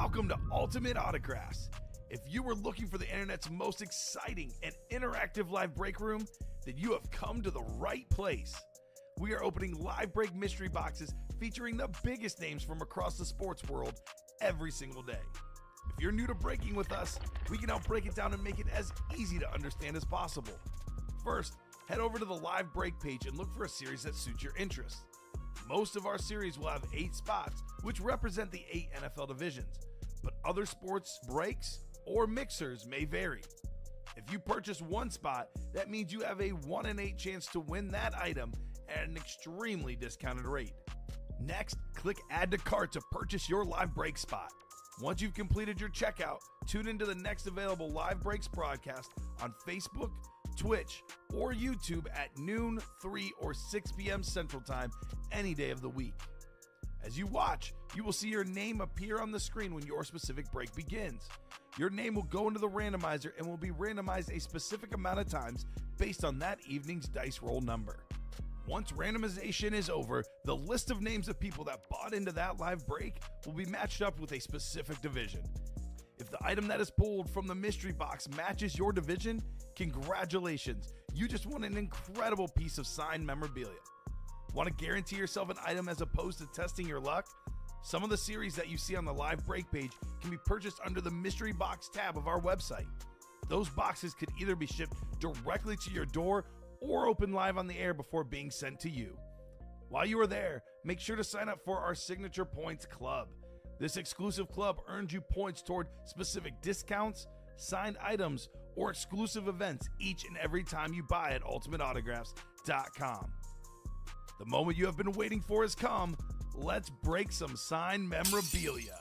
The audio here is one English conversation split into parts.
Welcome to Ultimate Autographs. If you were looking for the internet's most exciting and interactive live break room, then you have come to the right place. We are opening live break mystery boxes featuring the biggest names from across the sports world every single day. If you're new to breaking with us, we can help break it down and make it as easy to understand as possible. First, head over to the live break page and look for a series that suits your interests. Most of our series will have 8 spots, which represent the 8 NFL divisions, but other sports breaks or mixers may vary. If you purchase one spot, that means you have a 1 in 8 chance to win that item at an extremely discounted rate. Next, click Add to Cart to purchase your live break spot. Once you've completed your checkout, tune into the next available live breaks broadcast on Facebook, Twitch, or YouTube at noon, 3, or 6 p.m. Central Time any day of the week. As you watch, you will see your name appear on the screen when your specific break begins. Your name will go into the randomizer and will be randomized a specific amount of times based on that evening's dice roll number. Once randomization is over, the list of names of people that bought into that live break will be matched up with a specific division. If the item that is pulled from the mystery box matches your division, congratulations, you just won an incredible piece of signed memorabilia. Want to guarantee yourself an item as opposed to testing your luck? Some of the series that you see on the live break page can be purchased under the mystery box tab of our website. Those boxes could either be shipped directly to your door or open live on the air before being sent to you. While you are there, make sure to sign up for our Signature Points Club. This exclusive club earns you points toward specific discounts, signed items, or exclusive events each and every time you buy at ultimateautographs.com. The moment you have been waiting for has come. Let's break some signed memorabilia.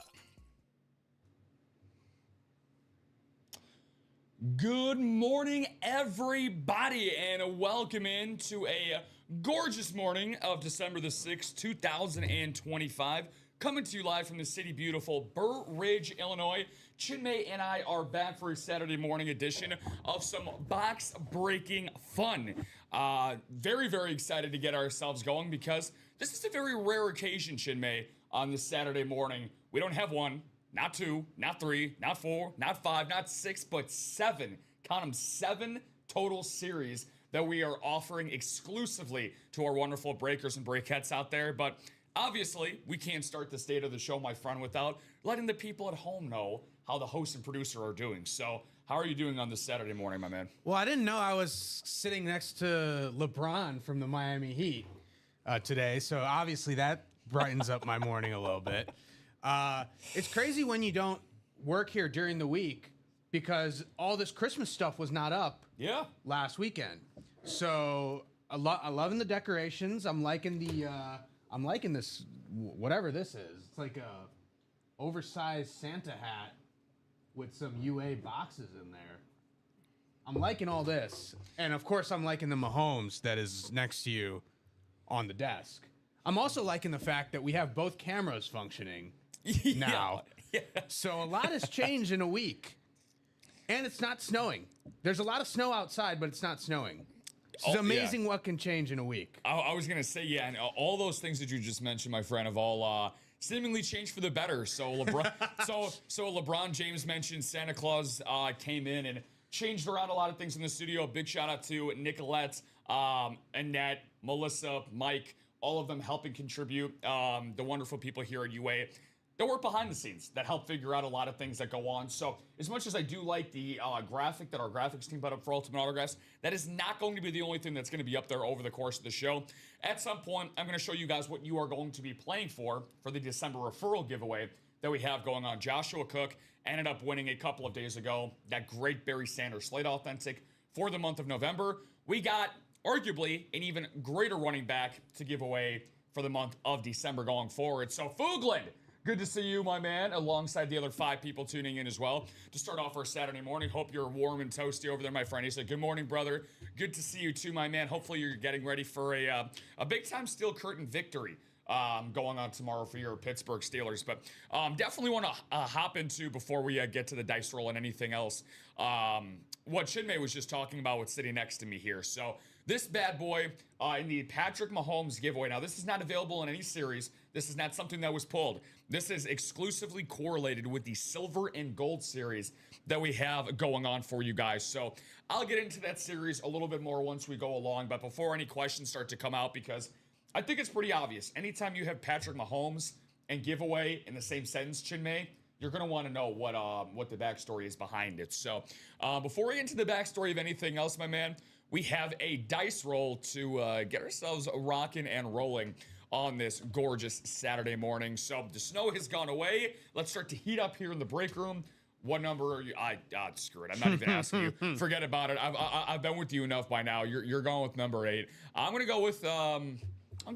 Good morning, everybody, and welcome into a gorgeous morning of December the 6th, 2025. Coming to you live from the city beautiful Burr Ridge, Illinois. Chinmay and I are back for a Saturday morning edition of some box breaking fun. Very, very excited to get ourselves going because this is a very rare occasion, Chinmay, on this Saturday morning. We don't have one, not 2, not 3, not 4, not 5, not 6, but 7. Count them, 7 total series that we are offering exclusively to our wonderful breakers and breakettes out there. But obviously, we can't start the state of the show, my friend, without letting the people at home know how the host and producer are doing. So, how are you doing on this Saturday morning, my man? Well, I didn't know I was sitting next to LeBron from the Miami Heat today, so obviously that brightens up my morning a little bit. It's crazy when you don't work here during the week because all this Christmas stuff was not up last weekend. So, I'm loving the decorations. I'm liking this, whatever this is. It's like a oversized Santa hat with some UA boxes in there. I'm liking all this. And of course, I'm liking the Mahomes that is next to you on the desk. I'm also liking the fact that we have both cameras functioning now. Yeah. So a lot has changed in a week. And it's not snowing. There's a lot of snow outside, but it's not snowing. It's amazing what can change in a week. I was going to say, yeah, and all those things that you just mentioned, my friend, have all seemingly changed for the better. So LeBron, so LeBron James mentioned Santa Claus came in and changed around a lot of things in the studio. Big shout out to Nicolette, Annette, Melissa, Mike, all of them helping contribute. The wonderful people here at UA that work behind the scenes that help figure out a lot of things that go on. So as much as I do like the graphic that our graphics team put up for Ultimate Autographs, that is not going to be the only thing that's going to be up there over the course of the show. At some point, I'm going to show you guys what you are going to be playing for the December referral giveaway that we have going on. Joshua Cook ended up winning a couple of days ago that great Barry Sanders Slate Authentic for the month of November. We got arguably an even greater running back to give away for the month of December going forward. So Fugland, good to see you, my man, alongside the other 5 people tuning in as well to start off our Saturday morning. Hope you're warm and toasty over there, my friend. He said, good morning, brother. Good to see you too, my man. Hopefully you're getting ready for a big-time steel curtain victory going on tomorrow for your Pittsburgh Steelers. But definitely want to hop into, before we get to the dice roll and anything else, what Chinmay was just talking about with sitting next to me here. So this bad boy in the Patrick Mahomes giveaway. Now, this is not available in any series. This is not something that was pulled. This is exclusively correlated with the silver and gold series that we have going on for you guys. So I'll get into that series a little bit more once we go along. But before any questions start to come out, because I think it's pretty obvious. Anytime you have Patrick Mahomes and giveaway in the same sentence, Chinmay, you're going to want to know what the backstory is behind it. So before we get into the backstory of anything else, my man, we have a dice roll to get ourselves rocking and rolling on this gorgeous Saturday morning. So the snow has gone away. Let's start to heat up here in the break room. What number are you? Screw it. I'm not even asking you. Forget about it. I've been with you enough by now. You're going with number 8. I'm going to go with 12. I'll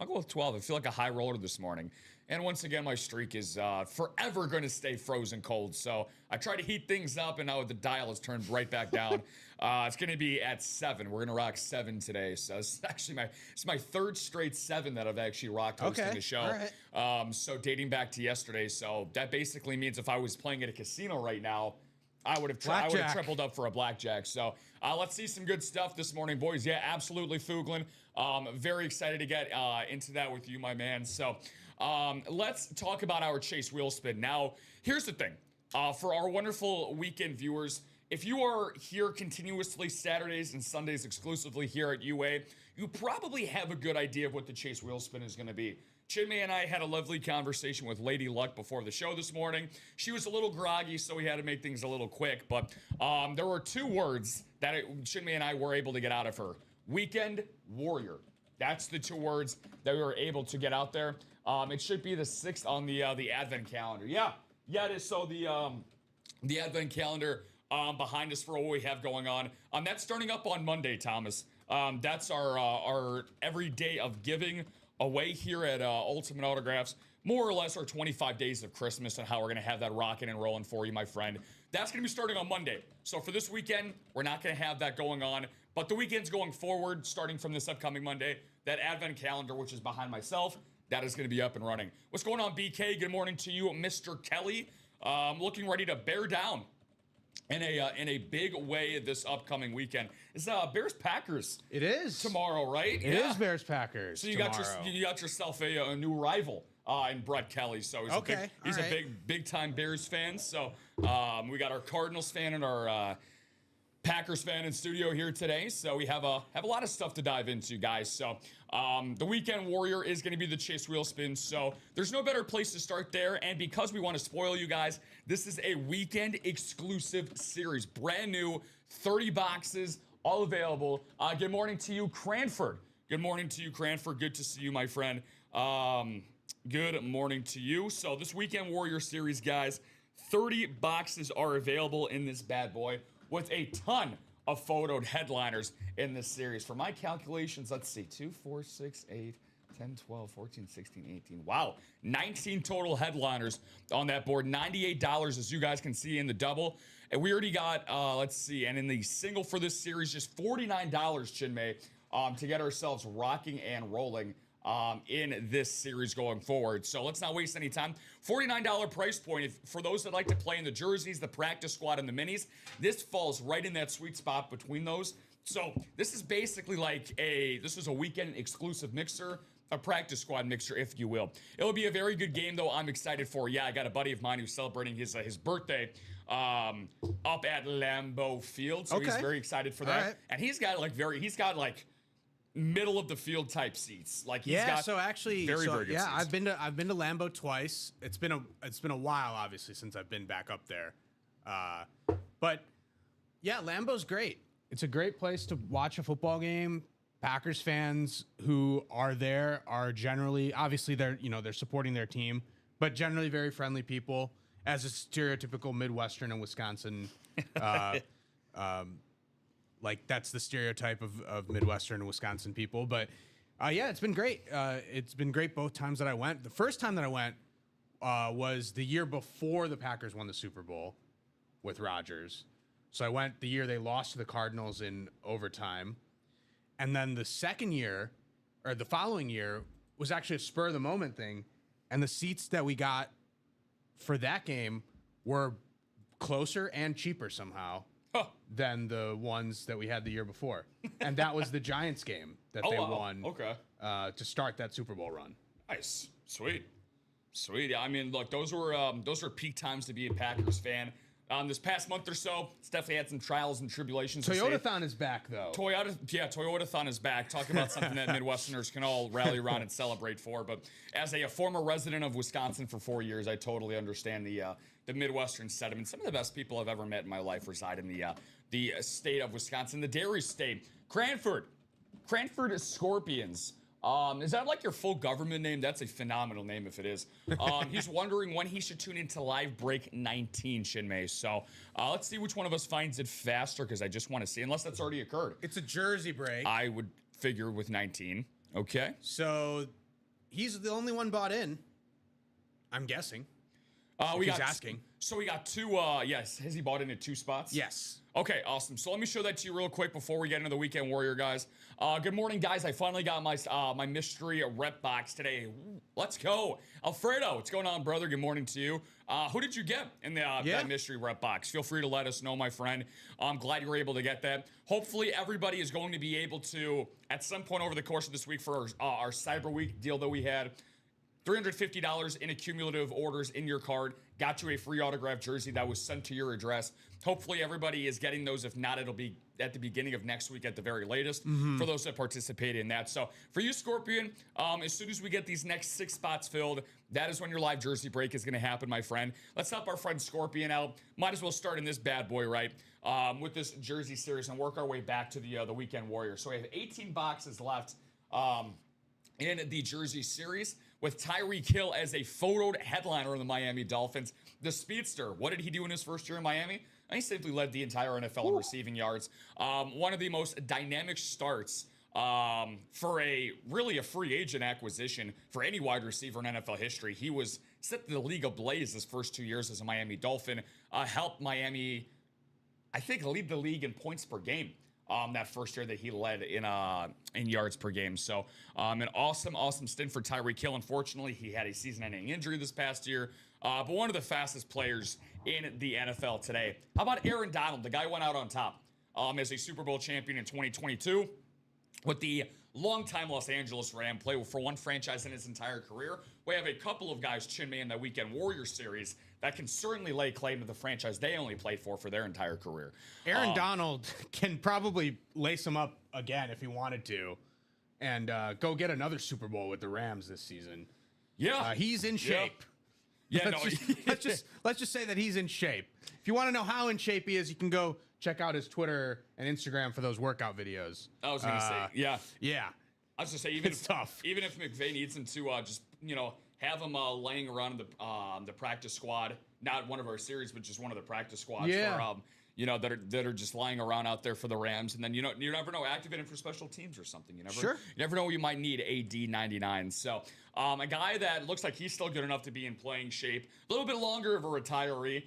go with 12. I feel like a high roller this morning. And once again, my streak is forever going to stay frozen cold. So I try to heat things up, and now the dial has turned right back down. It's going to be at 7. We're going to rock 7 today. So it's actually my third straight 7 that I've actually rocked hosting the show. All right. So dating back to yesterday. So that basically means if I was playing at a casino right now, I would have tripled up for a blackjack. So let's see some good stuff this morning, boys. Yeah, absolutely, Fuglin. Very excited to get into that with you, my man. So let's talk about our Chase Wheel Spin. Now, here's the thing. For our wonderful weekend viewers, if you are here continuously Saturdays and Sundays exclusively here at UA, you probably have a good idea of what the Chase Wheel Spin is going to be. Chinmay and I had a lovely conversation with Lady Luck before the show this morning. She was a little groggy, so we had to make things a little quick. But there were 2 words that Chinmay and I were able to get out of her. Weekend Warrior. That's the 2 words that we were able to get out there. It should be the 6th on the Advent calendar. Yeah, it is. So the Advent calendar behind us for what we have going on. That's starting up on Monday, Thomas. That's our every day of giving away here at Ultimate Autographs. More or less our 25 days of Christmas and how we're going to have that rocking and rolling for you, my friend. That's going to be starting on Monday. So for this weekend, we're not going to have that going on. But the weekends going forward, starting from this upcoming Monday, that Advent calendar, which is behind myself, that is going to be up and running. What's going on, BK? Good morning to you, Mr. Kelly. Looking ready to bear down in a big way this upcoming weekend. It's Bears Packers. It is tomorrow, right? It is Bears Packers. So you got yourself a new rival in Brett Kelly. So he's a big time Bears fan. So we got our Cardinals fan and our Packers fan in studio here today. So we have a lot of stuff to dive into, guys. So the Weekend Warrior is going to be the Chase Wheel Spin. So there's no better place to start there. And because we want to spoil you guys, this is a weekend exclusive series. Brand new, 30 boxes, all available. Good morning to you, Cranford. Good morning to you, Cranford. Good to see you, my friend. Good morning to you. So this Weekend Warrior series, guys, 30 boxes are available in this bad boy, with a ton of photoed headliners in this series. For my calculations, let's see, 2, 4, 6, 8, 10, 12, 14, 16, 18. Wow, 19 total headliners on that board. $98, as you guys can see in the double. And we already got, let's see, and in the single for this series, just $49, Chinmay, to get ourselves rocking and rolling in this series going forward. So let's not waste any time. $49 price point. For those that like to play in the jerseys, the practice squad, and the minis, this falls right in that sweet spot between those. So this is basically like this is a weekend exclusive mixer, a practice squad mixer, if you will. It'll be a very good game, though. I'm excited for. Yeah, I got a buddy of mine who's celebrating his birthday up at Lambeau Field, so he's very excited for that. Right. And he's got like middle of the field type seats. Like he's got very good seats. I've been to Lambeau twice. It's been a while, obviously, since I've been back up there. But yeah, Lambeau's great. It's a great place to watch a football game. Packers fans who are there are generally, obviously they're supporting their team, but generally very friendly people, as a stereotypical Midwestern and Wisconsin like that's the stereotype of Midwestern and Wisconsin people. But yeah, it's been great. It's been great both times that I went. The first time that I went was the year before the Packers won the Super Bowl with Rodgers. So I went the year they lost to the Cardinals in overtime. And then the second year, or the following year, was actually a spur of the moment thing. And the seats that we got for that game were closer and cheaper somehow. than the ones that we had the year before. And that was the Giants game that they won to start that Super Bowl run. Nice. Sweet. Yeah, I mean, look, those were peak times to be a Packers fan. This past month or so, it's definitely had some trials and tribulations. Toyotathon is back, though. Toyotathon is back. Talk about something that Midwesterners can all rally around and celebrate for. But as a former resident of Wisconsin for 4 years, I totally understand the Midwestern sentiment. Some of the best people I've ever met in my life reside in the state of Wisconsin, the Dairy State. Cranford Scorpions. Is that like your full government name? That's a phenomenal name if it is. He's wondering when he should tune into Live Break 19, Shinmei. So let's see which one of us finds it faster, because I just want to see, unless that's already occurred. It's a jersey break. I would figure with 19. Okay. So he's the only one bought in, I'm guessing. He's asking. So we got two, yes. Has he bought in at 2 spots? Yes. Okay, awesome. So let me show that to you real quick before we get into the Weekend Warrior, guys. Good morning, guys. I finally got my mystery rep box today. Ooh, let's go. Alfredo, what's going on, brother? Good morning to you. Who did you get in that mystery rep box? Feel free to let us know, my friend. I'm glad you were able to get that. Hopefully, everybody is going to be able to, at some point over the course of this week for our Cyber Week deal that we had, $350 in cumulative orders in your card got you a free autographed jersey that was sent to your address. Hopefully everybody is getting those. If not, it'll be at the beginning of next week at the very latest for those that participate in that. So for you, Scorpion, as soon as we get these next 6 spots filled, that is when your live jersey break is going to happen, my friend. Let's help our friend Scorpion out. Might as well start in this bad boy, right, with this jersey series and work our way back to the Weekend Warrior. So we have 18 boxes left in the jersey series, with Tyreek Hill as a photoed headliner of the Miami Dolphins. The speedster, what did he do in his first year in Miami? He simply led the entire NFL in receiving yards. One of the most dynamic starts for a free agent acquisition for any wide receiver in NFL history. He was set the league ablaze his first 2 years as a Miami Dolphin. Helped Miami, I think, lead the league in points per game. That first year that he led in yards per game. So an awesome stint for Tyreek Hill. Unfortunately, he had a season-ending injury this past year, but one of the fastest players in the NFL today. How about Aaron Donald? The guy went out on top as a Super Bowl champion in 2022 with the longtime Los Angeles Ram, play for one franchise in his entire career. We have a couple of guys, Chinmay, in that Weekend Warrior series that can certainly lay claim to the franchise they only played for their entire career. Aaron Donald can probably lace him up again if he wanted to and go get another Super Bowl with the Rams this season. Yeah. He's in shape. Yeah, let's just say that he's in shape. If you want to know how in shape he is, you can go check out his Twitter and Instagram for those workout videos. I was going to say, yeah. Yeah. I was going to say, even if McVay needs him to just, have him laying around in the practice squad, not one of our series, but just one of the practice squads that are just lying around out there for the Rams. And then, you never know, activate him for special teams or something. You never know, you might need AD 99. So a guy that looks like he's still good enough to be in playing shape, a little bit longer of a retiree.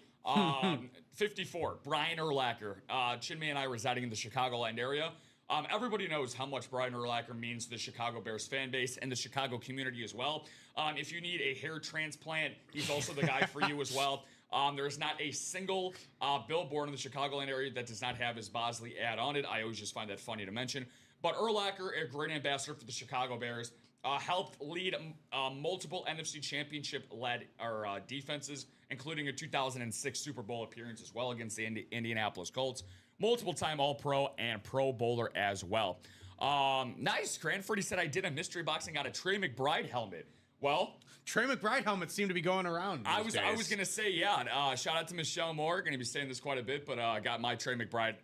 54, Brian Urlacher. Chinmay and I residing in the Chicagoland area. Everybody knows how much Brian Urlacher means to the Chicago Bears fan base and the Chicago community as well. If you need a hair transplant, he's also the guy for you as well. There is not a single billboard in the Chicagoland area that does not have his Bosley ad on it. I always just find that funny to mention. But Urlacher, a great ambassador for the Chicago Bears, helped lead multiple NFC Championship-led defenses, including a 2006 Super Bowl appearance as well against the Indianapolis Colts. Multiple-time All-Pro and Pro Bowler as well. Nice, Cranford. He said, I did a mystery box and got a Trey McBride helmet. Well, Trey McBride helmets seem to be going around. I was going to say, yeah. Shout out to Michelle Moore. Going to be saying this quite a bit, but I got my Trey McBride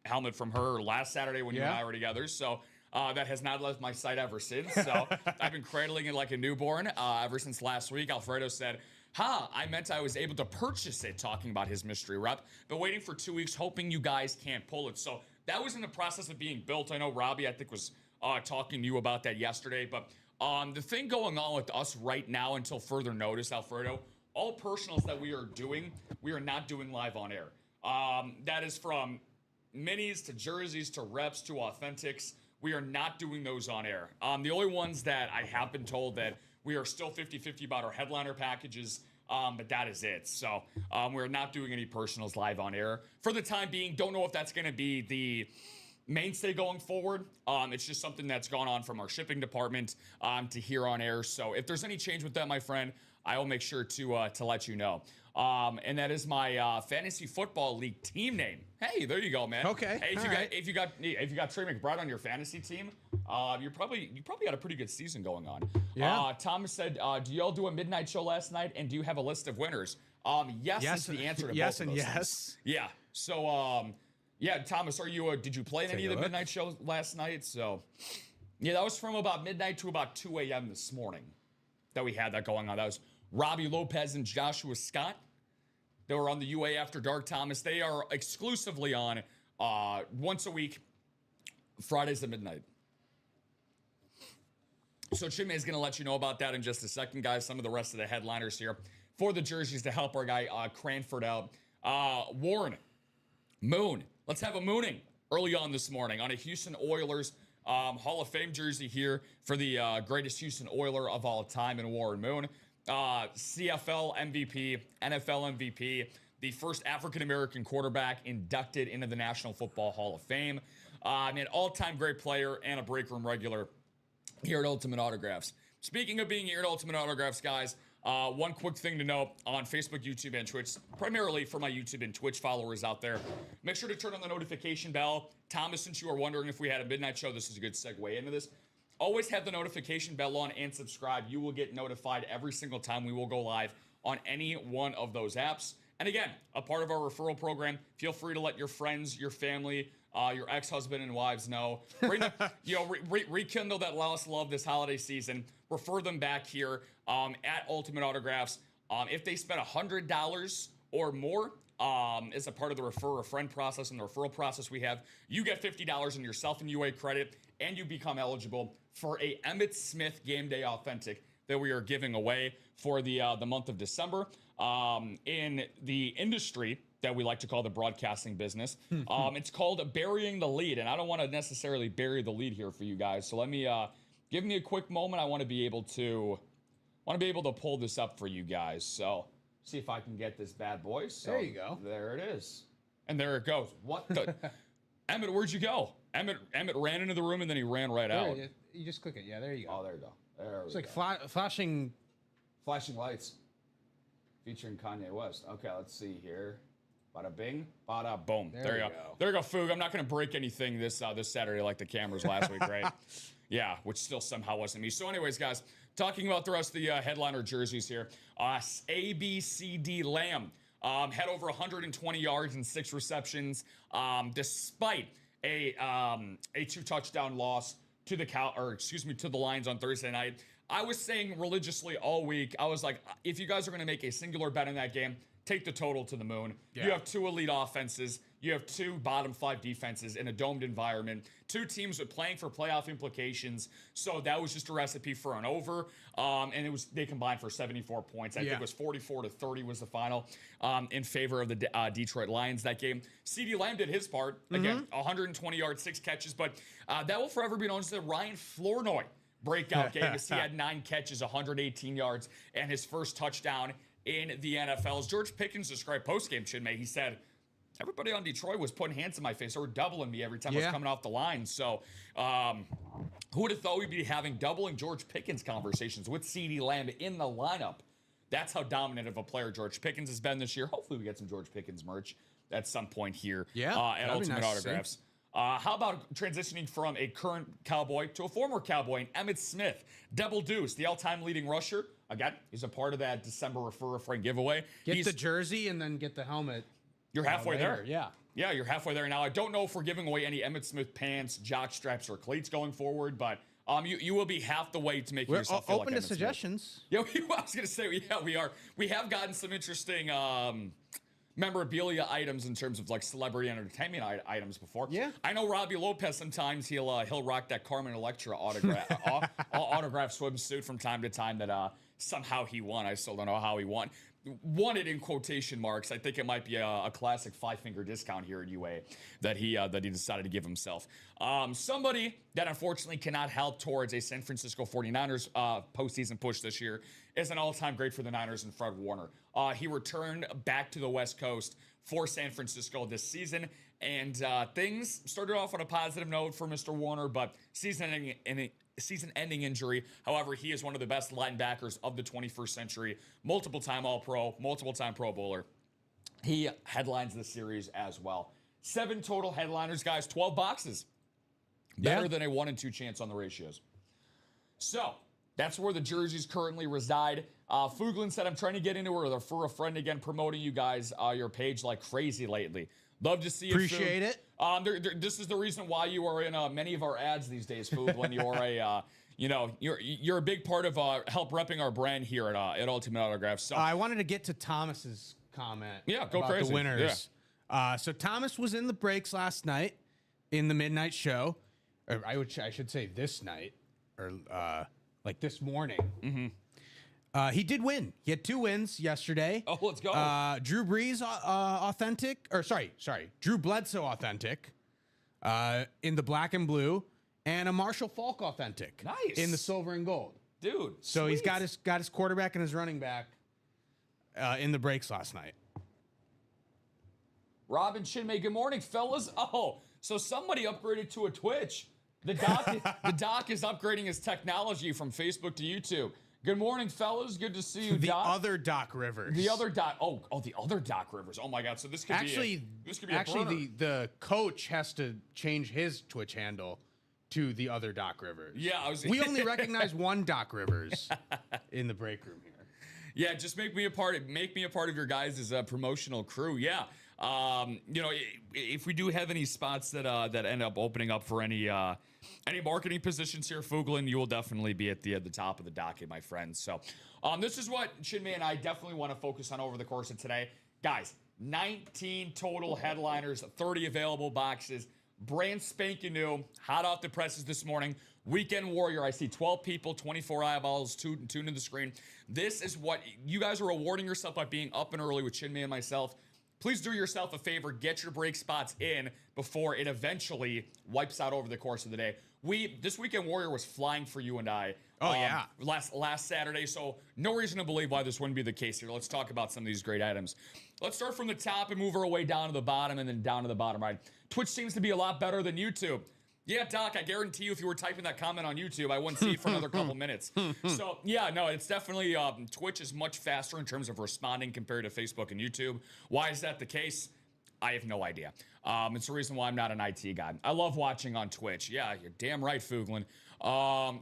helmet from her last Saturday when you and I were together. So that has not left my sight ever since. So I've been cradling it like a newborn ever since last week. Alfredo said, I meant I was able to purchase it, talking about his mystery rep. Been waiting for 2 weeks, hoping you guys can't pull it. So that was in the process of being built. I know Robbie, I think, was talking to you about that yesterday. But the thing going on with us right now, until further notice, Alfredo, all personals that we are doing, we are not doing live on air. That is from minis to jerseys to reps to authentics. We are not doing those on air. The only ones that I have been told that we are still 50-50 about our headliner packages, But that is it. So we're not doing any personals live on air for the time being. Don't know if that's going to be the mainstay going forward. It's just something that's gone on from our shipping department to here on air. So if there's any change with that, my friend, I will make sure to let you know. And that is my fantasy football league team name. Hey, there you go, man. Okay. Hey, if you got Trey McBride on your fantasy team, you probably got a pretty good season going on. Yeah. Thomas said, "Do y'all do a midnight show last night? And do you have a list of winners?" Yes is the answer to yes both of and those yes. things. Yeah. So yeah, Thomas, are you? Did you play in any of the midnight shows last night? So yeah, that was from about midnight to about 2 a.m. this morning that we had that going on. That was Robbie Lopez and Joshua Scott. They were on the UA After Dark, Thomas. They are exclusively on once a week, Fridays at midnight. So Chimay is going to let you know about that in just a second, guys. Some of the rest of the headliners here for the jerseys to help our guy Cranford out. Warren, Moon. Let's have a mooning early on this morning on a Houston Oilers Hall of Fame jersey here for the greatest Houston Oiler of all time in Warren Moon. CFL MVP, NFL MVP, the first African-American quarterback inducted into the National Football Hall of Fame. An all-time great player and a break room regular here at Ultimate Autographs. Speaking of being here at Ultimate Autographs, guys, one quick thing to note on Facebook, YouTube, and Twitch, primarily for my YouTube and Twitch followers out there, make sure to turn on the notification bell. Thomas, since you were wondering if we had a midnight show, this is a good segue into this. Always have the notification bell on and subscribe. You will get notified every single time we will go live on any one of those apps. And again, a part of our referral program, feel free to let your friends, your family, your ex-husband and wives know. Rekindle that lost love this holiday season. Refer them back here at Ultimate Autographs. If they spend $100 or more as a part of the refer a friend process and the referral process we have, you get $50 in yourself and UA credit, and you become eligible for a Emmitt Smith Game Day Authentic that we are giving away for the month of December. In the industry that we like to call the broadcasting business, it's called burying the lead, and I don't want to necessarily bury the lead here for you guys. So let me give me a quick moment. I want to be able to pull this up for you guys. So see if I can get this bad boy. So there you go. There it is, and there it goes. What the? Emmett, where'd you go? Emmett ran into the room and then he ran right out. You just click it. Yeah, there you go. Oh, there you go. It's like flashing lights featuring Kanye West. Okay, let's see here. Bada bing, bada boom. There you go. There you go, Foog. I'm not going to break anything this Saturday like the cameras last week, right? Yeah, which still somehow wasn't me. So anyways, guys, talking about the rest of the headliner jerseys here. ABCD Lamb had over 120 yards and 6 receptions, despite a 2-touchdown loss to the Lions on Thursday night. I was saying religiously all week, I was like, if you guys are going to make a singular bet in that game, take the total to the moon. Yeah. You have 2 elite offenses. You have 2 bottom 5 defenses in a domed environment. 2 teams with playing for playoff implications. So that was just a recipe for an over. And they combined for 74 points. I think it was 44-30 was the final in favor of the Detroit Lions that game. CeeDee Lamb did his part. Again, 120 yards, 6 catches. But that will forever be known as the Ryan Flournoy breakout game, as he had 9 catches, 118 yards, and his first touchdown in the NFL. As George Pickens described post-game, Chinmay, he said, everybody on Detroit was putting hands in my face. They were doubling me every time I was coming off the line. So who would have thought we'd be having doubling George Pickens conversations with CeeDee Lamb in the lineup? That's how dominant of a player George Pickens has been this year. Hopefully we get some George Pickens merch at some point here at Ultimate Autographs. How about transitioning from a current Cowboy to a former Cowboy, and Emmitt Smith, Double Deuce, the all-time leading rusher. Again, he's a part of that December Refer a Friend giveaway. Get the jersey and then get the helmet. You're halfway there. Yeah. Yeah, you're halfway there. Now, I don't know if we're giving away any Emmitt Smith pants, jock straps, or cleats going forward, but you will be half the way to making yourself feel like open Emmitt to suggestions. Smith. Yeah, I was going to say, we are. We have gotten some interesting memorabilia items in terms of like celebrity entertainment items before. Yeah. I know Robbie Lopez sometimes he'll rock that Carmen Electra autograph swimsuit from time to time that somehow he won. I still don't know how he won. Won it in quotation marks. I think it might be a classic 5-finger discount here at UA that he decided to give himself. Somebody that unfortunately cannot help towards a San Francisco 49ers postseason push this year is an all-time great for the Niners and Fred Warner. He returned back to the West Coast for San Francisco this season, and things started off on a positive note for Mr. Warner, but season-ending injury. However, he is one of the best linebackers of the 21st century, multiple-time All-Pro, multiple-time Pro Bowler. He headlines the series as well. 7 total headliners, guys, 12 boxes. Better than a 1 and 2 chance on the ratios. So, that's where the jerseys currently reside. Fuglin said, I'm trying to get into it for a friend again, promoting you guys, your page like crazy lately. Love to see it. Appreciate it. This is the reason why you are in many of our ads these days, Food. When you're a, you're a big part of help repping our brand here at Ultimate Autographs. So I wanted to get to Thomas's comment. Yeah, go about crazy. The winners. Yeah. So Thomas was in the breaks last night in the midnight show, or I should say this night, or like this morning. Mm-hmm. He did win. He had 2 wins yesterday. Oh, let's go. Drew Brees authentic, or sorry, Drew Bledsoe authentic in the black and blue, and a Marshall Faulk authentic. Nice. In the silver and gold. Dude, So sweet. he's got his quarterback and his running back in the breaks last night. Robin Chinmay, good morning, fellas. Oh, so somebody upgraded to a Twitch. The doc is upgrading his technology from Facebook to YouTube. Good morning, fellas. Good to see you, The Doc. other Doc Rivers. The other Doc. Oh, the other Doc Rivers. Oh my God. So this could be a burner. the coach has to change his Twitch handle to the other Doc Rivers. Yeah, we only recognize one Doc Rivers in the break room here. Yeah, just make me a part of your guys' promotional crew. Yeah. If we do have any spots that end up opening up for any marketing positions here, Fuglin, you will definitely be at the top of the docket, my friends. So, this is what Chinmay and I definitely want to focus on over the course of today, guys. 19 total headliners, 30 available boxes, brand spanking new, hot off the presses this morning. Weekend Warrior, I see 12 people, 24 eyeballs tuned to the screen. This is what you guys are rewarding yourself by being up and early with Chinmay and myself. Please do yourself a favor, get your break spots in before it eventually wipes out over the course of the day. This Weekend Warrior was flying for you and I. Oh, yeah. Last Saturday, so no reason to believe why this wouldn't be the case here. Let's talk about some of these great items. Let's start from the top and move our way down to the bottom and then down to the bottom right. Twitch seems to be a lot better than YouTube. Yeah, Doc, I guarantee you if you were typing that comment on YouTube, I wouldn't see it for another couple minutes. So, yeah, no, it's definitely, Twitch is much faster in terms of responding compared to Facebook and YouTube. Why is that the case? I have no idea. It's the reason why I'm not an IT guy. I love watching on Twitch. Yeah, you're damn right, Fuglin.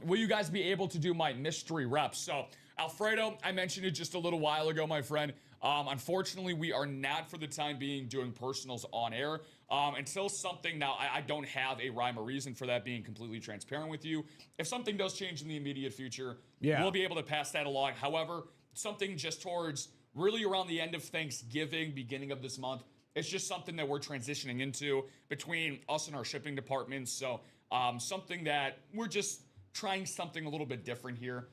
Will you guys be able to do my mystery reps? So, Alfredo, I mentioned it just a little while ago, my friend. Unfortunately, we are not, for the time being, doing personals on air. Until something, now I don't have a rhyme or reason for that, being completely transparent with you. If something does change in the immediate future, we'll be able to pass that along. However, something just towards really around the end of Thanksgiving, beginning of this month, it's just something that we're transitioning into between us and our shipping departments. So something that we're just trying something a little bit different here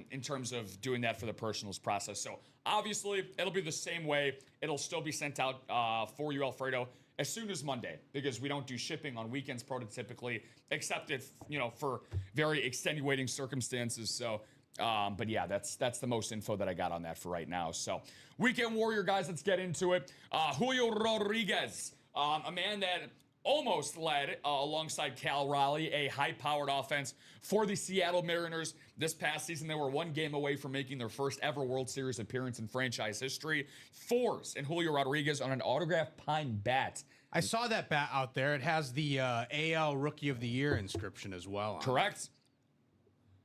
in terms of doing that for the personals process. So obviously, it'll be the same way. It'll still be sent out for you, Alfredo, as soon as Monday, because we don't do shipping on weekends prototypically, except if, for very extenuating circumstances. So, but yeah, that's the most info that I got on that for right now. So, Weekend Warrior, guys, let's get into it. Julio Rodriguez, a man that almost led alongside Cal Raleigh a high-powered offense for the Seattle Mariners this past season. They were one game away from making their first ever World Series appearance in franchise history. 4s and Julio Rodriguez on an autographed pine bat. I saw that bat out there. It has the AL Rookie of the Year inscription as well. Correct.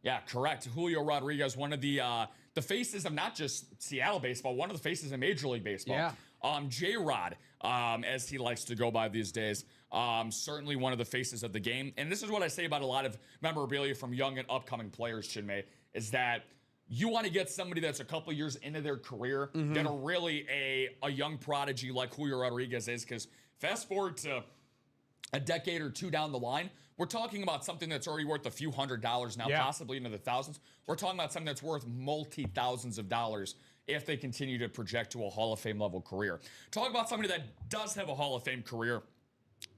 Yeah, correct. Julio Rodriguez, one of the faces of not just Seattle baseball, one of the faces of Major League Baseball. Yeah. J-Rod, as he likes to go by these days, certainly one of the faces of the game. And this is what I say about a lot of memorabilia from young and upcoming players, Chinmay, is that you want to get somebody that's a couple years into their career that are really a young prodigy like Julio Rodriguez is, because fast forward to a decade or two down the line, we're talking about something that's already worth a few $100s now, possibly into the thousands. We're talking about something that's worth multi-thousands of dollars if they continue to project to a Hall of Fame level career. Talk about somebody that does have a Hall of Fame career.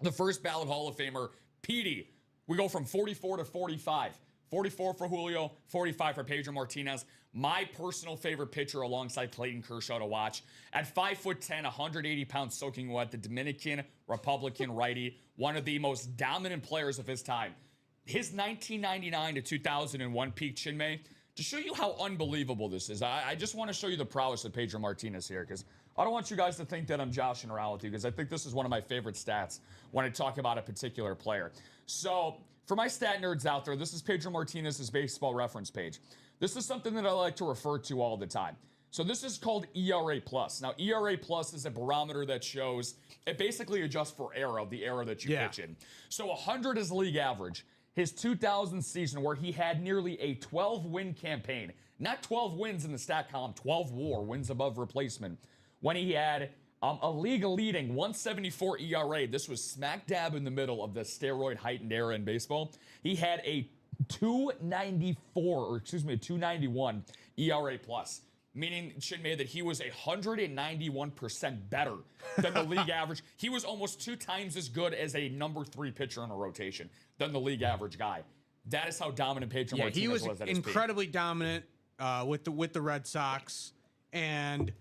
The first ballot Hall of Famer, Petey. We go from 44 to 45. 44 for Julio, 45 for Pedro Martinez. My personal favorite pitcher alongside Clayton Kershaw to watch. At 5'10", 180 pounds soaking wet, the Dominican Republican righty, one of the most dominant players of his time. His 1999 to 2001 peak, Chinmay, to show you how unbelievable this is, I just want to show you the prowess of Pedro Martinez here, because I don't want you guys to think that I'm joshing around with you, because I think this is one of my favorite stats when I talk about a particular player. So, for my stat nerds out there, this is Pedro Martinez's baseball reference page. This is something that I like to refer to all the time. So this is called ERA+. Now, ERA+ is a barometer that shows, it basically adjusts for era, the era that you pitch in. So 100 is league average. His 2000 season, where he had nearly a 12-win campaign, not 12 wins in the stat column, 12 WAR, wins above replacement, when he had a league-leading 174 ERA. This was smack dab in the middle of the steroid-heightened era in baseball. He had a 291 ERA+, meaning, Chinmay, that he was 191% better than the league average. He was almost 2 times as good as a number 3 pitcher in a rotation than the league average guy. That is how dominant Pedro Martinez was. He was at his incredibly dominant with the Red Sox, and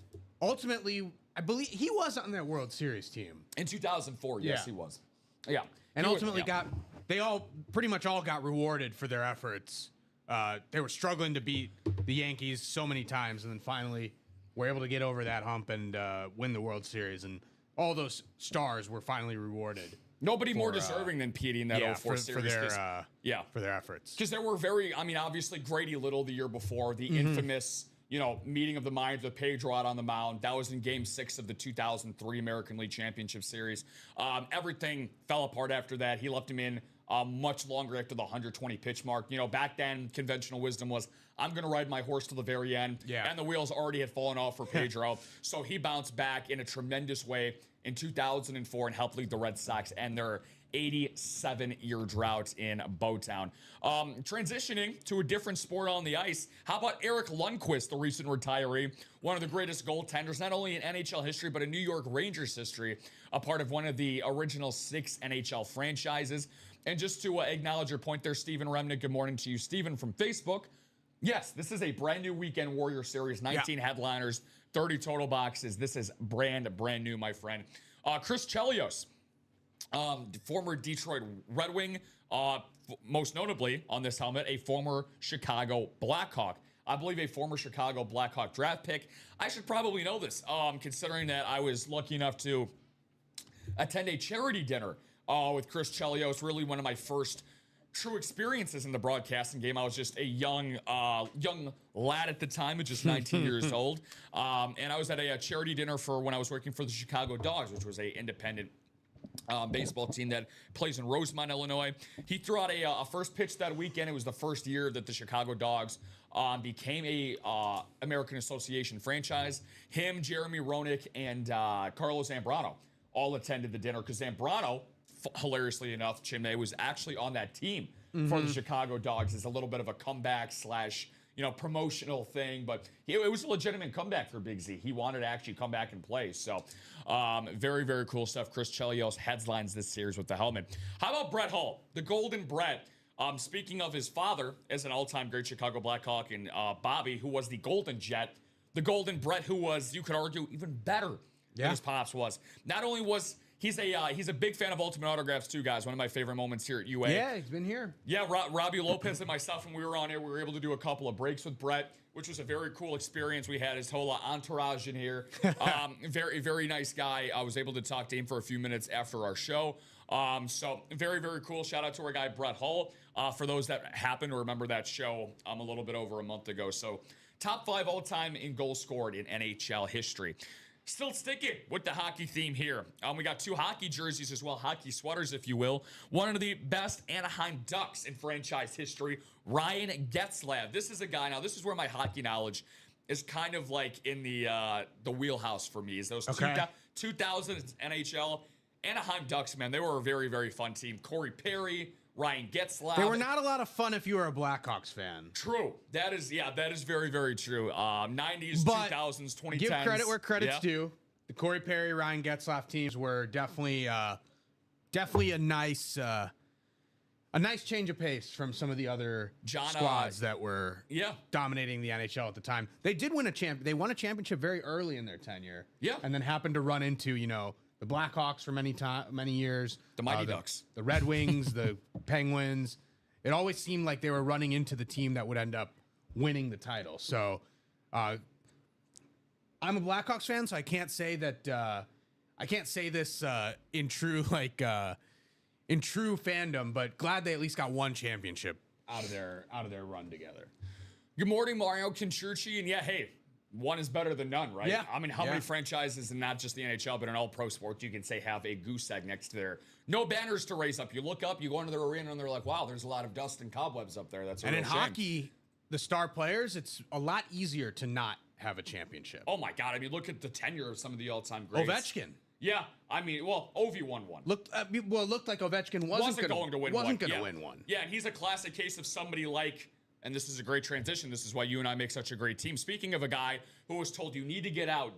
ultimately, I believe he was on that World Series team In 2004, yes, he was. Yeah. And ultimately they pretty much all got rewarded for their efforts. They were struggling to beat the Yankees so many times, and then finally were able to get over that hump and win the World Series. And all those stars were finally rewarded. Nobody more deserving than Petey in that 04 series. For their efforts. Because there were obviously Grady Little the year before, the infamous, meeting of the minds with Pedro out on the mound. That was in Game 6 of the 2003 American League Championship Series. Everything fell apart after that. He left him in much longer after the 120 pitch mark. Back then, conventional wisdom was, I'm going to ride my horse to the very end. And the wheels already had fallen off for Pedro. So he bounced back in a tremendous way in 2004 and helped lead the Red Sox and their 87-year drought in Bowtown. Transitioning to a different sport on the ice, how about Eric Lundqvist, the recent retiree, one of the greatest goaltenders, not only in NHL history, but in New York Rangers history, a part of one of the original 6 NHL franchises. And just to acknowledge your point there, Stephen Remnick, good morning to you. Stephen from Facebook. Yes, this is a brand new Weekend Warrior Series, 19 headliners, 30 total boxes. This is brand new, my friend. Chris Chelios, former Detroit Red Wing, most notably on this helmet, a former Chicago Blackhawk. I believe a former Chicago Blackhawk draft pick. I should probably know this, considering that I was lucky enough to attend a charity dinner with Chris Chelios, really one of my first true experiences in the broadcasting game. I was just a young lad at the time, just 19 years old. And I was at a charity dinner for when I was working for the Chicago Dogs, which was a independent baseball team that plays in Rosemont, Illinois. He threw out a first pitch that weekend. It was the first year that the Chicago Dogs became a American Association franchise. Him, Jeremy Roenick, and Carlos Zambrano all attended the dinner because Zambrano, hilariously enough, Chinmay, was actually on that team for the Chicago Dogs. It's a little bit of a comeback / promotional thing, but it was a legitimate comeback for Big Z. He wanted to actually come back and play. So, very, very cool stuff. Chris Chelios headlines this series with the helmet. How about Brett Hull, the Golden Brett? Speaking of his father as an all-time great Chicago Blackhawk, and Bobby, who was the Golden Jet, the Golden Brett, who was, you could argue, even better than his pops was. Not only was he's a big fan of Ultimate Autographs too, guys. One of my favorite moments here at UA. Yeah, he's been here. Yeah, Robbie Lopez and myself, when we were on here, we were able to do a couple of breaks with Brett, which was a very cool experience. We had his whole entourage in here. Very, very nice guy. I was able to talk to him for a few minutes after our show. So very, very cool. Shout out to our guy, Brett Hull. For those that happen to remember that show a little bit over a month ago. So top 5 all-time in goals scored in NHL history. Still sticking with the hockey theme here. We got 2 hockey jerseys as well, hockey sweaters, if you will. One of the best Anaheim Ducks in franchise history, Ryan Getzlaf. This is a guy, now this is where my hockey knowledge is kind of like in the wheelhouse for me. Is those 2000 NHL Anaheim Ducks, man, they were a very, very fun team. Corey Perry, Ryan Getzlaf. They were not a lot of fun if you were a Blackhawks fan. True. That is very, very true. 90s, But 2000s, 2010s. Give credit where credit's due. The Corey Perry, Ryan Getzlaf teams were definitely a nice change of pace from some of the other squads that were dominating the NHL at the time. They did win They won a championship very early in their tenure. Yeah. And then happened to run into, the Blackhawks for many years. The Mighty Ducks. The Red Wings, the Penguins. It always seemed like they were running into the team that would end up winning the title. So I'm a Blackhawks fan, so I can't say that I can't say this in true fandom, but glad they at least got one championship out of their run together. Good morning, Mario Conchurchi. And hey, one is better than none, right? Yeah. I mean, how many franchises, and not just the NHL, but in all pro sports, you can say have a goose egg next to their no banners to raise up. You look up, you go into their arena, and they're like, wow, there's a lot of dust and cobwebs up there. That's a real shame. Hockey, the star players, it's a lot easier to not have a championship. Oh my God! I mean, look at the tenure of some of the all-time greats. Ovechkin. Yeah, I mean, Ovi won one. Looked like Ovechkin wasn't going to win one. Yeah, and he's a classic case of somebody like. And this is a great transition. This is why you and I make such a great team. Speaking of a guy who was told you need to get out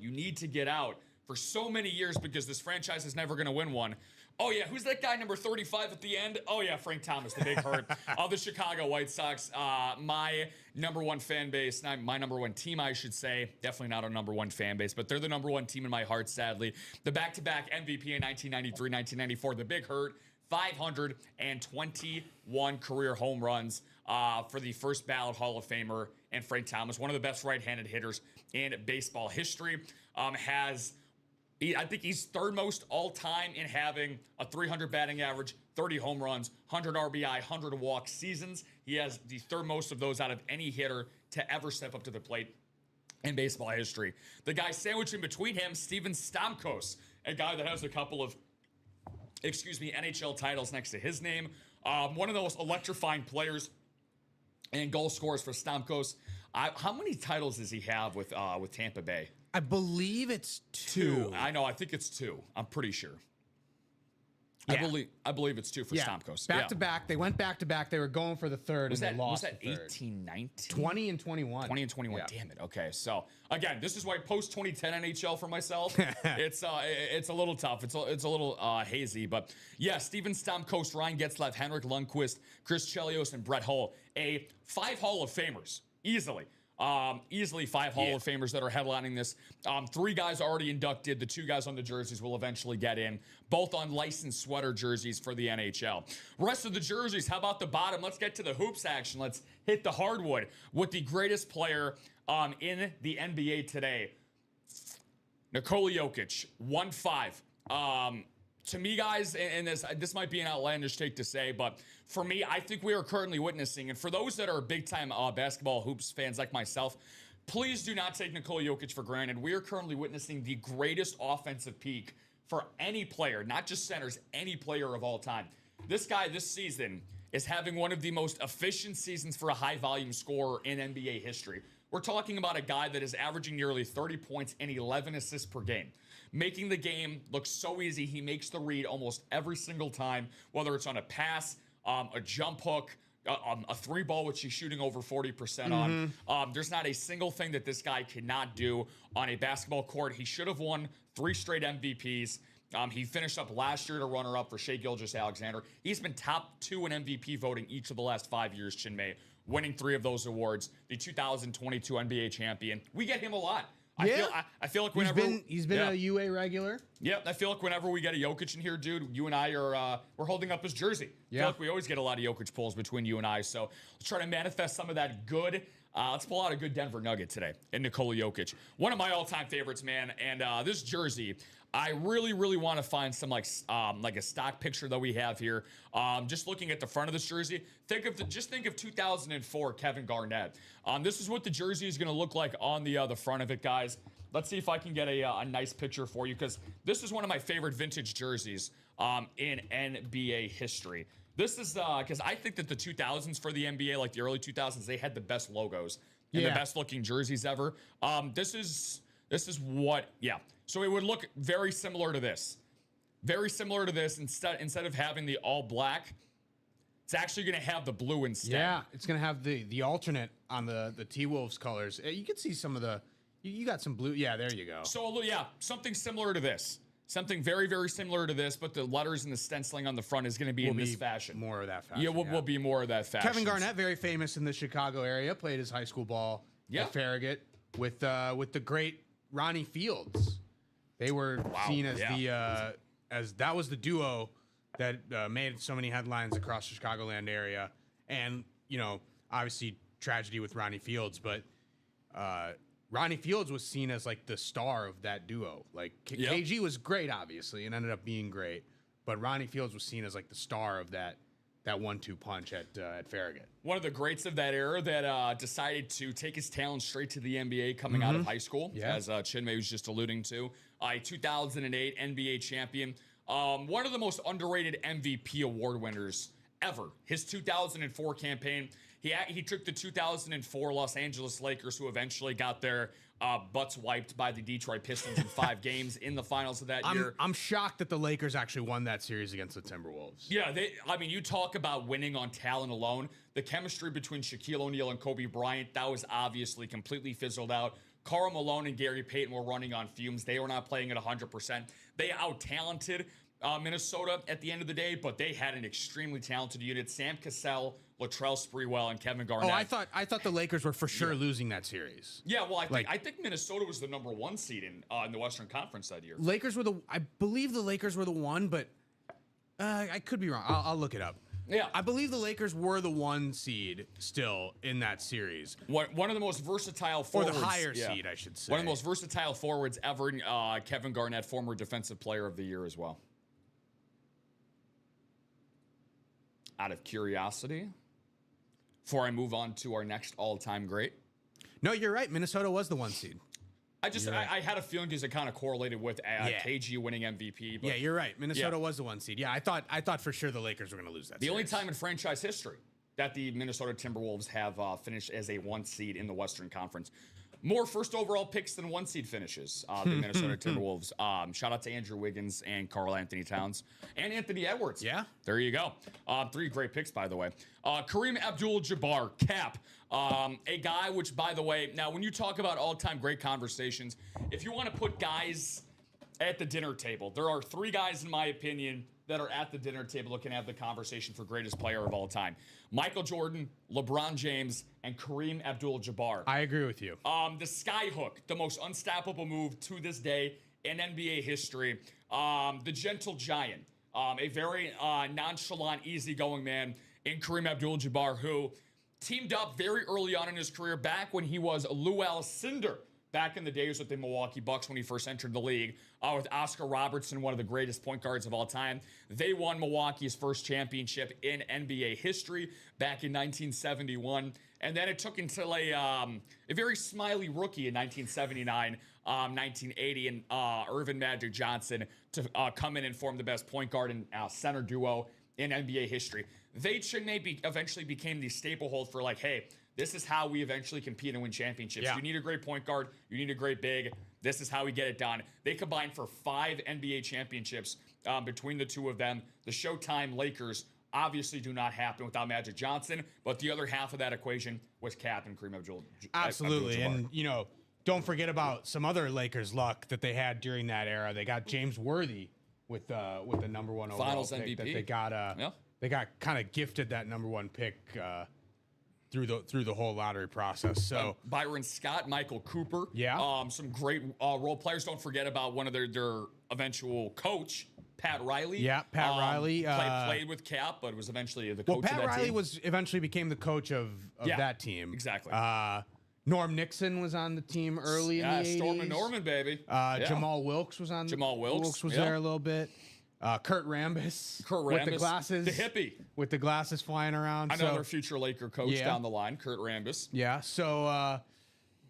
for so many years because this franchise is never going to win one. Oh, yeah, who's that guy, number 35 at the end? Oh, yeah, Frank Thomas, the big hurt of the Chicago White Sox. My number one fan base, my number one team, I should say. Definitely not a number one fan base, but they're the number one team in my heart, sadly. The back-to-back MVP in 1993, 1994, the big hurt. 521 career home runs for the first ballot Hall of Famer and Frank Thomas, one of the best right-handed hitters in baseball history. I think he's third most all-time in having a 300 batting average, 30 home runs, 100 RBI, 100 walk seasons. He has the third most of those out of any hitter to ever step up to the plate in baseball history. The guy sandwiched in between him, Steven Stamkos, a guy that has a couple of NHL titles next to his name. One of the most electrifying players and goal scorers for Stamkos. How many titles does he have with Tampa Bay? I believe it's two. I know. I think it's two. I'm pretty sure. Yeah. I believe it's two for Stamkos. Back to back. They went back to back. They were going for the third, and they lost. Was that 18, 19? 20 and 21. 20 and 21. Yeah. Damn it. Okay. So again, this is why post 2010 NHL for myself. It's a little tough. It's a little hazy. But yeah, Steven Stamkos, Ryan Getzlaf, Henrik Lundqvist, Chris Chelios, and Brett Hull. 5 Hall of Famers easily. Easily 5 Hall of Famers that are headlining this. 3 guys already inducted. The 2 guys on the jerseys will eventually get in, both on licensed sweater jerseys for the NHL. Rest of the jerseys, how about the bottom? Let's get to the hoops action. Let's hit the hardwood with the greatest player in the NBA today. Nikola Jokic, 1-5. To me, guys, and this might be an outlandish take to say, but for me, I think we are currently witnessing, and for those that are big-time basketball hoops fans like myself, please do not take Nikola Jokic for granted. We are currently witnessing the greatest offensive peak for any player, not just centers, any player of all time. This guy this season is having one of the most efficient seasons for a high-volume scorer in NBA history. We're talking about a guy that is averaging nearly 30 points and 11 assists per game, making the game look so easy. He makes the read almost every single time, whether it's on a pass, a jump hook, a 3-ball, which he's shooting over 40% on. There's not a single thing that this guy cannot do on a basketball court. He should have won 3 straight MVPs. He finished up last year to runner-up for Shai Gilgeous-Alexander. He's been top 2 in MVP voting each of the last 5 years, Chinmay, winning 3 of those awards. The 2022 NBA champion. We get him a lot. I feel like whenever he's been a UA regular. Yep, I feel like whenever we get a Jokic in here, dude, you and I are we're holding up his jersey. I feel like we always get a lot of Jokic pulls between you and I. So let's try to manifest some of that good. Let's pull out a good Denver Nugget today in Nikola Jokic. One of my all-time favorites, man. And this jersey, I really, really want to find some like a stock picture that we have here. Just looking at the front of this jersey, think of 2004 Kevin Garnett. This is what the jersey is going to look like on the front of it, guys. Let's see if I can get a nice picture for you, because this is one of my favorite vintage jerseys in NBA history. This is because I think that the 2000s for the NBA, like the early 2000s, they had the best logos and the best looking jerseys ever. This is what, So it would look very similar to this. Very similar to this. Instead of having the all black, It's actually going to have the blue instead. Yeah, it's going to have the alternate on the T-Wolves colors. You can see some of the, you got some blue. Yeah, there you go. So, yeah, something similar to this. Something very, very similar to this, but the letters and the stenciling on the front is going to be in this fashion. More of that fashion. Yeah, will be more of that fashion. Kevin Garnett, very famous in the Chicago area, played his high school ball at Farragut with the great Ronnie Fields. They were seen as as that was the duo that made so many headlines across the Chicagoland area. And, obviously tragedy with Ronnie Fields, but Ronnie Fields was seen as like the star of that duo. Like KG was great, obviously, and ended up being great, but Ronnie Fields was seen as like the star of that 1-2 punch at Farragut. One of the greats of that era that decided to take his talent straight to the NBA coming out of high school, as Chinmay was just alluding to. A 2008 NBA champion. One of the most underrated MVP award winners ever. His 2004 campaign, he took the 2004 Los Angeles Lakers, who eventually got their butts wiped by the Detroit Pistons in 5 games in the finals of that year. I'm shocked that the Lakers actually won that series against the Timberwolves. Yeah, you talk about winning on talent alone. The chemistry between Shaquille O'Neal and Kobe Bryant, that was obviously completely fizzled out. Karl Malone and Gary Payton were running on fumes. They were not playing at 100%. They out-talented Minnesota at the end of the day, but they had an extremely talented unit. Sam Cassell, Latrell Sprewell, and Kevin Garnett. Oh, I thought the Lakers were for sure losing that series. Yeah, well, I think Minnesota was the number 1 seed in the Western Conference that year. I believe the Lakers were the 1, but I could be wrong. I'll look it up. Yeah, I believe the Lakers were the 1 seed still in that series. One of the most versatile forwards. Or the higher seed, I should say. One of the most versatile forwards ever, Kevin Garnett, former Defensive Player of the Year as well. Out of curiosity, before I move on to our next all-time great. No, you're right. Minnesota was the 1 seed. I had a feeling because it kind of correlated with KG winning MVP. But yeah, you're right. Minnesota was the 1 seed. Yeah, I thought for sure the Lakers were going to lose that. The only time in franchise history that the Minnesota Timberwolves have finished as a 1 seed in the Western Conference. More first overall picks than 1 seed finishes. The Minnesota Timberwolves. Shout out to Andrew Wiggins and Karl Anthony Towns and Anthony Edwards. Yeah, there you go. 3 great picks, by the way. Kareem Abdul-Jabbar, Cap. A guy which, by the way, now when you talk about all-time great conversations, if you want to put guys at the dinner table, there are 3 guys, in my opinion, that are at the dinner table that can have the conversation for greatest player of all time. Michael Jordan, LeBron James, and Kareem Abdul-Jabbar. I agree with you. The skyhook, the most unstoppable move to this day in NBA history. The gentle giant, a very nonchalant, easygoing man in Kareem Abdul-Jabbar, who teamed up very early on in his career back when he was Lou Alcindor, back in the days with the Milwaukee Bucks when he first entered the league, with Oscar Robertson, one of the greatest point guards of all time. They won Milwaukee's first championship in NBA history back in 1971. And then it took until a very smiley rookie in 1979, 1980, and Irvin Magic Johnson to come in and form the best point guard and center duo in NBA history. They eventually became the staple hold for hey, this is how we eventually compete and win championships. Yeah. You need a great point guard. You need a great big. This is how we get it done. They combined for 5 NBA championships between the 2 of them. The Showtime Lakers obviously do not happen without Magic Johnson, but the other half of that equation was Cap and Kareem Abdul-Jabbar. Absolutely, and don't forget about some other Lakers luck that they had during that era. They got James Worthy with the number 1 overall Finals pick MVP. That they got. They got kind of gifted that number 1 pick through the whole lottery process. So Byron Scott, Michael Cooper, some great role players. Don't forget about one of their eventual coach, Pat Riley. Yeah, Pat Riley played with Cap, but was eventually the coach of that team. Pat Riley eventually became the coach of that team. Exactly. Norm Nixon was on the team early in the 80s. Storm and Norman, baby. Jamal Wilkes was on. Jamal Wilkes was there a little bit. Kurt Rambis with the glasses, the hippie with the glasses flying around. Another future Laker coach down the line, Kurt Rambis. Yeah. So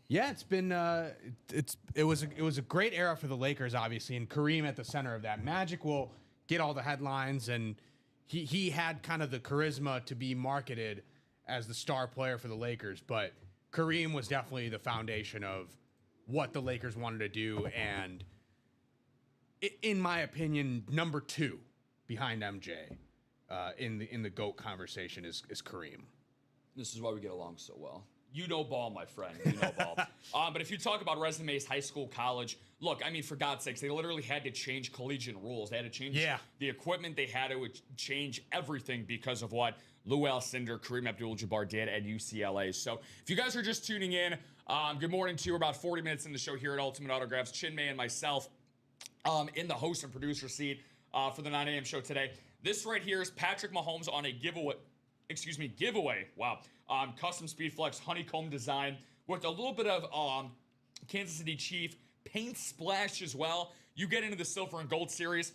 it's been it was a great era for the Lakers, obviously, and Kareem at the center of that. Magic will get all the headlines, and he had kind of the charisma to be marketed as the star player for the Lakers, but Kareem was definitely the foundation of what the Lakers wanted to do, and in my opinion, number 2 behind MJ. in the GOAT conversation is Kareem. This is why we get along so well. You know ball, my friend. You know ball. But if you talk about resumes, high school, college, look, I mean, for God's sakes, they literally had to change collegiate rules. They had to change the equipment. They had to change everything because of what Lou Alcindor, Kareem Abdul-Jabbar did at UCLA. So if you guys are just tuning in, good morning to you. We're about 40 minutes in the show here at Ultimate Autographs. Chinmay and myself in the host and producer seat for the 9 a.m. show today. This right here is Patrick Mahomes on a giveaway. Wow. Custom Speedflex honeycomb design with a little bit of Kansas City Chief paint splash as well. You get into the silver and gold series.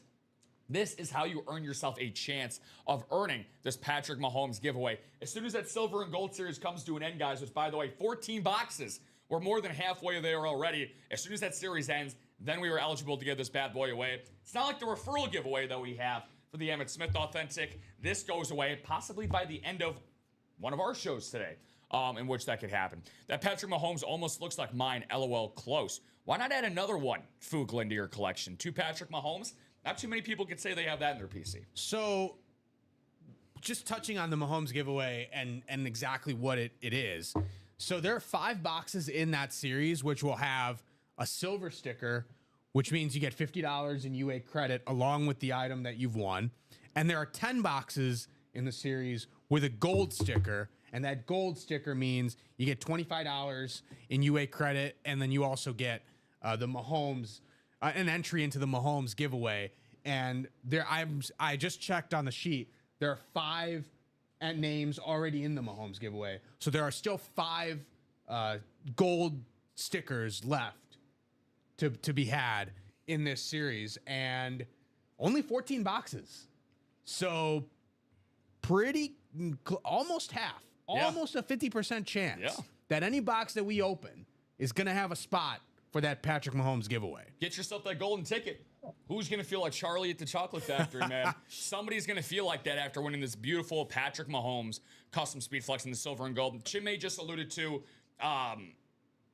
This is how you earn yourself a chance of earning this Patrick Mahomes giveaway. As soon as that silver and gold series comes to an end, guys, which, by the way, 14 boxes. We're more than halfway there already. As soon as that series ends, then we were eligible to give this bad boy away. It's not like the referral giveaway that we have for the Emmitt Smith Authentic. This goes away possibly by the end of one of our shows today, in which that could happen. That Patrick Mahomes almost looks like mine, LOL, close. Why not add another one, Fugl, into your collection? 2 Patrick Mahomes? Not too many people could say they have that in their PC. So, just touching on the Mahomes giveaway and exactly what it is. So, there are 5 boxes in that series, which will have a silver sticker, which means you get $50 in UA credit along with the item that you've won. And there are 10 boxes in the series with a gold sticker, and that gold sticker means you get $25 in UA credit, and then you also get the Mahomes, an entry into the Mahomes giveaway. And I just checked on the sheet. There are 5 names already in the Mahomes giveaway, so there are still 5 gold stickers left to be had in this series, and only 14 boxes. So almost half, almost a 50% chance that any box that we open is going to have a spot for that Patrick Mahomes giveaway. Get yourself that golden ticket. Who's going to feel like Charlie at the Chocolate Factory, man? Somebody's going to feel like that after winning this beautiful Patrick Mahomes custom Speedflex in the silver and gold. Chinmay just alluded to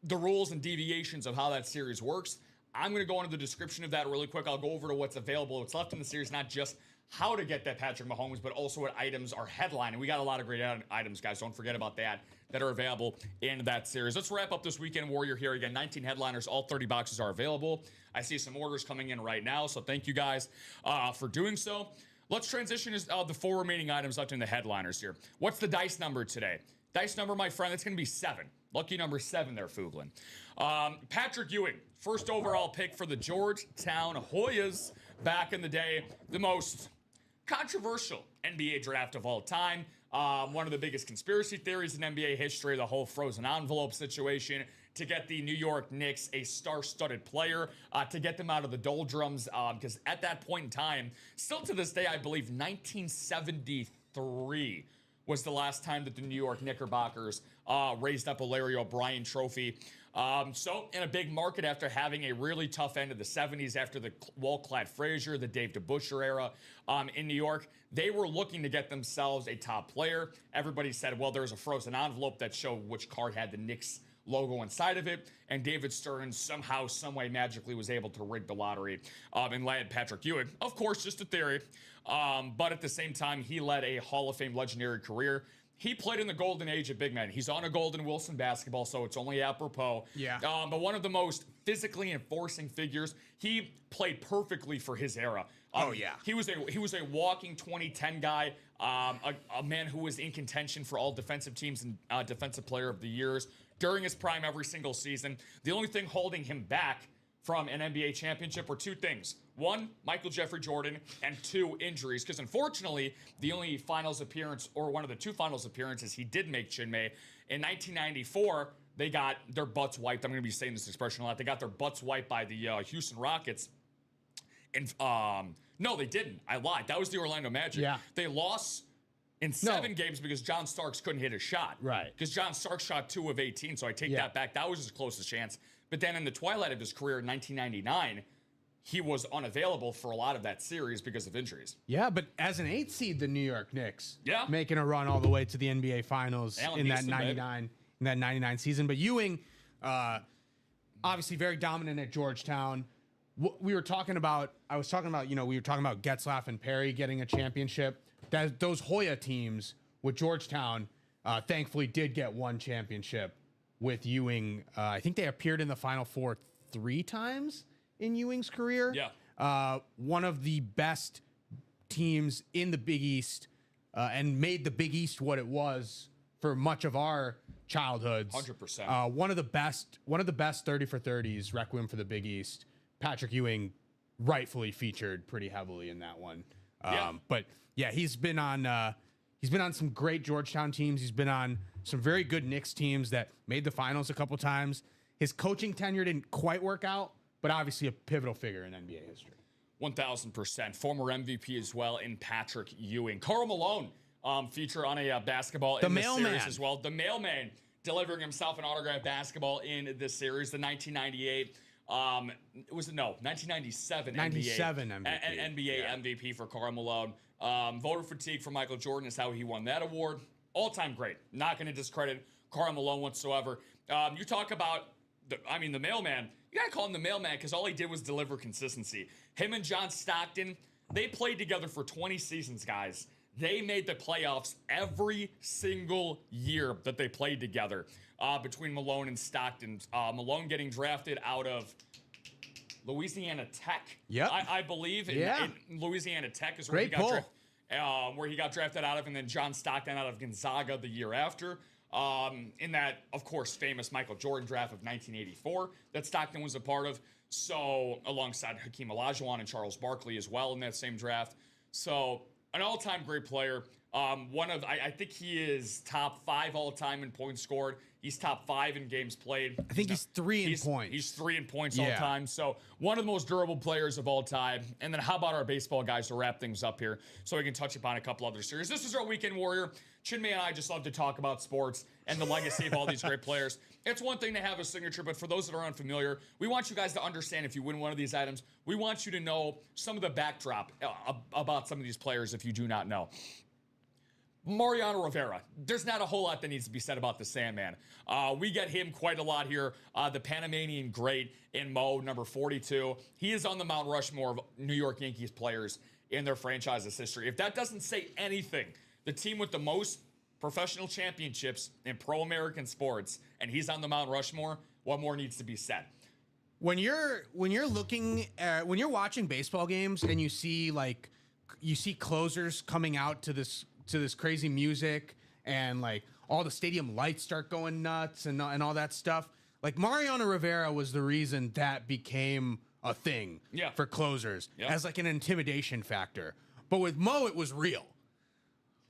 the rules and deviations of how that series works. I'm going to go into the description of that really quick. I'll go over to what's available, what's left in the series, not just how to get that Patrick Mahomes, but also what items are headlining. We got a lot of great items, guys. Don't forget about that are available in that series. Let's wrap up this Weekend Warrior here. Again, 19 headliners. All 30 boxes are available. I see some orders coming in right now, so thank you guys for doing so. Let's transition to the 4 remaining items left in the headliners here. What's the dice number today? Dice number, my friend, that's going to be 7. Lucky number 7 there, Fuglin. Patrick Ewing, first overall pick for the Georgetown Hoyas back in the day. The most controversial NBA draft of all time. One of the biggest conspiracy theories in NBA history, the whole frozen envelope situation, to get the New York Knicks a star-studded player, to get them out of the doldrums, because at that point in time, still to this day, I believe 1973 was the last time that the New York Knickerbockers raised up a Larry O'Brien trophy. So in a big market after having a really tough end of the 70s after the Wall-Clad Frazier, the Dave DeBusschere era in New York, they were looking to get themselves a top player. Everybody said, well, there's a frozen envelope that showed which card had the Knicks logo inside of it, and David Stern somehow, someway, magically was able to rig the lottery and land Patrick Ewing. Of course, just a theory, but at the same time, he led a Hall of Fame legendary career. He played in the golden age of big men. He's on a Golden Wilson basketball, so it's only apropos. Yeah. But one of the most physically enforcing figures. He played perfectly for his era. He was a walking 2010 guy, a man who was in contention for all defensive teams and defensive player of the years during his prime every single season. The only thing holding him back from an NBA championship were 2 things. 1, Michael Jeffrey Jordan, and 2, injuries. Because unfortunately, the only finals appearance, or one of the 2 finals appearances he did make, Chinmay, in 1994, they got their butts wiped. I'm going to be saying this expression a lot. They got their butts wiped by the Houston Rockets. And no, they didn't. I lied. That was the Orlando Magic. Yeah. They lost in 7 games because John Starks couldn't hit a shot. Right. Because John Starks shot 2 of 18, so I take that back. That was his closest chance. But then in the twilight of his career in 1999, he was unavailable for a lot of that series because of injuries. Yeah, but as an 8 seed, the New York Knicks, making a run all the way to the NBA Finals in that 99 season. But Ewing, obviously very dominant at Georgetown. We were talking about, we were talking about Getzlaff and Perry getting a championship. that those Hoya teams with Georgetown thankfully did get one championship with Ewing. I think they appeared in the Final Four 3 times in Ewing's career. Yeah. One of the best teams in the Big East and made the Big East what it was for much of our childhoods. 100%. One of the best 30 for 30s, Requiem for the Big East. Patrick Ewing rightfully featured pretty heavily in that one. But yeah, he's been on some great Georgetown teams. He's been on some very good Knicks teams that made the finals a couple times. His coaching tenure didn't quite work out, but obviously a pivotal figure in NBA history. 1,000%. Former MVP as well in Patrick Ewing. Karl Malone feature on a basketball in the series as well. The mailman delivering himself an autographed basketball in this series. The 1998, 1997 NBA MVP for Karl Malone. Voter fatigue for Michael Jordan is how he won that award. All-time great. Not going to discredit Karl Malone whatsoever. You talk about the mailman. You got to call him the mailman because all he did was deliver consistency. Him and John Stockton, they played together for 20 seasons, guys. They made the playoffs every single year that they played together between Malone and Stockton. Malone getting drafted out of Louisiana Tech, I believe. In Louisiana Tech is where he got drafted out of, and then John Stockton out of Gonzaga the year after. In that, of course, famous Michael Jordan draft of 1984 that Stockton was a part of. So, alongside Hakeem Olajuwon and Charles Barkley as well in that same draft. So, an all-time great player. I think he is top 5 all-time in points scored. He's top 5 in games played. I think he's 3 in points. He's 3 in points all time. So one of the most durable players of all time. And then how about our baseball guys to wrap things up here so we can touch upon a couple other series. This is our Weekend Warrior. Chinmay and I just love to talk about sports and the legacy of all these great players. It's one thing to have a signature, but for those that are unfamiliar, we want you guys to understand if you win one of these items, we want you to know some of the backdrop about some of these players if you do not know. Mariano Rivera. There's not a whole lot that needs to be said about the Sandman. We get him quite a lot here. The Panamanian great in Mo, number 42. He is on the Mount Rushmore of New York Yankees players in their franchise's history. If that doesn't say anything, the team with the most professional championships in pro-American sports, and he's on the Mount Rushmore, what more needs to be said? When you're watching baseball games and you see closers coming out to this crazy music and like all the stadium lights start going nuts and all that stuff. Like Mariano Rivera was the reason that became a thing for closers as like an intimidation factor. But with Mo, it was real.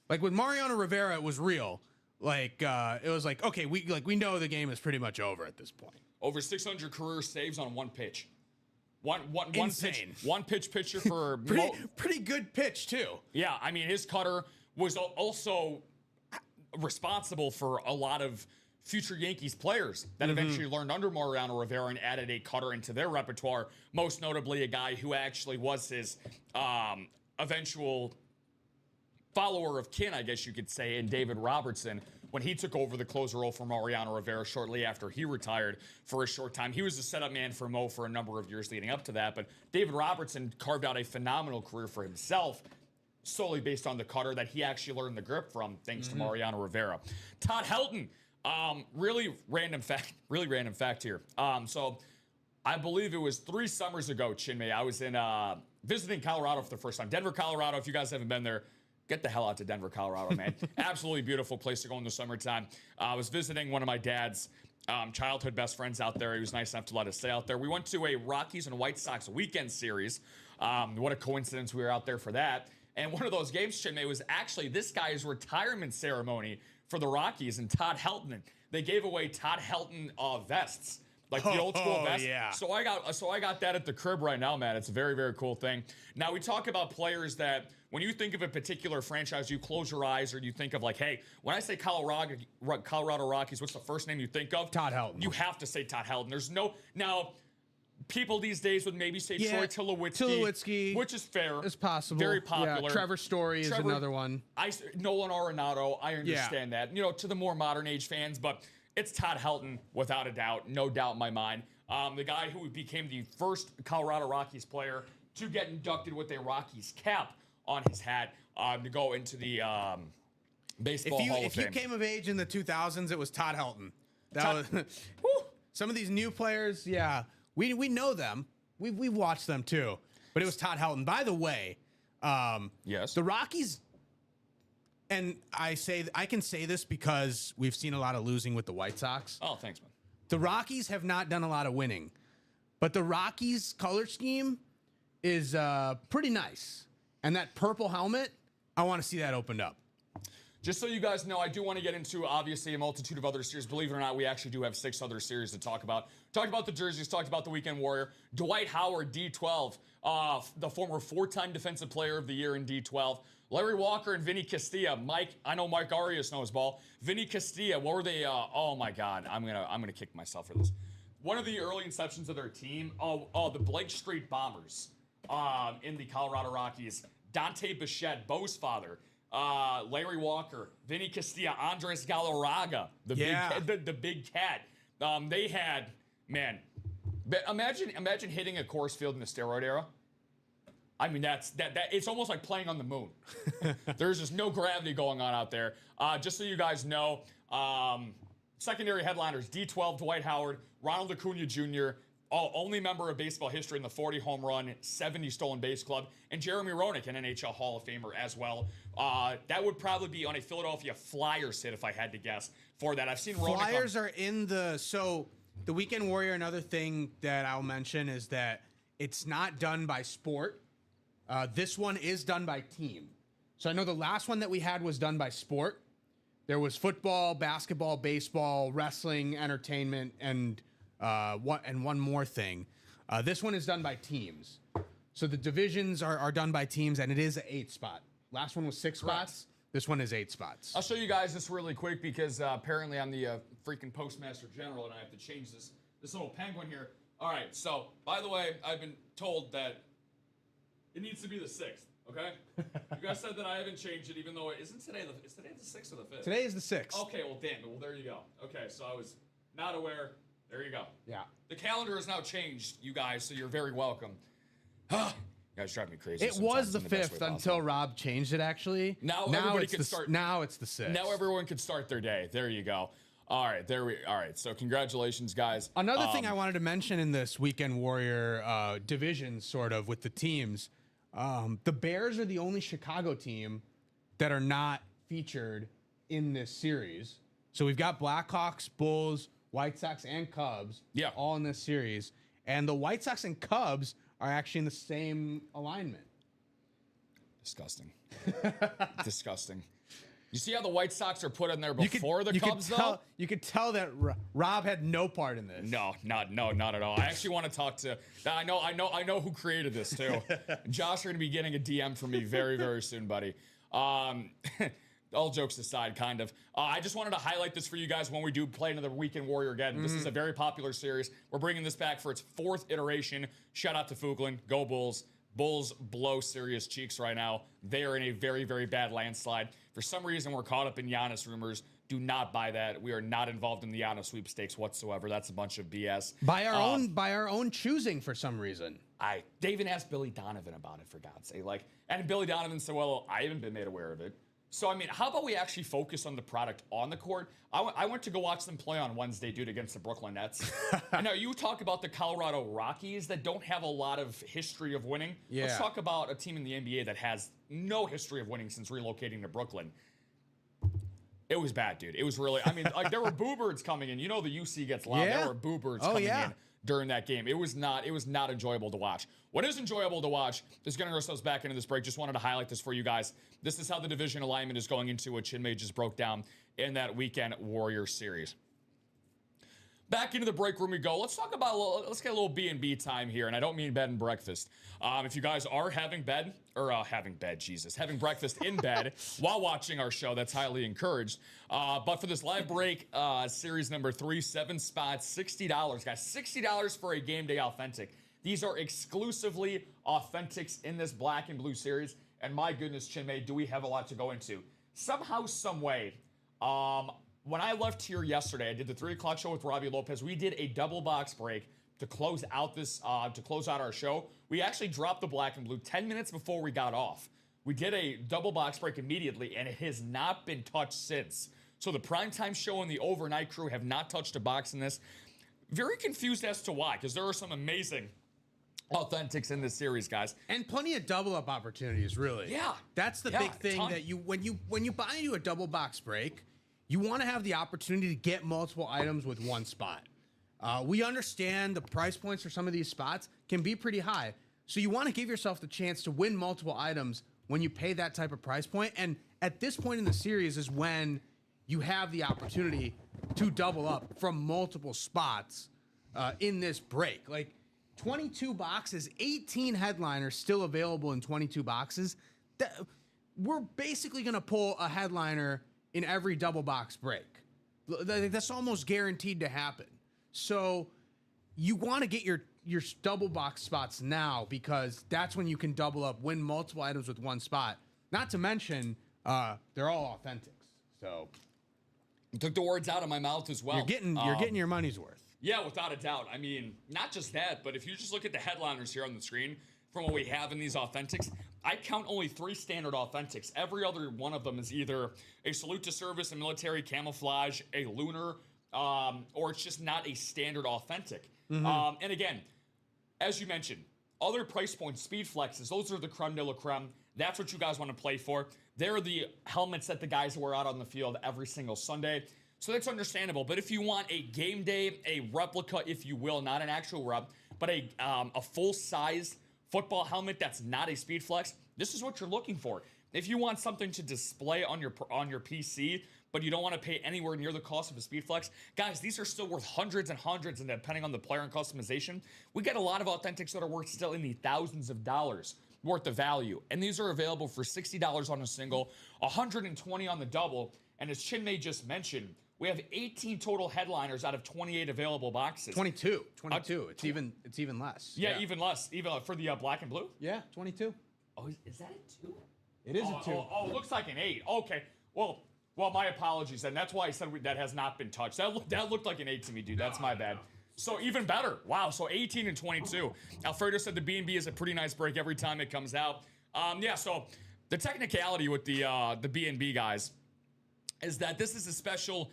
Like with Mariano Rivera, it was real. Like it was like, okay, we know the game is pretty much over at this point. Over 600 career saves on one pitch. One pitch pitcher for pretty good pitch too. Yeah, I mean his cutter was also responsible for a lot of future Yankees players that eventually learned under Mariano Rivera and added a cutter into their repertoire. Most notably, a guy who actually was his eventual follower of kin, I guess you could say, in David Robertson, when he took over the closer role for Mariano Rivera shortly after he retired for a short time. He was the setup man for Mo for a number of years leading up to that, but David Robertson carved out a phenomenal career for himself solely based on the cutter that he actually learned the grip from, thanks to Mariano Rivera. Todd Helton, really random fact here. So I believe it was 3 summers ago, Chinmay, I was in visiting Colorado for the first time. Denver, Colorado, if you guys haven't been there, get the hell out to Denver, Colorado, man. Absolutely beautiful place to go in the summertime. I was visiting one of my dad's childhood best friends out there. He was nice enough to let us stay out there. We went to a Rockies and White Sox weekend series. What a coincidence we were out there for that. And one of those games, Chinmay, was actually this guy's retirement ceremony for the Rockies and Todd Helton. They gave away Todd Helton vests, like the old school vest. Yeah. So I got that at the crib right now, man. It's a very, very cool thing. Now we talk about players that when you think of a particular franchise, you close your eyes or you think of like, hey, when I say Colorado Rockies, what's the first name you think of? Todd Helton. You have to say Todd Helton. There's no now. People these days would maybe say Troy Tulowitzki, which is fair. It's possible. Very popular. Yeah, Trevor Story is another one. Nolan Arenado, I understand that. To the more modern age fans, but it's Todd Helton without a doubt, no doubt in my mind. The guy who became the first Colorado Rockies player to get inducted with a Rockies cap on his hat. to go into the Baseball Hall of Fame. If you came of age in the 2000s, it was Todd Helton. That was some of these new players. Yeah, we know them. We've watched them too. But it was Todd Helton. By the way, yes, the Rockies. And I can say this because we've seen a lot of losing with the White Sox. Oh, thanks, man. The Rockies have not done a lot of winning, but the Rockies color scheme is pretty nice. And that purple helmet, I want to see that opened up. Just so you guys know, I do want to get into, obviously, a multitude of other series. Believe it or not, we actually do have 6 other series to talk about. Talked about the jerseys, talked about the Weekend Warrior. Dwight Howard, D12, the former 4-time Defensive Player of the Year in D12. Larry Walker and Vinny Castilla. I know Mike Arias knows ball. Vinny Castilla, what were they? Oh my God, I'm gonna kick myself for this. One of the early inceptions of their team. The Blake Street Bombers in the Colorado Rockies. Dante Bichette, Bo's father. Larry Walker, Vinny Castilla, Andres Galarraga, the big cat. They had, man, imagine hitting a Coors Field in the steroid era. I mean, that it's almost like playing on the moon. There's just no gravity going on out there. Just so you guys know, secondary headliners, D12, Dwight Howard, Ronald Acuna Jr., only member of baseball history in the 40 home run, 70 stolen base club, and Jeremy Roenick, an NHL Hall of Famer as well. That would probably be on a Philadelphia Flyers hit if I had to guess for that. I've seen Roenick. Flyers are in the Weekend Warrior. Another thing that I'll mention is that it's not done by sport. This one is done by team. So I know the last one that we had was done by sport. There was football, basketball, baseball, wrestling, entertainment, and one more thing. This one is done by teams. So the divisions are done by teams, and it is an 8 spot. Last one was 6 spots. This one is 8 spots. I'll show you guys this really quick because apparently I'm the freaking Postmaster General, and I have to change this little penguin here. All right, so by the way, I've been told that it needs to be the 6th, okay? You guys said that I haven't changed it, even though is today the 6th or the 5th? Today is the 6th. Okay, well, damn it. Well, there you go. Okay, so I was not aware. There you go. Yeah. The calendar has now changed, you guys, so you're very welcome. You guys drive me crazy. It was the 5th until Rob changed it, actually. Now everybody can start. Now it's the 6th. Now everyone can start their day. There you go. All right, all right, so congratulations, guys. Another thing I wanted to mention in this Weekend Warrior division, sort of, with the teams, the Bears are the only Chicago team that are not featured in this series. So we've got Blackhawks, Bulls, White Sox, and Cubs all in this series. And the White Sox and Cubs are actually in the same alignment. Disgusting. Disgusting. You see how the White Sox are put in there before the Cubs, though? You could tell that Rob had no part in this. No, not at all. I actually want to talk to. I know who created this too. Josh, you're gonna be getting a DM from me very, very soon, buddy. All jokes aside, kind of. I just wanted to highlight this for you guys when we do play another Weekend Warrior again. This is a very popular series. We're bringing this back for its 4th iteration. Shout out to Fuglin. Go Bulls. Bulls blow serious cheeks right now. They are in a very, very bad landslide. For some reason, we're caught up in Giannis rumors. Do not buy that. We are not involved in the Giannis sweepstakes whatsoever. That's a bunch of BS. By our own choosing, for some reason. They even asked Billy Donovan about it, for God's sake. And Billy Donovan said, "Well, I haven't been made aware of it." So, I mean, how about we actually focus on the product on the court? I went to go watch them play on Wednesday, dude, against the Brooklyn Nets. And now you talk about the Colorado Rockies that don't have a lot of history of winning. Yeah. Let's talk about a team in the NBA that has no history of winning since relocating to Brooklyn. It was bad, dude. It was really, I mean, there were boo birds coming in. You know the UC gets loud. Yeah. There were boo birds coming in during that game. It was not enjoyable to watch. What is enjoyable to watch, just getting ourselves back into this break, just wanted to highlight this for you guys. This is how the division alignment is going into what Chinmay just broke down in that Weekend Warrior series. Back into the break room we go. Let's get a little B&B time here, and I don't mean bed and breakfast. If you guys are having breakfast in bed while watching our show, that's highly encouraged. But for this live break, series number 3, 7 spots, $60, guys, $60 for a game day authentic. These are exclusively authentics in this black and blue series, and my goodness, Chinmay, do we have a lot to go into? Somehow, some way, when I left here yesterday, I did the 3 o'clock show with Robbie Lopez. We did a double box break to close out our show. We actually dropped the black and blue 10 minutes before we got off. We did a double box break immediately, and it has not been touched since. So the primetime show and the overnight crew have not touched a box in this. Very confused as to why, because there are some amazing authentics in this series, guys. And plenty of double up opportunities, really. Yeah. That's the big thing that when you buy into a double box break, you want to have the opportunity to get multiple items with one spot. We understand the price points for some of these spots can be pretty high. So you want to give yourself the chance to win multiple items when you pay that type of price point. And at this point in the series is when you have the opportunity to double up from multiple spots in this break. Like 22 boxes, 18 headliners still available in 22 boxes. We're basically going to pull a headliner in every double box break. That's almost guaranteed to happen. So you want to get your double box spots now, because that's when you can double up, win multiple items with one spot. Not to mention, they're all authentics. So you took the words out of my mouth as well. You're getting your money's worth. Yeah, without a doubt. I mean, not just that, but if you just look at the headliners here on the screen from what we have in these authentics, I count only 3 standard authentics. Every other one of them is either a salute to service, a military camouflage, a lunar, or it's just not a standard authentic. And again, as you mentioned, other price points, speed flexes, those are the creme de la creme. That's what you guys want to play for. They're the helmets that the guys wear out on the field every single Sunday. So that's understandable. But if you want a game day, a replica, if you will, not an actual rep, but a full-size football helmet that's not a speed flex, this is what you're looking for. If you want something to display on your PC, but you don't want to pay anywhere near the cost of a speed flex, guys, these are still worth hundreds and hundreds, and depending on the player and customization, we get a lot of authentics that are worth still in the thousands of dollars worth of value. And these are available for $60 on a single, $120 on the double, and as Chinmay just mentioned, we have 18 total headliners out of 28 available boxes. 22. It's even less. Yeah, even less. Even for the black and blue? Yeah, 22. Oh, is that a 2? It is a 2. Oh, it looks like an 8. Okay. Well, my apologies then. That's why I said that has not been touched. That looked like an 8 to me, dude. That's my bad. So even better. Wow, so 18 and 22. Alfredo said the B&B is a pretty nice break every time it comes out. Yeah, so the technicality with the B&B guys is that this is a special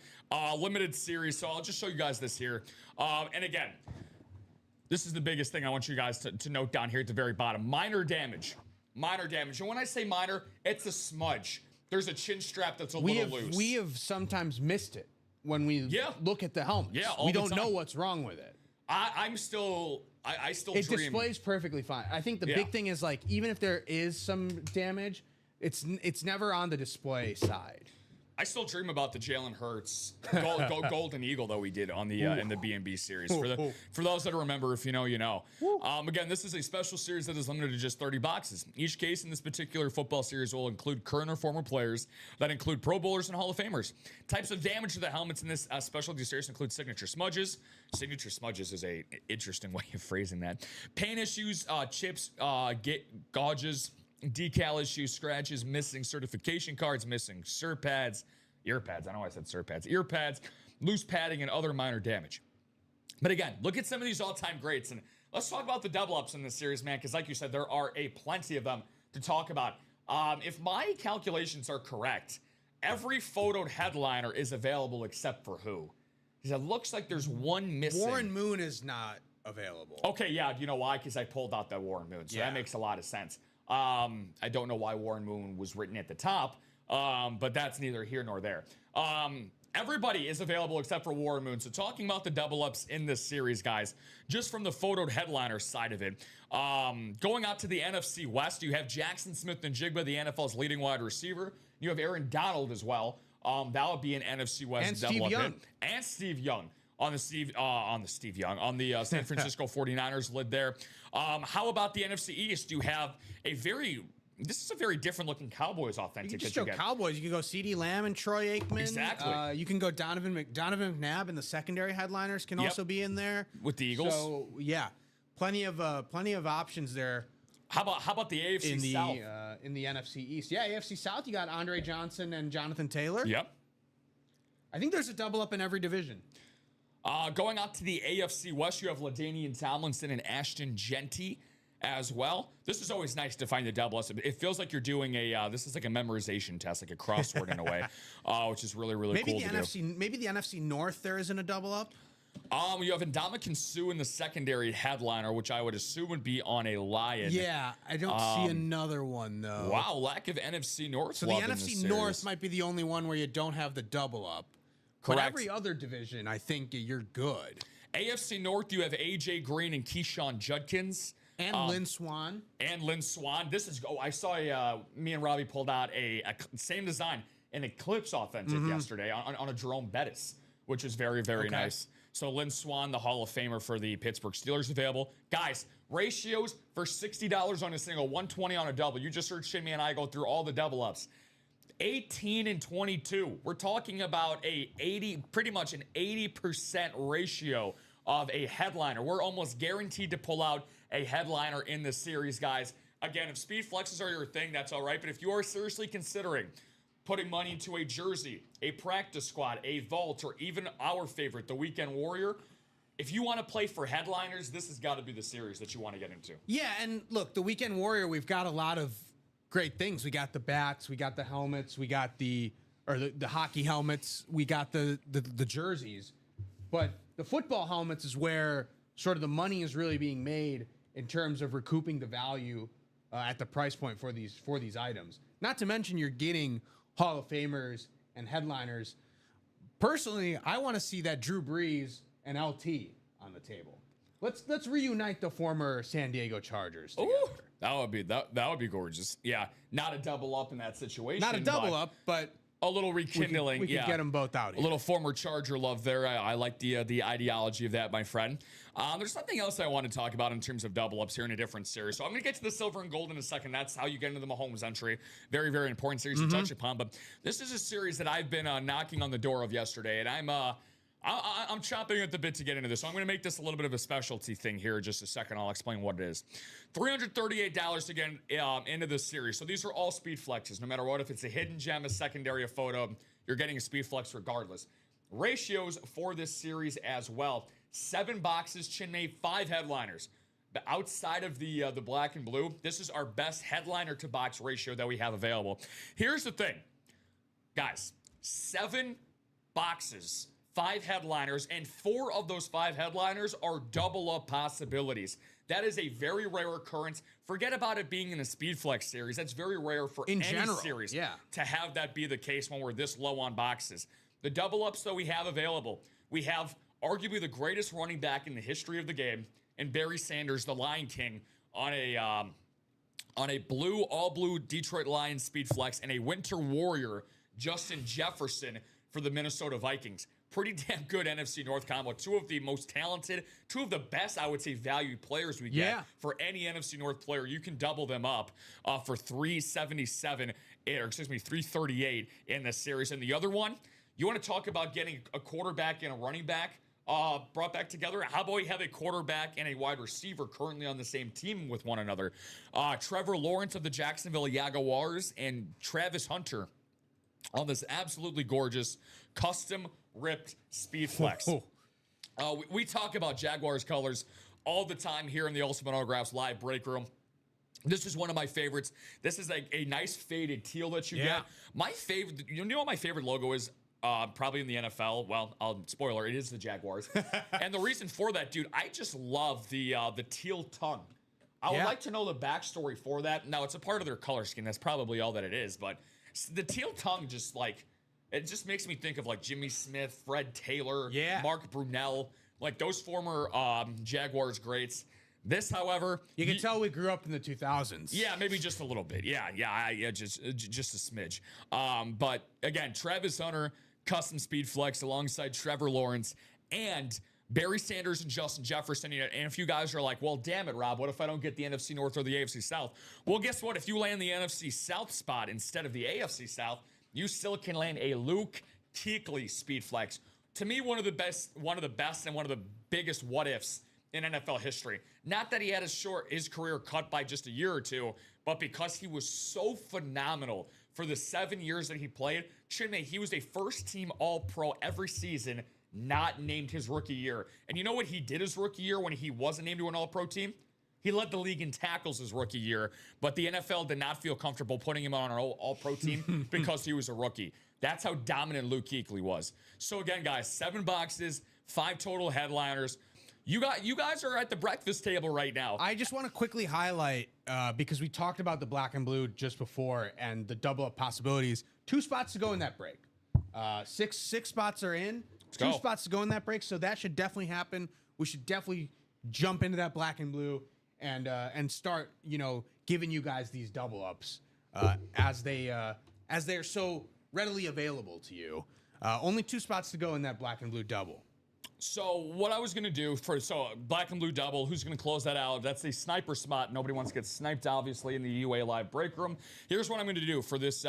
limited series. So I'll just show you guys this here. And again, this is the biggest thing I want you guys to note down here at the very bottom. Minor damage. Minor damage. And when I say minor, it's a smudge. There's a chin strap that's a little loose. We have sometimes missed it when we look at the helmets. Yeah, we don't know what's wrong with it. I still It dream. displays perfectly fine. I think the big thing is, like, even if there is some damage, it's never on the display side. I still dream about the Jalen Hurts Golden Eagle that we did on the in the B&B series. For those that remember, if you know, you know. Again, this is a special series that is limited to just 30 boxes. Each case in this particular football series will include current or former players that include Pro Bowlers and Hall of Famers. Types of damage to the helmets in this specialty series include signature smudges. Signature smudges is a interesting way of phrasing that. Paint issues, chips, gouges, decal issues, scratches, missing certification cards, missing ear pads, I know I said ear pads, loose padding, and other minor damage. But again, look at some of these all-time greats, and let's talk about the double-ups in this series, man, because like you said, there are plenty of them to talk about. If my calculations are correct, every photoed headliner is available except for who? Because it looks like there's one missing. Warren Moon is not available. Okay, yeah, you know why? Because I pulled out that Warren Moon, so that makes a lot of sense. I don't know why Warren Moon was written at the top, but that's neither here nor there. Everybody is available except for Warren Moon. So talking about the double ups in this series, guys, just from the photoed headliner side of it, going out to the NFC West, you have Jackson Smith-Njigba, the NFL's leading wide receiver. You have Aaron Donald as well. That would be an NFC West and double Steve up Young. hit. And Steve Young. On the San Francisco 49ers lid there. How about the NFC East? You have this is a very different looking Cowboys authentic. You can just go Cowboys. You can go CeeDee Lamb and Troy Aikman. Exactly. You can go Donovan McNabb, and the secondary headliners can also be in there with the Eagles. So yeah, plenty of options there. How about the AFC South? In the NFC East, yeah, AFC South. You got Andre Johnson and Jonathan Taylor. Yep. I think there's a double up in every division. Going out to the AFC West, you have LaDainian Tomlinson and Ashton Genty. as well. This is always nice to find the double ups. It feels like you're doing this is like a memorization test, like a crossword in a way, which is really, really cool to do. Maybe the NFC North there isn't a double up. You have Ndamukong Suh in the secondary headliner, which I would assume would be on a Lion. Yeah, I don't see another one though. Wow, lack of NFC North. So the NFC North might be the only one where you don't have the double up. Correct. But every other division, I think you're good. AFC North, you have AJ Green and Keyshawn Judkins. And Lynn Swan. This is, I saw me and Robbie pulled out a same design, an Eclipse Authentic yesterday on a Jerome Bettis, which is very, very nice. So Lynn Swan, the Hall of Famer for the Pittsburgh Steelers, available. Guys, ratios for $60 on a single, $120 on a double. You just heard Shinmi and I go through all the double ups. 18 and 22. We're talking about pretty much an 80% ratio of a headliner. We're almost guaranteed to pull out a headliner in this series, guys. Again, if speed flexes are your thing, that's all right. But if you are seriously considering putting money into a jersey, a practice squad, a vault, or even our favorite, the Weekend Warrior, if you want to play for headliners, this has got to be the series that you want to get into. Yeah, and look, the Weekend Warrior, we've got a lot of great things. We got the bats, we got the helmets, we got the hockey helmets, we got the jerseys. But the football helmets is where sort of the money is really being made in terms of recouping the value at the price point for these items. Not to mention you're getting Hall of Famers and headliners. Personally, I want to see that Drew Brees and LT on the table. Let's reunite the former San Diego Chargers together. Ooh, that would be gorgeous. Yeah, not a double up in that situation. Not a double up, but a little rekindling. We could get them both out here. A little former Charger love there. I like the ideology of that, my friend. There's something else I want to talk about in terms of double ups here in a different series. So I'm going to get to the silver and gold in a second. That's how you get into the Mahomes entry. Very, very important series to touch upon. But this is a series that I've been knocking on the door of yesterday, and I'm chomping at the bit to get into this. So I'm going to make this a little bit of a specialty thing here in just a second. I'll explain what it is. $338 to get into this series. So these are all speed flexes. No matter what, if it's a hidden gem, a secondary, a photo, you're getting a speed flex regardless. Ratios for this series as well. 7 boxes, Chinmay, 5 headliners. But outside of the black and blue, this is our best headliner to box ratio that we have available. Here's the thing, guys, 7 boxes, 5 headliners, and 4 of those 5 headliners are double up possibilities. That is a very rare occurrence. Forget about it being in a speed flex series. That's very rare for any series to have that be the case when we're this low on boxes. The double ups that we have available, we have arguably the greatest running back in the history of the game, and Barry Sanders, the Lion King, on a all blue Detroit Lions speed flex, and a Winter Warrior, Justin Jefferson, for the Minnesota Vikings. Pretty damn good NFC North combo. 2 of the most talented, 2 of the best, I would say, valued players we get for any NFC North player. You can double them up for $338 in this series. And the other one, you want to talk about getting a quarterback and a running back brought back together? How about we have a quarterback and a wide receiver currently on the same team with one another? Trevor Lawrence of the Jacksonville Jaguars and Travis Hunter on this absolutely gorgeous custom ripped speed flex. We talk about Jaguars colors all the time here in the Ultimate Autographs live break room. This is one of my favorites. This is like a nice faded teal that you get. My favorite, you know what my favorite logo is? Probably in the NFL. Well, spoiler, it is the Jaguars. And the reason for that, dude, I just love the teal tongue. I would like to know the backstory for that. Now, it's a part of their color scheme. That's probably all that it is. But the teal tongue just like, it just makes me think of like Jimmy Smith, Fred Taylor, Mark Brunell, like those former Jaguars greats. This, however, you can tell we grew up in the 2000s. Yeah, maybe just a little bit. Yeah, just a smidge. But again, Travis Hunter, custom speed flex alongside Trevor Lawrence and Barry Sanders and Justin Jefferson. And if you guys are like, well, damn it, Rob, what if I don't get the NFC North or the AFC South? Well, guess what? If you land the NFC South spot instead of the AFC South, you still can land a Luke Kuechly speed flex. To me, one of the best, and one of the biggest what ifs in NFL history. Not that he had his career cut by just a year or two, but because he was so phenomenal for the 7 years that he played. Chinmay, he was a first-team All-Pro every season, not named his rookie year. And you know what he did his rookie year when he wasn't named to an All-Pro team? He led the league in tackles his rookie year, but the NFL did not feel comfortable putting him on an all-pro team because he was a rookie. That's how dominant Luke Kuechly was. So again, guys, 7 boxes, 5 total headliners. You guys are at the breakfast table right now. I just want to quickly highlight, because we talked about the black and blue just before and the double up possibilities. 2 spots to go in that break. Six spots are in. Two spots to go in that break, so that should definitely happen. We should definitely jump into that black and blue and start, giving you guys these double ups as they're so readily available to you. Only 2 spots to go in that black and blue double. So what I was going to do black and blue double, who's going to close that out? That's a sniper spot. Nobody wants to get sniped, obviously, in the UA Live break room. Here's what I'm going to do for this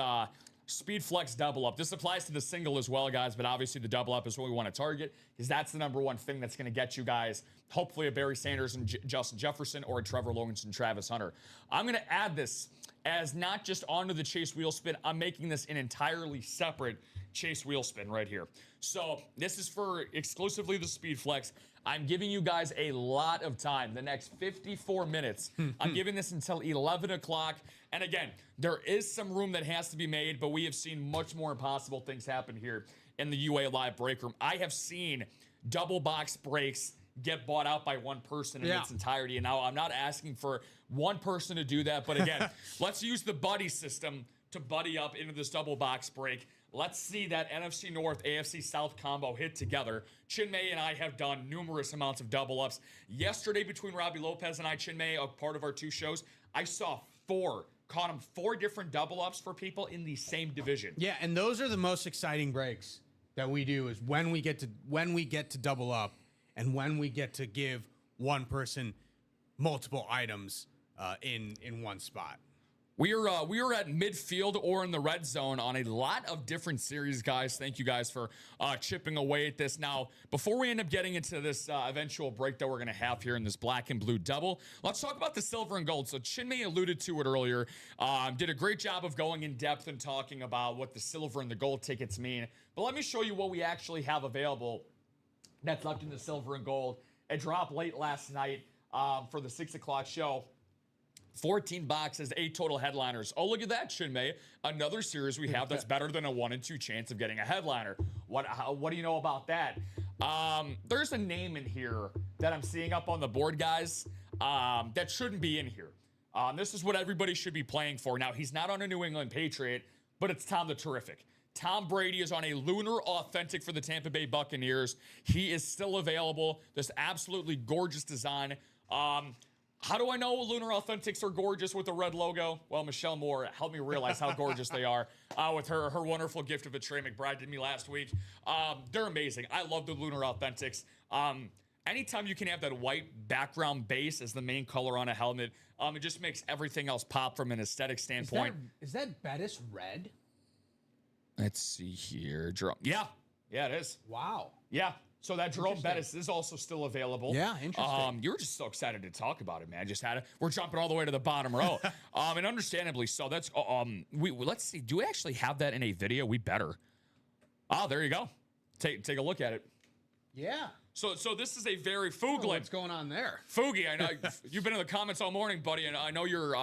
Speed Flex double up. This applies to the single as well, guys, but obviously the double up is what we want to target because that's the #1 thing that's going to get you guys, hopefully a Barry Sanders and Justin Jefferson or a Trevor Lawrence and Travis Hunter. I'm going to add this as not just onto the Chase wheel spin. I'm making this an entirely separate Chase wheel spin right here. So this is for exclusively the Speed Flex. I'm giving you guys a lot of time, the next 54 minutes. I'm giving this until 11 o'clock. And again, there is some room that has to be made, but we have seen much more impossible things happen here in the UA Live break room. I have seen double box breaks get bought out by one person in its entirety. And now I'm not asking for one person to do that. But again, let's use the buddy system to buddy up into this double box break. Let's see that NFC North, AFC South combo hit together. Chinmay and I have done numerous amounts of double ups. Yesterday, between Robbie Lopez and I, Chinmay, a part of our 2 shows, I saw 4 different double ups for people in the same division. Yeah, and those are the most exciting breaks that we do is when we get to double up and when we get to give one person multiple items in one spot. We are at midfield or in the red zone on a lot of different series, guys. Thank you guys for chipping away at this. Now, before we end up getting into this eventual break that we're going to have here in this black and blue double, let's talk about the silver and gold. So Chinmay alluded to it earlier. Did a great job of going in depth and talking about what the silver and the gold tickets mean. But let me show you what we actually have available that's left in the silver and gold. It dropped late last night for the 6 o'clock show. 14 boxes, 8 total headliners. Oh, look at that, Chinmay. Another series we have that's better than a 1 in 2 chance of getting a headliner. What do you know about that? There's a name in here that I'm seeing up on the board, guys, that shouldn't be in here. This is what everybody should be playing for. Now, he's not on a New England Patriot, but it's Tom the Terrific. Tom Brady is on a Lunar Authentic for the Tampa Bay Buccaneers. He is still available. This absolutely gorgeous design. How do I know Lunar Authentics are gorgeous with the red logo? Well, Michelle Moore helped me realize how gorgeous they are with her wonderful gift of a Trey McBride did me last week. They're amazing. I love the Lunar Authentics. Anytime you can have that white background base as the main color on a helmet, it just makes everything else pop from an aesthetic standpoint. Is that Bettis red? Let's see here. Yeah, it is. Wow. Yeah. So that Jerome Bettis is also still available. Yeah, interesting. You were just so excited to talk about it, man. We're jumping all the way to the bottom row, and understandably so. That's let's see. Do we actually have that in a video? We better. There you go. Take a look at it. Yeah. So this is a very Fugly. What's going on there? Fugi, I know you've been in the comments all morning, buddy, and I know your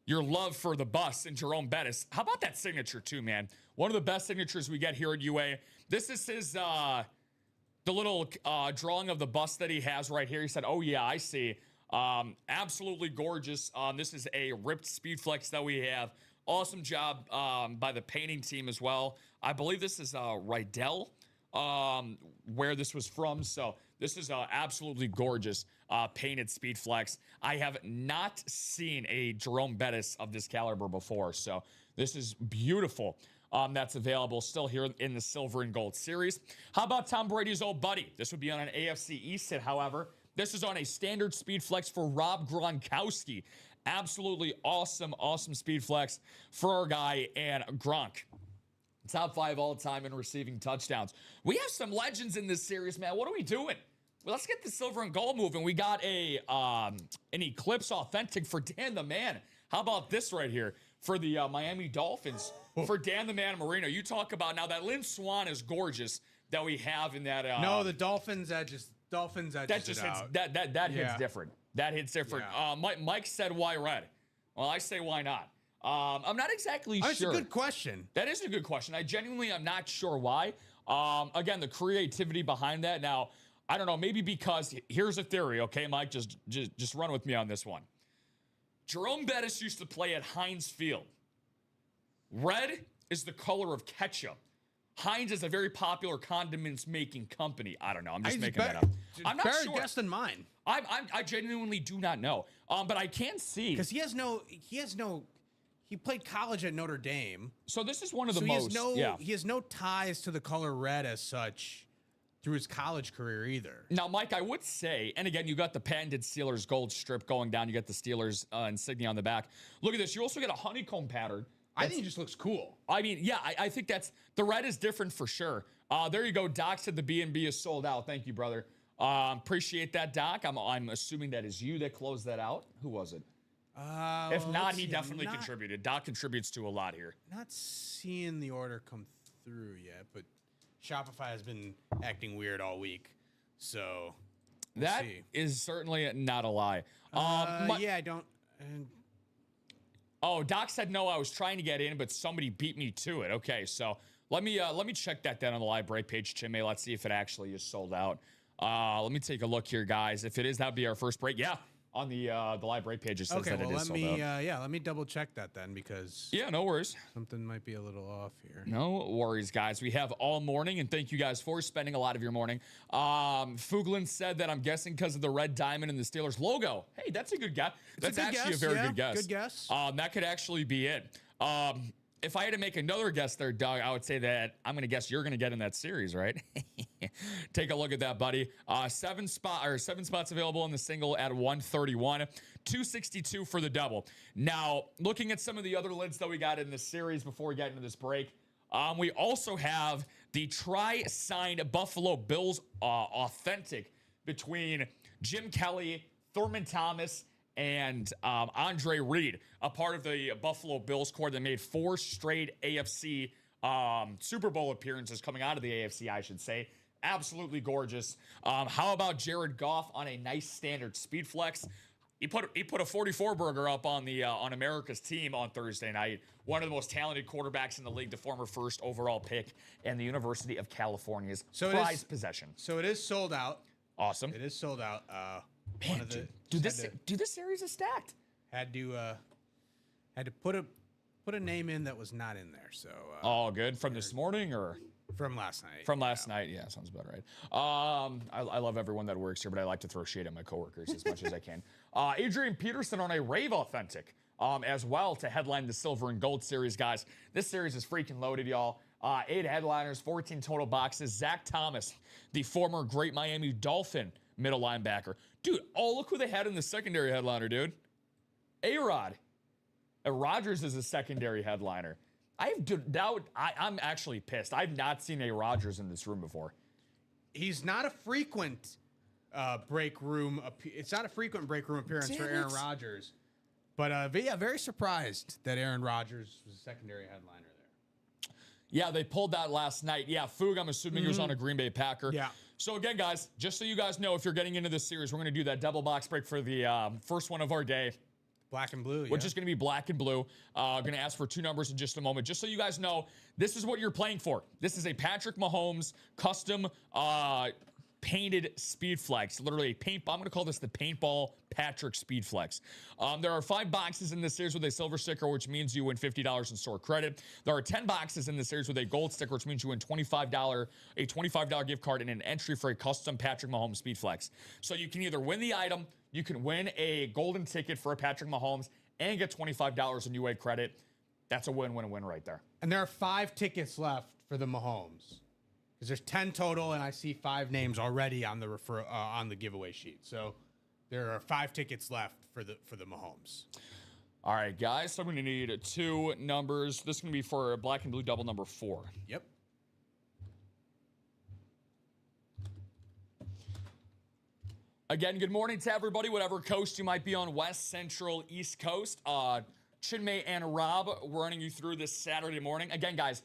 love for the bus and Jerome Bettis. How about that signature too, man? One of the best signatures we get here at UA. This is his. The little drawing of the bust that he has right here. He said, oh, yeah, I see. Absolutely gorgeous. This is a ripped Speed Flex that we have. Awesome job by the painting team as well. I believe this is Rydell, where this was from. So this is absolutely gorgeous painted Speed Flex. I have not seen a Jerome Bettis of this caliber before. So this is beautiful. That's available still here in the silver and gold series. How about Tom Brady's old buddy? This would be on an AFC East hit, however. This is on a standard Speed Flex for Rob Gronkowski. Absolutely awesome Speed Flex for our guy and Gronk. Top 5 all time in receiving touchdowns. We have some legends in this series, man. What are we doing? Well, let's get the silver and gold moving. We got an Eclipse Authentic for Dan the Man. How about this right here for the Miami Dolphins? For Dan the Man Marino, you talk about now that Lynn Swan is gorgeous that we have in that. No, the Dolphins that hits hits different. That hits different. Yeah. Mike said, why red? Well, I say, why not? I'm not exactly That's sure. a good question. That is a good question. I genuinely am not sure why. Again, the creativity behind that. Now, I don't know, maybe because, here's a theory, okay, Mike? Just run with me on this one. Jerome Bettis used to play at Heinz Field. Red is the color of ketchup. Heinz is a very popular condiments making company. I don't know. I'm just making that up. I'm not better sure. guess than mine. I genuinely do not know. But I can see Because he played college at Notre Dame. So this is one of the He most. has no ties to the color red as such through his college career either. Now, Mike, I would say, and again, you got the patented Steelers gold strip going down. You got the Steelers insignia on the back. Look at this. You also get a honeycomb pattern. I think it just looks cool. I mean, yeah, I think the red is different for sure. There you go. Doc said the B&B is sold out. Thank you, brother. Appreciate that, Doc. I'm assuming that is you that closed that out. Who was it? If not, he definitely contributed. Doc contributes to a lot here. Not seeing the order come through yet, but Shopify has been acting weird all week. So that is certainly not a lie. Yeah, I don't. Oh, Doc said no. I was trying to get in, but somebody beat me to it. Okay, so let me check that down on the live break page, Chimme. Let's see if it actually is sold out. Let me take a look here, guys. If it is, that'd be our first break. Yeah, on the live break page, it says that it is sold out. Let me double check that then because no worries. Something might be a little off here. No worries, guys. We have all morning, and thank you guys for spending a lot of your morning. Fuglin said that I'm guessing because of the red diamond and the Steelers logo. Hey, that's a good guess. That's actually a very good guess. Good guess. That could actually be it. If I had to make another guess there, Doug, I would say that I'm going to guess you're going to get in that series, right? Take a look at that, buddy. 7 spots available in the single at 131, 262 for the double. Now, looking at some of the other lids that we got in this series before we get into this break, we also have the signed Buffalo Bills authentic between Jim Kelly, Thurman Thomas, and Andre Reed, a part of the Buffalo Bills core that made 4 straight AFC Super Bowl appearances coming out of the AFC, I should say. Absolutely gorgeous. How about Jared Goff on a nice standard speed flex? He put a 44 burger up on the on America's team on Thursday night. One of the most talented quarterbacks in the league, the former first overall pick, and the University of California's prized possession. So it is sold out. Awesome. It is sold out. Man, this series is stacked. Had to put a name in that was not in there. So all good from this morning or from last night. From last night, yeah, sounds about right. I love everyone that works here, but I like to throw shade at my coworkers as much as I can. Adrian Peterson on a Rave Authentic as well to headline the Silver and Gold series, guys. This series is freaking loaded, y'all. 8 headliners, 14 total boxes. Zach Thomas, the former great Miami Dolphin middle linebacker. Dude, look who they had in the secondary headliner, dude. A-Rod. Rodgers is a secondary headliner. I'm actually pissed. I've not seen a Rodgers in this room before. He's not a frequent break room. It's not a frequent break room appearance for Aaron Rodgers. But yeah, very surprised that Aaron Rodgers was a secondary headliner there. Yeah, they pulled that last night. Yeah, Foog, I'm assuming he was on a Green Bay Packer. Yeah. So again, guys, just so you guys know, if you're getting into this series, we're going to do that double box break for the first one of our day. Black and blue, which is going to be black and blue. Going to ask for 2 numbers in just a moment. Just so you guys know, this is what you're playing for. This is a Patrick Mahomes custom painted speed flex. Literally a paintball. I'm going to call this the paintball Patrick speed flex. There are 5 boxes in this series with a silver sticker, which means you win $50 in store credit. There are 10 boxes in this series with a gold sticker, which means you win a $25 gift card and an entry for a custom Patrick Mahomes speed flex. So you can either win the item, you can win a golden ticket for a Patrick Mahomes and get $25 in UA credit. That's a win-win-win right there. And there are 5 tickets left for the Mahomes. Because there's 10 total, and I see 5 names already on the giveaway sheet. So there are 5 tickets left for the Mahomes. All right, guys. So I'm going to need 2 numbers. This is going to be for black and blue double number 4. Yep. Again, good morning to everybody, whatever coast you might be on, West, Central, East Coast. Chinmay and Rob running you through this Saturday morning. Again, guys,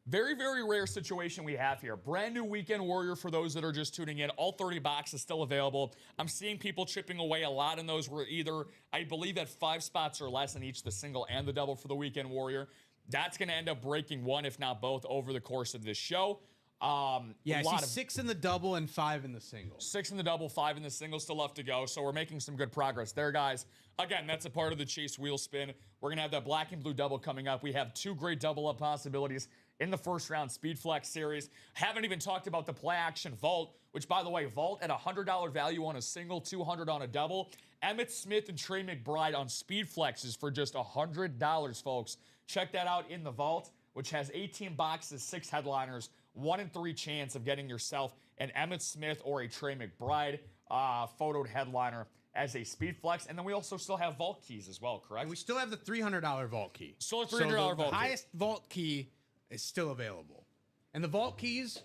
Very, very rare situation we have here. Brand new Weekend Warrior for those that are just tuning in. All 30 boxes still available. I'm seeing people chipping away a lot in those. We're either, I believe, at 5 spots or less in each the single and the double for the Weekend Warrior. That's going to end up breaking one, if not both, over the course of this show. Yeah, I see 6 in the double and 5 in the single. 6 in the double, 5 in the single, still left to go. So we're making some good progress there, guys. Again, that's a part of the Chase Wheel Spin. We're going to have that black and blue double coming up. We have 2 great double-up possibilities in the first round Speed Flex series. Haven't even talked about the play action vault, which, by the way, vault at $100 value on a single, $200 on a double. Emmett Smith and Trey McBride on Speed Flexes for just $100, folks. Check that out in the vault, which has 18 boxes, 6 headliners, 1 in 3 chance of getting yourself an Emmett Smith or a Trey McBride photoed headliner as a Speed Flex. And then we also still have vault keys as well, correct? And we still have the $300 vault key. Still a $300 vault The key. highest vault key is still available. And the vault keys,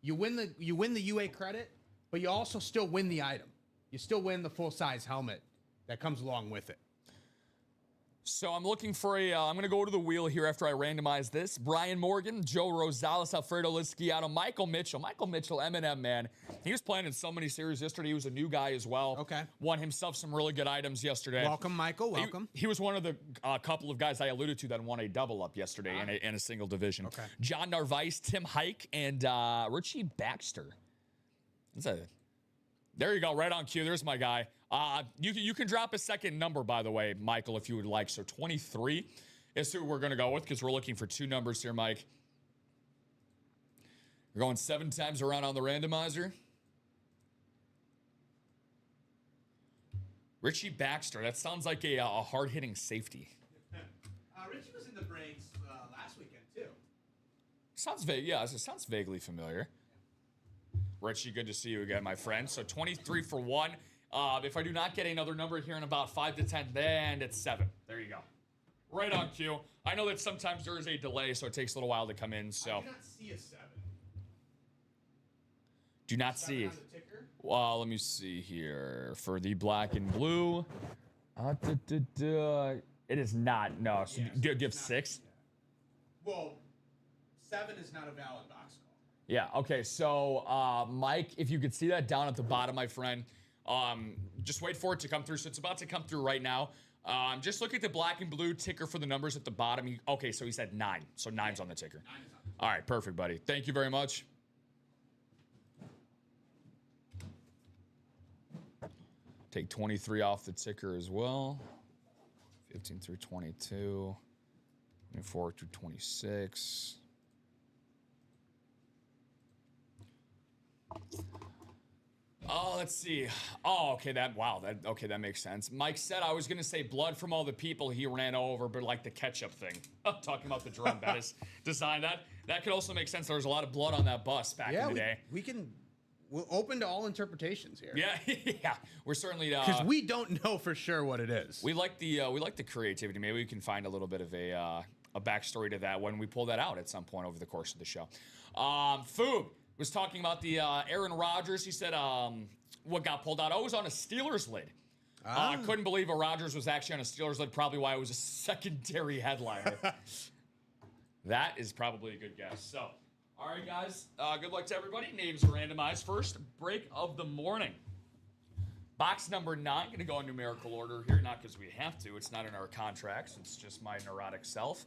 you win the UA credit, but you also still win the item. You still win the full-size helmet that comes along with it. So I'm looking for I'm going to go to the wheel here after I randomize this. Brian Morgan, Joe Rosales, Alfredo Lisciato, Michael Mitchell, Eminem, man. He was playing in so many series yesterday. He was a new guy as well. Okay. Won himself some really good items yesterday. Welcome, Michael. Welcome. He was one of the couple of guys I alluded to that won a double up yesterday in a single division. Okay. John Narvaez, Tim Hike, and Richie Baxter. There you go, right on cue. There's my guy. You can drop a second number, by the way, Michael, if you would like. So 23 is who we're going to go with because we're looking for 2 numbers here, Mike. We're going 7 times around on the randomizer. Richie Baxter. That sounds like a hard-hitting safety. Richie was in the Braves last weekend, too. Sounds vague. Yeah, it sounds vaguely familiar. Richie, good to see you again, my friend. So 23 for 1. If I do not get another number here in about 5 to 10, then it's 7. There you go. Right on cue. I know that sometimes there is a delay, so it takes a little while to come in. So I do not see a 7. Do not see it. Well, let me see here. For the black and blue. It is not. No. So do you have 6? Well, 7 is not a valid box call. Yeah, okay, so Mike, if you could see that down at the bottom, my friend, just wait for it to come through. So it's about to come through right now. Just look at the black and blue ticker for the numbers at the bottom. Okay, so he said 9. So 9's on the ticker. 9 is on. All right, perfect, buddy. Thank you very much. Take 23 off the ticker as well. 15 through 22. 24 through 26. Oh, let's see. Oh, okay, that makes sense. Mike said I was gonna say blood from all the people he ran over, but like the ketchup thing. Talking about the Jerome Bettis design. That could also make sense. There was a lot of blood on that bus back in the day. We're open to all interpretations here. Yeah, yeah. We're certainly because we don't know for sure what it is. We like the creativity. Maybe we can find a little bit of a backstory to that when we pull that out at some point over the course of the show. Food was talking about the Aaron Rodgers. He said what got pulled out. Oh, it was on a Steelers lid. I couldn't believe a Rodgers was actually on a Steelers lid. Probably why it was a secondary headliner. That is probably a good guess. So, all right, guys. Good luck to everybody. Names randomized first. Break of the morning. Box number 9. Going to go in numerical order here. Not because we have to. It's not in our contracts. It's just my neurotic self.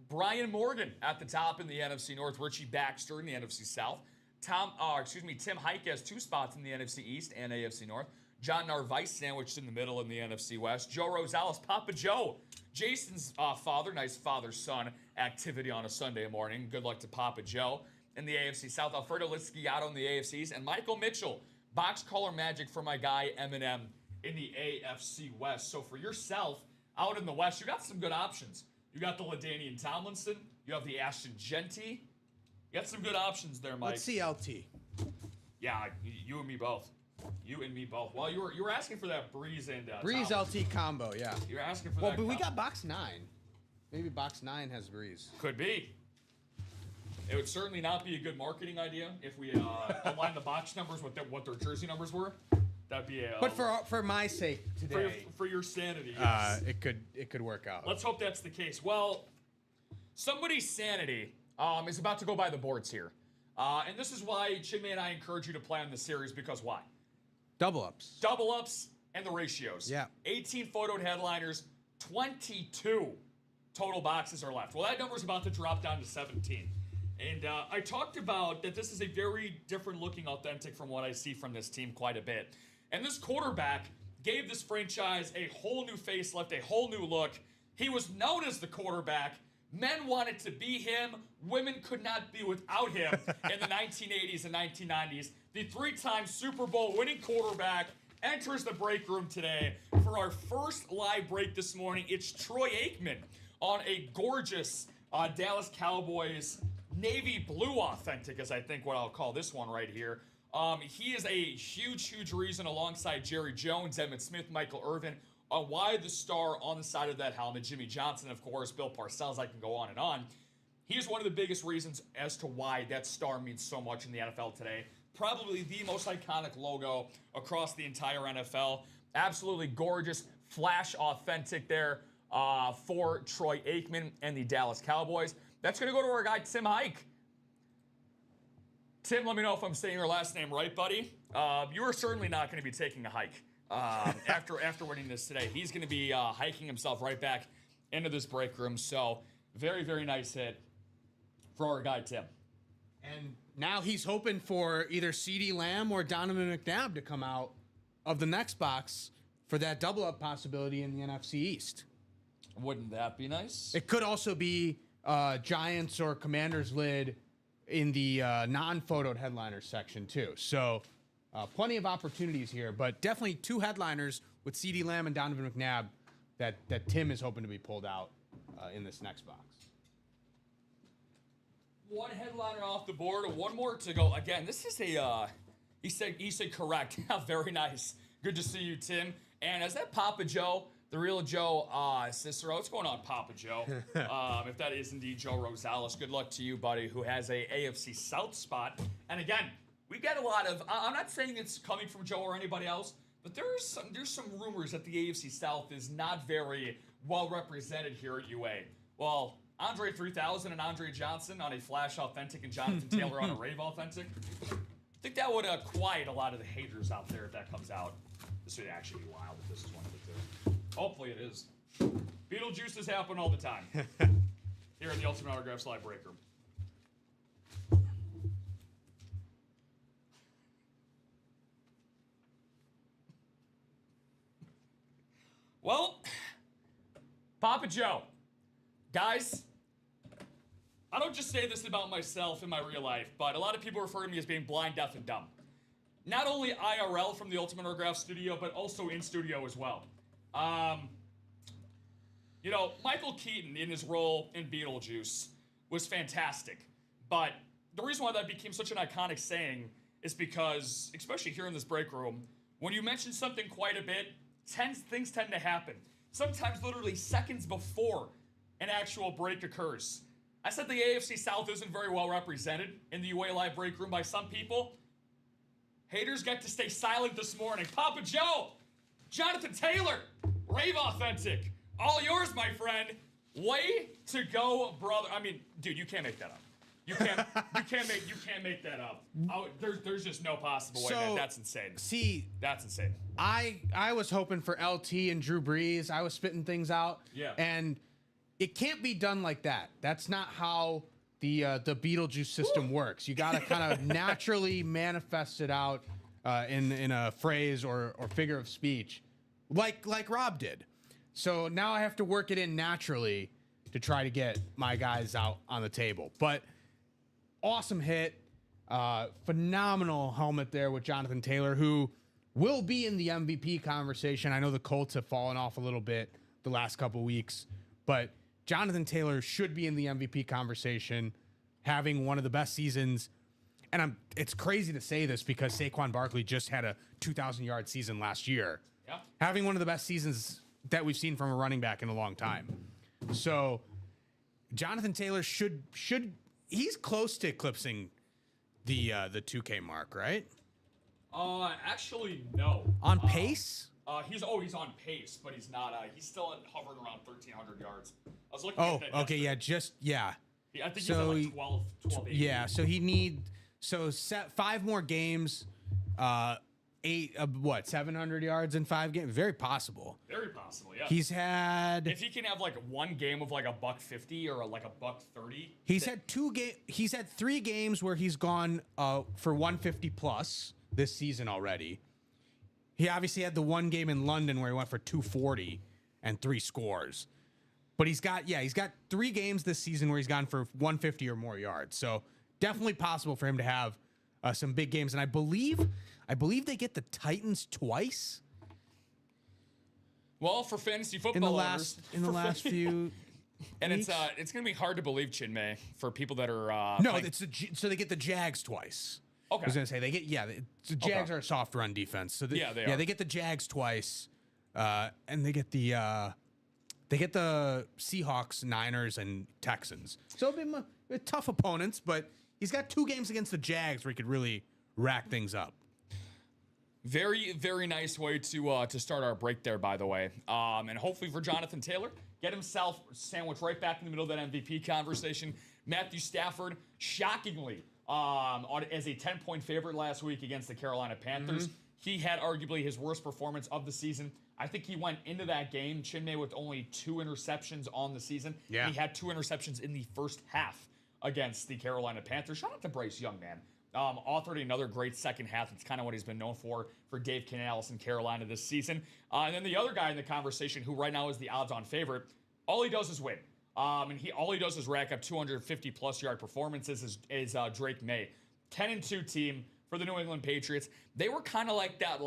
Brian Morgan at the top in the NFC North. Richie Baxter in the NFC South. Tim Hike has 2 spots in the NFC East and AFC North. John Narvaez sandwiched in the middle in the NFC West. Joe Rosales, Papa Joe. Jason's father, nice father-son activity on a Sunday morning. Good luck to Papa Joe. In the AFC South, Alfredo Lisciato in the AFCs. And Michael Mitchell, box color magic for my guy Eminem in the AFC West. So for yourself, out in the West, you got some good options. You got the LaDainian Tomlinson. You have the Ashton Genty. You got some good options there, Mike. Let's see LT. Yeah, you and me both. You and me both. Well, you were asking for that Breeze and Breeze Tomlinson. LT combo, yeah. You're asking for well, that. Well, but we got box 9. Maybe box 9 has Breeze. Could be. It would certainly not be a good marketing idea if we align the box numbers with what their jersey numbers were. That'd be a. But for my sake today, for your sanity, yes. it could work out. Let's hope that's the case. Well, somebody's sanity is about to go by the boards here. And this is why Jimmy and I encourage you to play on this series, because why? Double ups. Double ups and the ratios. Yeah. 18 photoed headliners, 22 total boxes are left. Well, that number's about to drop down to 17. And I talked about that this is a very different looking authentic from what I see from this team quite a bit. And this quarterback gave this franchise a whole new facelift, a whole new look. He was known as the quarterback. Men wanted to be him. Women could not be without him in the 1980s and 1990s. The 3-time Super Bowl winning quarterback enters the break room today for our first live break this morning. It's Troy Aikman on a gorgeous Dallas Cowboys navy blue authentic, as I think what I'll call this one right here. He is a huge reason, alongside Jerry Jones, Emmitt Smith, Michael Irvin, why the star on the side of that helmet. Jimmy Johnson, of course, Bill Parcells, I can go on and on. He is one of the biggest reasons as to why that star means so much in the NFL today. Probably the most iconic logo across the entire NFL. Absolutely gorgeous, flash authentic there for Troy Aikman and the Dallas Cowboys. That's going to go to our guy, Tim Hike. Tim, let me know if I'm saying your last name right, buddy. You are certainly not going to be taking a hike after winning this today. He's going to be hiking himself right back into this break room. So very nice hit for our guy, Tim. And now he's hoping for either CeeDee Lamb or Donovan McNabb to come out of the next box for that double-up possibility in the NFC East. Wouldn't that be nice? It could also be Giants or Commanders lid in the non-photoed headliners section, too. So plenty of opportunities here, but definitely 2 headliners with CeeDee Lamb and Donovan McNabb that Tim is hoping to be pulled out in this next box. One headliner off the board, one more to go. Again, this is a, he said correct. Very nice. Good to see you, Tim. And is that Papa Joe, the real Joe Cicero? What's going on, Papa Joe? If that is indeed Joe Rosales, good luck to you, buddy, who has a AFC South spot. And again, we've got a lot of, I'm not saying it's coming from Joe or anybody else, but there's some rumors that the AFC South is not very well represented here at UA. Well, Andre 3000 and Andre Johnson on a Flash authentic and Jonathan Taylor on a Rave authentic. I think that would quiet a lot of the haters out there if that comes out. This would actually be wild if this is one of the 2. Hopefully it is. Beetlejuices happen all the time. Here in the Ultimate Autographs Live Break Room. Well, Papa Joe. Guys, I don't just say this about myself in my real life, but a lot of people refer to me as being blind, deaf, and dumb. Not only IRL from the Ultimate Autograph studio, but also in studio as well. You know, Michael Keaton in his role in Beetlejuice was fantastic. But the reason why that became such an iconic saying is because, especially here in this break room, when you mention something quite a bit, things tend to happen. Sometimes literally seconds before an actual break occurs. I said the AFC South isn't very well represented in the UA Live break room by some people. Haters get to stay silent this morning. Papa Joe, Jonathan Taylor, Rave Authentic, all yours, my friend. Way to go, brother. I mean, dude, you can't make that up. You can't make that up. There's just no possible way. That's insane. See, that's insane. I was hoping for LT and Drew Brees. I was spitting things out. Yeah. And it can't be done like that. That's not how the Beetlejuice system works. You got to kind of naturally manifest it out in a phrase or figure of speech, like Rob did. So now I have to work it in naturally to try to get my guys out on the table. But awesome hit, phenomenal helmet there with Jonathan Taylor, who will be in the MVP conversation. I know the Colts have fallen off a little bit the last couple weeks, but Jonathan Taylor should be in the MVP conversation, having one of the best seasons. And it's crazy to say this because Saquon Barkley just had a 2,000-yard season last year. Yeah. Having one of the best seasons that we've seen from a running back in a long time. So Jonathan Taylor should he's close to eclipsing the 2K mark, right? Actually, no. On pace? He's on pace, but he's not. He's still hovering around 1,300 yards. I was looking. Oh, at that okay, yesterday. yeah, Yeah, I think he's at like 12 8. Yeah, so set 5 more games, 700 yards in 5 games? Very possible. Very possible, yeah. He's had, if he can have like one game of like a $150 or like a $130. He's had 3 games where he's gone for 150 plus this season already. He obviously had the one game in London where he went for 240 and 3 scores. But he's got 3 games this season where he's gone for 150 or more yards. So definitely possible for him to have some big games. And I believe they get the Titans twice. Well, for fantasy football in the last few. And weeks. It's gonna be hard to believe, Chinmay, for people that are so they get the Jags twice. Okay. I was gonna say the Jags are a soft run defense. So they are. They get the Jags twice, and they get the Seahawks, Niners, and Texans. So it'll be tough opponents, but he's got 2 games against the Jags where he could really rack things up. Very, very nice way to start our break there, by the way. And hopefully for Jonathan Taylor, get himself sandwiched right back in the middle of that MVP conversation. Matthew Stafford, shockingly, as a 10-point favorite last week against the Carolina Panthers. Mm-hmm. He had arguably his worst performance of the season. I think he went into that game, Chinmay, with only 2 interceptions on the season. Yeah. He had 2 interceptions in the first half against the Carolina Panthers. Shout out to Bryce Young, man. Authored another great second half. It's kind of what he's been known for Dave Canales in Carolina this season. And then the other guy in the conversation, who right now is the odds-on favorite, all he does is win. All he does is rack up 250-plus yard performances is Drake May. 10-2 team for the New England Patriots. They were kind of like that,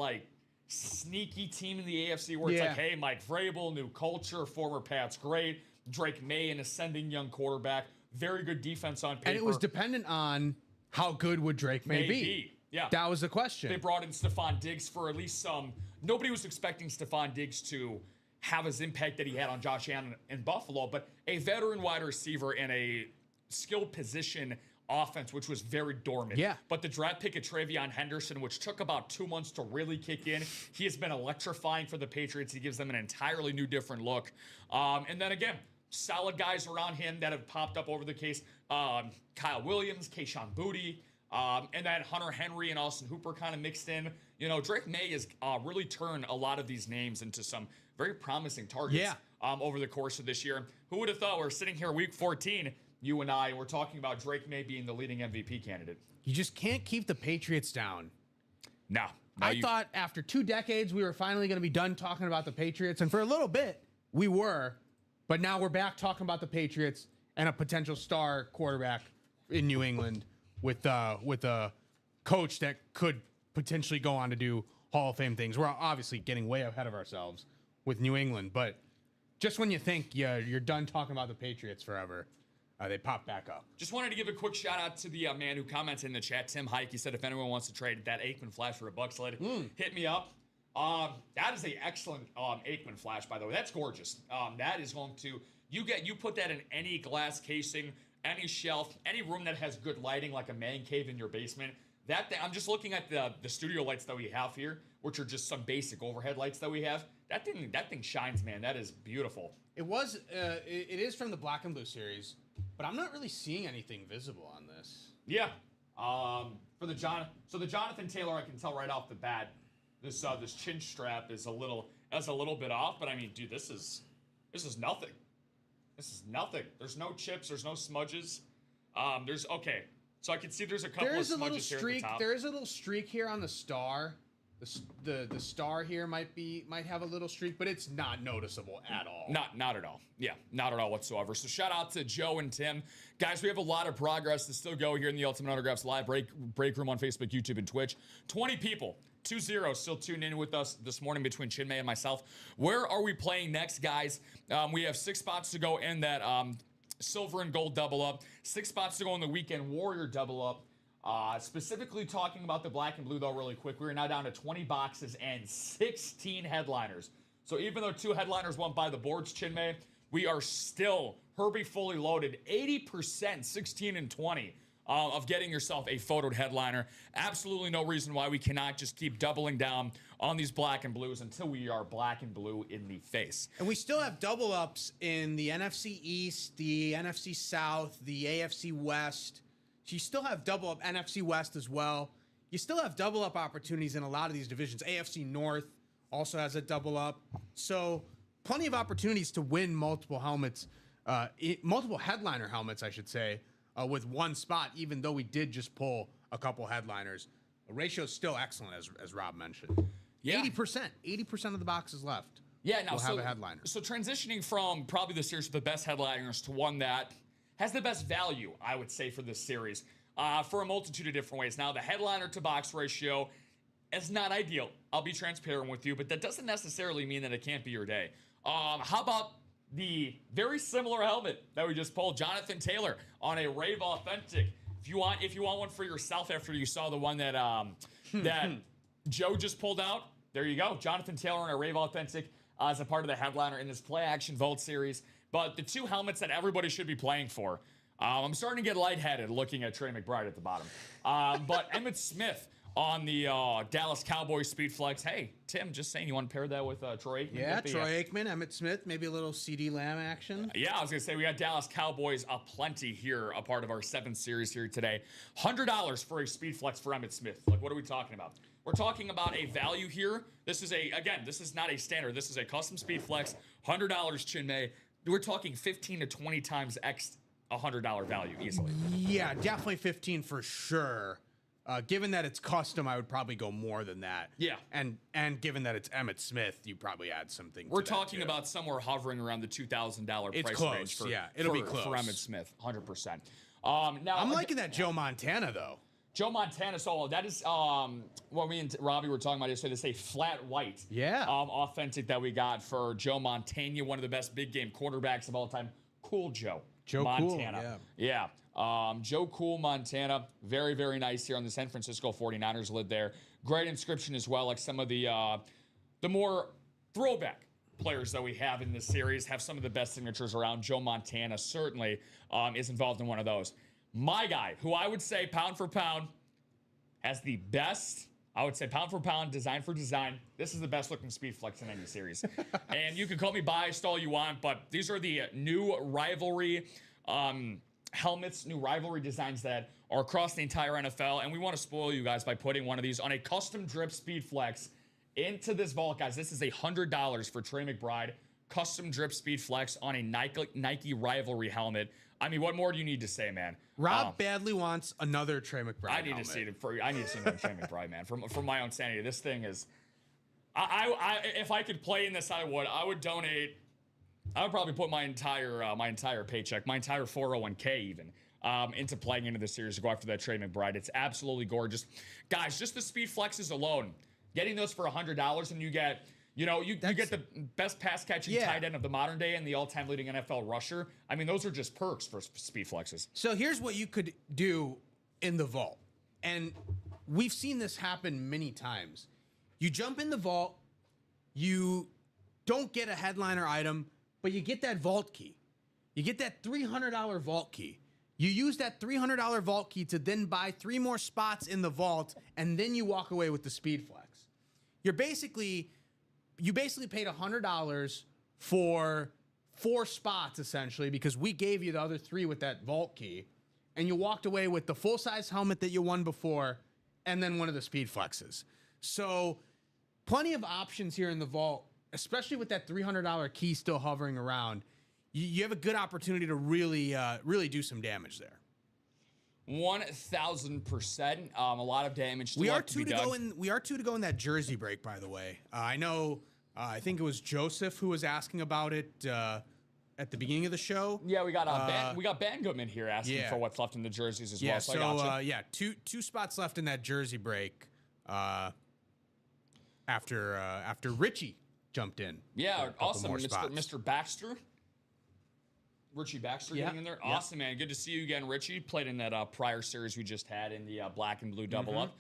sneaky team in the AFC where it's like, hey, Mike Vrabel, new culture, former Pats great, Drake May, an ascending young quarterback, very good defense on paper. And it was dependent on how good would Drake May be. Yeah. That was the question. They brought in Stephon Diggs for at least some. Nobody was expecting Stephon Diggs to have his impact that he had on Josh Allen in Buffalo, but a veteran wide receiver in a skill position offense, which was very dormant. Yeah. But the draft pick of Travion Henderson, which took about 2 months to really kick in, he has been electrifying for the Patriots. He gives them an entirely new, different look. And then again, solid guys around him that have popped up over the case. Kyle Williams, Kayshon Boutte, and then Hunter Henry and Austin Hooper kind of mixed in. Drake May has really turned a lot of these names into some very promising targets over the course of this year. Who would have thought we're sitting here week 14, you and I, and we're talking about Drake May being the leading MVP candidate. You just can't keep the Patriots down. No. I thought after 2 decades we were finally going to be done talking about the Patriots, and for a little bit we were, but now we're back talking about the Patriots and a potential star quarterback in New England with a coach that could potentially go on to do Hall of Fame things. We're obviously getting way ahead of ourselves with New England, but just when you think you're done talking about the Patriots forever, they pop back up. Just wanted to give a quick shout out to the man who commented in the chat, Tim Hike. He said if anyone wants to trade that Aikman flash for a buck sled, hit me up. That is an excellent Aikman flash, by the way. That's gorgeous. That is going to you put that in any glass casing, any shelf, any room that has good lighting, like a man cave in your basement. That thing, I'm just looking at the studio lights that we have here, which are just some basic overhead lights that we have. That thing shines, man. That is beautiful. It is from the Black and Blue series, but I'm not really seeing anything visible on this. Yeah. So the Jonathan Taylor, I can tell right off the bat, this chin strap is a little bit off, but I mean, dude, this is nothing. This is nothing. There's no chips. There's no smudges. So I can see there's a couple of smudges here at the top. There is a little streak here on the star. The star here might have a little streak, but it's not noticeable at all. Not at all. Yeah, not at all whatsoever. So shout out to Joe and Tim. Guys, we have a lot of progress to still go here in the Ultimate Autographs live break room on Facebook, YouTube, and Twitch. 20 people. 2-0 still tuned in with us this morning between Chinmay and myself. Where are we playing next, guys? We have 6 spots to go in that silver and gold double up. 6 spots to go in the weekend warrior double up. Specifically talking about the black and blue, though, really quick. We are now down to 20 boxes and 16 headliners. So even though 2 headliners went by the boards, Chinmay, we are still Herbie fully loaded. 80%, 16 and 20 of getting yourself a photoed headliner. Absolutely no reason why we cannot just keep doubling down on these black and blues until we are black and blue in the face. And we still have double ups in the NFC East, the NFC South, the AFC West. So you still have double up NFC West as well. You still have double up opportunities in a lot of these divisions. AFC North also has a double up. So plenty of opportunities to win multiple helmets, multiple headliner helmets, I should say, with one spot, even though we did just pull a couple headliners. The ratio is still excellent, as Rob mentioned. Yeah. 80% of the boxes left. Yeah, now will have a headliner. So transitioning from probably the series with the best headliners to one that has the best value, I would say, for this series, for a multitude of different ways. Now, the headliner to box ratio is not ideal. I'll be transparent with you, but that doesn't necessarily mean that it can't be your day. How about the very similar helmet that we just pulled, Jonathan Taylor on a Rave Authentic? If you want one for yourself after you saw the one that that Joe just pulled out, there you go. Jonathan Taylor on a Rave Authentic as a part of the headliner in this Play Action Vault series. But the two helmets that everybody should be playing for. I'm starting to get lightheaded looking at Trey McBride at the bottom. But Emmitt Smith on the Dallas Cowboys Speed Flex. Hey, Tim, just saying, you want to pair that with Troy Aikman? Yeah, Troy Aikman, Emmitt Smith, maybe a little CD Lamb action. Yeah, I was going to say, we got Dallas Cowboys aplenty here, a part of our 7th series here today. $100 for a Speed Flex for Emmitt Smith. Like, what are we talking about? We're talking about a value here. This is not a standard. This is a custom Speed Flex, $100 Chinmay. We're talking 15 to 20 times X $100 value easily. Yeah, definitely 15 for sure. Given that it's custom, I would probably go more than that. Yeah. And given that it's Emmitt Smith, you probably add something. We're talking about somewhere hovering around the $2,000 price close. range for, it'll be close. For Emmitt Smith, 100%. Now I'm liking that Joe Montana, though. Joe Montana, so that is what me and Robbie were talking about yesterday. It's a flat white authentic that we got for Joe Montana, one of the best big game quarterbacks of all time. Cool Joe Montana. Cool, yeah. Joe Cool Montana, very, very nice here on the San Francisco 49ers lid there. Great inscription as well, like some of the more throwback players that we have in this series have some of the best signatures around. Joe Montana certainly is involved in one of those. My guy, who I would say pound for pound has the best, I would say pound for pound, design for design. This is the best looking Speed Flex in any series. And you can call me biased all you want, but these are the new rivalry helmets, new rivalry designs that are across the entire NFL. And we want to spoil you guys by putting one of these on a custom drip Speed Flex into this vault, guys. This is $100 for Trey McBride. Custom drip Speed Flex on a Nike rivalry helmet. I mean, what more do you need to say, man? Rob badly wants another Trey McBride. I need to see it I need to see another Trey McBride, man. For my own sanity, this thing is. If I could play in this, I would. I would donate. I would probably put my entire paycheck, my entire 401k even, into playing into this series to go after that Trey McBride. It's absolutely gorgeous, guys. Just the Speed Flexes alone, getting those for $100, and you get. You get the best pass catching tight end of the modern day and the all-time leading NFL rusher. I mean, those are just perks for Speed Flexes. So here's what you could do in the vault. And we've seen this happen many times. You jump in the vault, you don't get a headliner item, but you get that vault key. You get that $300 vault key. You use that $300 vault key to then buy 3 more spots in the vault, and then you walk away with the Speed Flex. You basically paid $100 for 4 spots, essentially, because we gave you the other 3 with that vault key, and you walked away with the full-size helmet that you won before, and then one of the Speed Flexes. So plenty of options here in the vault, especially with that $300 key still hovering around. You have a good opportunity to really do some damage there. 1,000%. A lot of damage still We are left to be done. We are 2 to go in that jersey break, by the way. I know. I think it was Joseph who was asking about it at the beginning of the show. Yeah, we got Bangum in here asking for what's left in the jerseys as well. So I gotcha. Two spots left in that jersey break. After Richie jumped in. Yeah, awesome, Mr. Baxter. Richie Baxter getting in there. Awesome, man. Good to see you again, Richie. Played in that prior series we just had in the black and blue double up.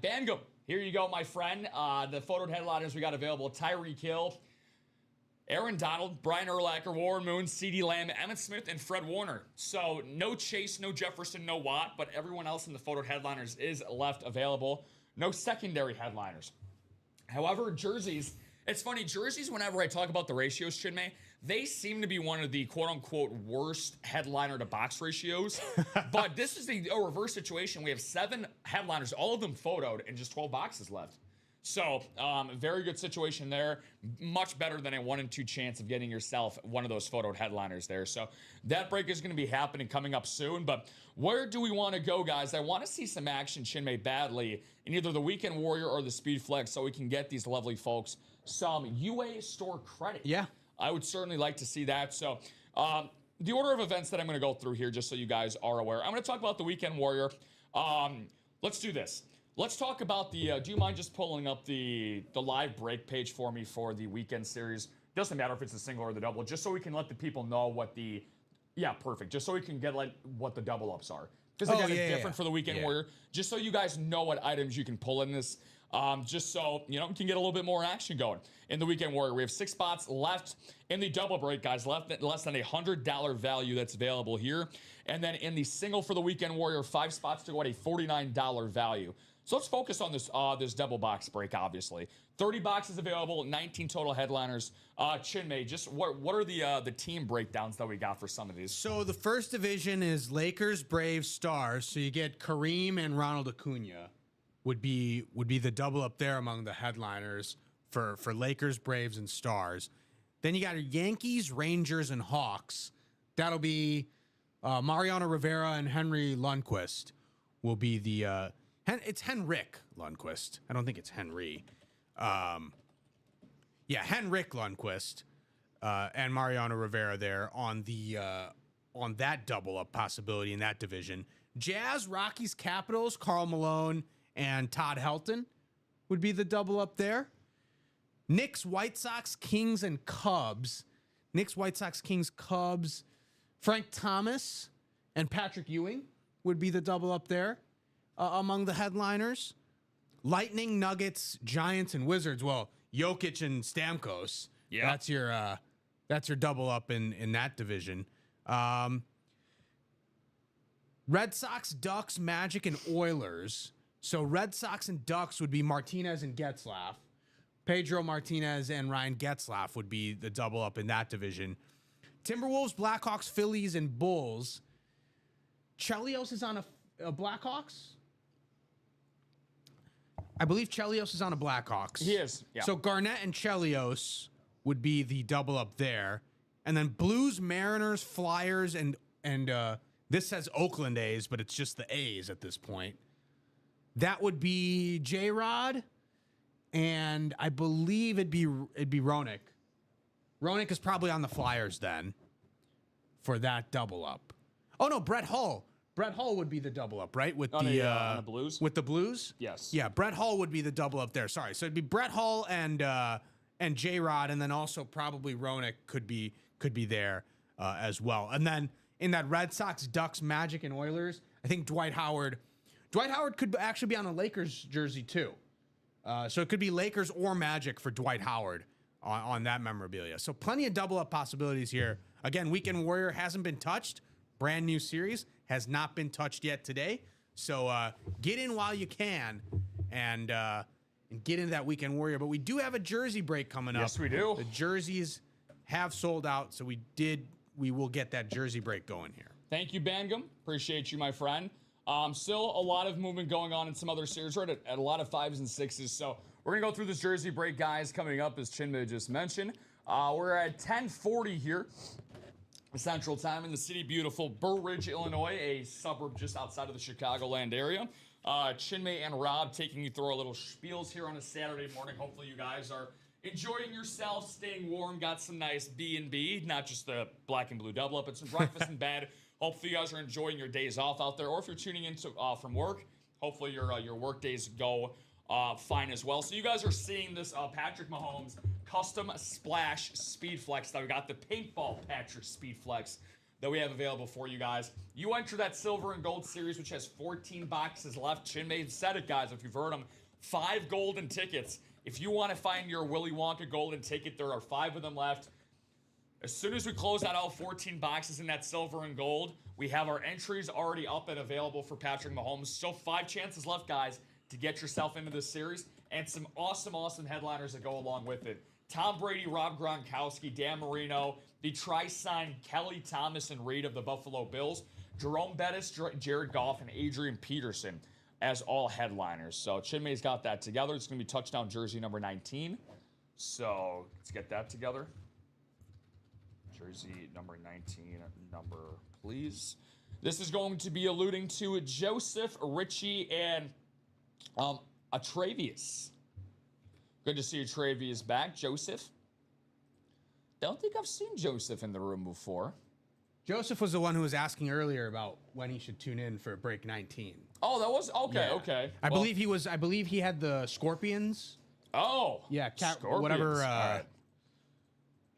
Bangum, here you go, my friend. The photo headliners we got available. Tyreek Hill. Aaron Donald, Brian Urlacher, Warren Moon, CeeDee Lamb, Emmitt Smith, and Fred Warner. So no Chase, no Jefferson, no Watt, but everyone else in the photo headliners is left available. No secondary headliners. However, jerseys, it's funny, jerseys, whenever I talk about the ratios, Chinmay, they seem to be one of the quote-unquote worst headliner to box ratios. But this is a reverse situation. We have 7 headliners, all of them photoed, and just 12 boxes left. So, very good situation there. Much better than a 1 in 2 chance of getting yourself one of those photoed headliners there. So, that break is going to be happening coming up soon. But where do we want to go, guys? I want to see some action, Chinmay, badly in either the Weekend Warrior or the Speed Flex so we can get these lovely folks some UA store credit. Yeah. I would certainly like to see that. So, the order of events that I'm going to go through here, just so you guys are aware. I'm going to talk about the Weekend Warrior. Let's do this. Let's talk about the, do you mind just pulling up the live break page for me for the weekend series? Doesn't matter if it's the single or the double, just so we can let the people know what the, perfect. Just so we can get like what the double ups are. Because again, it's different for the Weekend Warrior. Just so you guys know what items you can pull in this. Just so, you can get a little bit more action going. In the Weekend Warrior, we have 6 spots left in the double break, guys. Less than $100 value that's available here. And then in the single for the Weekend Warrior, 5 spots to go at a $49 value. So let's focus on this this double box break, obviously. 30 boxes available, 19 total headliners. Chinmay, just what are the team breakdowns that we got for some of these? So the first division is Lakers, Braves, Stars. So you get Kareem and Ronald Acuna would be the double up there among the headliners for Lakers, Braves, and Stars. Then you got Yankees, Rangers, and Hawks. That'll be Mariano Rivera and Henry Lundqvist will be the it's Henrik Lundqvist. I don't think it's Henry. Henrik Lundqvist and Mariano Rivera there on that double up possibility in that division. Jazz, Rockies, Capitals, Karl Malone and Todd Helton would be the double up there. Knicks, White Sox, Kings, and Cubs. Knicks, White Sox, Kings, Cubs. Frank Thomas and Patrick Ewing would be the double up there. Among the headliners, Lightning, Nuggets, Giants, and Wizards. Well, Jokic and Stamkos. Yeah, that's your double up in that division. Red Sox, Ducks, Magic, and Oilers. So Red Sox and Ducks would be Martinez and Getzlaf. Pedro Martinez and Ryan Getzlaf would be the double up in that division. Timberwolves, Blackhawks, Phillies, and Bulls. Chelios is on a Blackhawks. I believe Chelios is on a Blackhawks. He is. Yeah. So Garnett and Chelios would be the double up there. And then Blues, Mariners, Flyers, and this says Oakland A's, but it's just the A's at this point. That would be J-Rod, and I believe it'd be Roenick. Roenick is probably on the Flyers then for that double up. Oh no, Brett Hull. Brett Hull would be the double up, right? With on the Blues? With the Blues? Yes. Yeah, Brett Hull would be the double up there. Sorry. So it'd be Brett Hull and J-Rod, and then also probably Roenick could be there as well. And then in that Red Sox, Ducks, Magic, and Oilers, I think Dwight Howard could actually be on a Lakers jersey too. So it could be Lakers or Magic for Dwight Howard on that memorabilia. So plenty of double up possibilities here. Again, Weekend Warrior hasn't been touched. Brand new series has not been touched yet today. So get in while you can and get into that Weekend Warrior. But we do have a jersey break coming up. Yes, we do. The jerseys have sold out, so we will get that jersey break going here. Thank you, Bangum. Appreciate you, my friend. Still a lot of movement going on in some other series. We're at a lot of 5s and 6s. So we're going to go through this jersey break, guys, coming up, as Chinmay just mentioned. We're at 10:40 here. Central Time in the city, beautiful Burr Ridge, Illinois, a suburb just outside of the Chicagoland area. Chinmay and Rob taking you through our little spiels here on a Saturday morning. Hopefully you guys are enjoying yourself, staying warm, got some nice B&B, not just the black and blue double up, but some breakfast in bed. Hopefully you guys are enjoying your days off out there, or if you're tuning in from work, hopefully your work days go fine as well. So you guys are seeing this Patrick Mahomes custom splash speed flex that we got, the paintball Patrick speed flex that we have available for you guys. You enter that silver and gold series, which has 14 boxes left. Chinmay said it, guys, if you've heard them, 5 golden tickets. If you want to find your Willy Wonka golden ticket, there are 5 of them left. As soon as we close out all 14 boxes in that silver and gold, we have our entries already up and available for Patrick Mahomes. Still 5 chances left, guys, to get yourself into this series, and some awesome headliners that go along with it. Tom Brady, Rob Gronkowski, Dan Marino, the tri-signed Kelly Thomas and Reed of the Buffalo Bills, Jerome Bettis, Jared Goff, and Adrian Peterson as all headliners. So Chinmay's got that together. It's going to be touchdown jersey number 19. So let's get that together. Jersey number 19, number, please. This is going to be alluding to Joseph, Richie, and Atravius. Good to see Atravius back. Joseph. Don't think I've seen Joseph in the room before. Joseph was the one who was asking earlier about when he should tune in for break 19. Oh, that was okay. Yeah. Okay. I believe he had the Scorpions. Oh. Yeah, Scorpions. whatever. All right.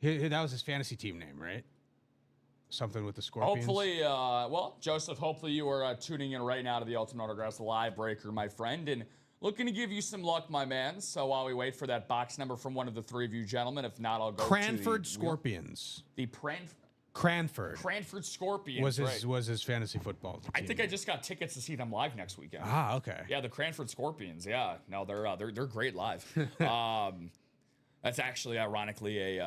That was his fantasy team name, right? Something with the Scorpions. Hopefully, Joseph, hopefully you are tuning in right now to the Ultimate Autographs Live Breaker, my friend, and looking to give you some luck, my man. So while we wait for that box number from one of the 3 of you gentlemen, if not, I'll go Cranford to Scorpions. Cranford Scorpions was his fantasy football team. I think I just got tickets to see them live next weekend. Ah, okay. Yeah, the Cranford Scorpions. Yeah, no, they're great live. That's actually ironically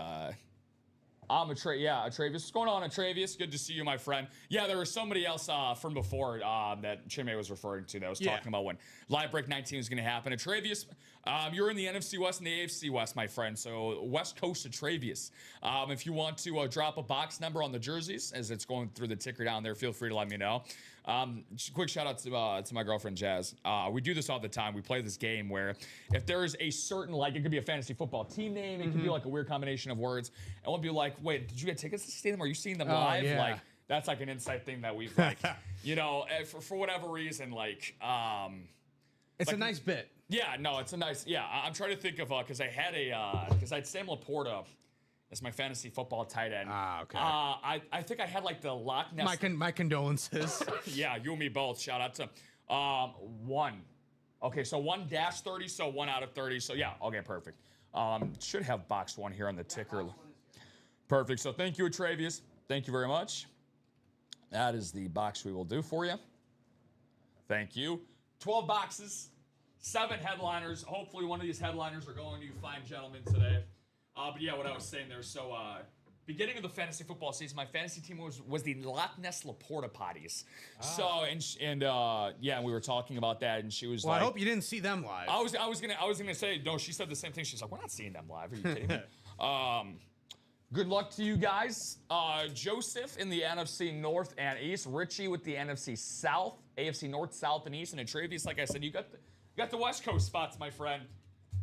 Atravius. What's going on, Atravius? Good to see you, my friend. Yeah, there was somebody else from before that Chinmay was referring to that was talking about when Live Break 19 was going to happen. Atravius, you're in the NFC West and the AFC West, my friend. So West Coast Atravius. If you want to drop a box number on the jerseys as it's going through the ticker down there, feel free to let me know. Quick shout out to my girlfriend Jazz. We do this all the time. We play this game where if there's a certain, like, it could be a fantasy football team name, it could be like a weird combination of words, and we'll be like, wait, did you get tickets to see them? Are you seeing them live? Yeah. Like, that's like an inside thing that we've like, you know, for whatever reason, like, it's like, a nice bit. Yeah, no, it's a nice. Yeah, I'm trying to think of because I had Sam Laporta as my fantasy football tight end. Ah, okay. I think I had like the Loch Ness. My condolences. Yeah, you and me both. Shout out to 1. Okay, so 1-30, so 1 out of 30. So yeah, okay, perfect. Should have box 1 here on the ticker. Perfect. So thank you, Atravius. Thank you very much. That is the box we will do for you. Thank you. 12 boxes, 7 headliners. Hopefully one of these headliners are going to you fine gentlemen today. But yeah, what I was saying there. So beginning of the fantasy football season, my fantasy team was the Loch Ness Laporta Potties. So and we were talking about that, and she was Well, like, I hope you didn't see them live. I was gonna say no. She said the same thing. She's like, we're not seeing them live. Are you kidding me? Good luck to you guys. Joseph in the NFC North and East. Richie with the NFC South, AFC North, South, and East. And Atravius, like I said, you got the West Coast spots, my friend.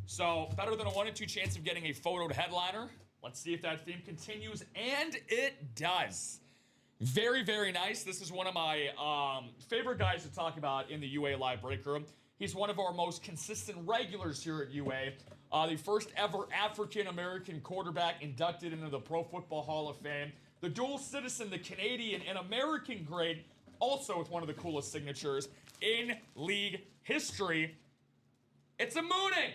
So better than a 1 in 2 chance of getting a photoed headliner. Let's see if that theme continues, and it does. Very, very nice. This is one of my favorite guys to talk about in the UA Live Break Room. He's one of our most consistent regulars here at UA. The first ever African-American quarterback inducted into the Pro Football Hall of Fame. The dual citizen, the Canadian and American grade, also with one of the coolest signatures in league history. It's a mooning.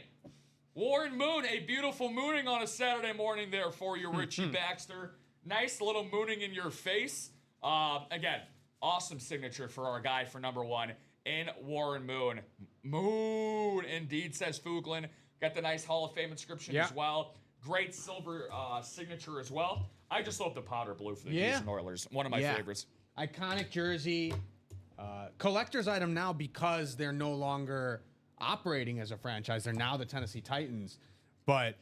Warren Moon, a beautiful mooning on a Saturday morning there for you, Richie Baxter. Nice little mooning in your face. Again, awesome signature for our guy for number 1 in Warren Moon. Moon, indeed, says Fuglin. Got the nice Hall of Fame inscription as well. Great silver signature as well. I just love the powder blue for the Houston Oilers. One of my favorites. Iconic jersey. Collector's item now because they're no longer operating as a franchise. They're now the Tennessee Titans. But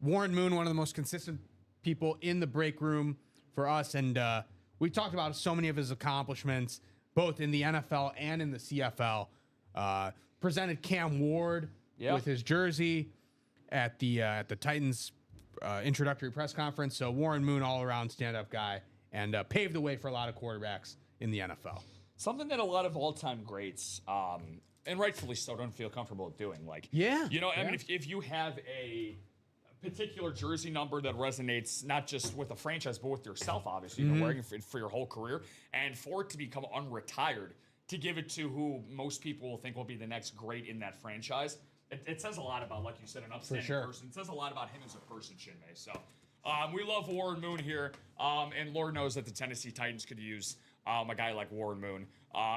Warren Moon, one of the most consistent people in the break room for us. And we talked about so many of his accomplishments, both in the NFL and in the CFL. Presented Cam Ward with his jersey at the Titans introductory press conference. So Warren Moon, all-around stand-up guy, and paved the way for a lot of quarterbacks in the NFL. Something that a lot of all-time greats, and rightfully so, don't feel comfortable doing. Like, I mean, if you have a particular jersey number that resonates not just with the franchise, but with yourself, obviously, you've been wearing it for your whole career, and for it to become unretired, to give it to who most people will think will be the next great in that franchise, it says a lot about, like you said, an upstanding person. It says a lot about him as a person, Chinmay. So, We love Warren Moon here, and Lord knows that the Tennessee Titans could use a guy like Warren Moon.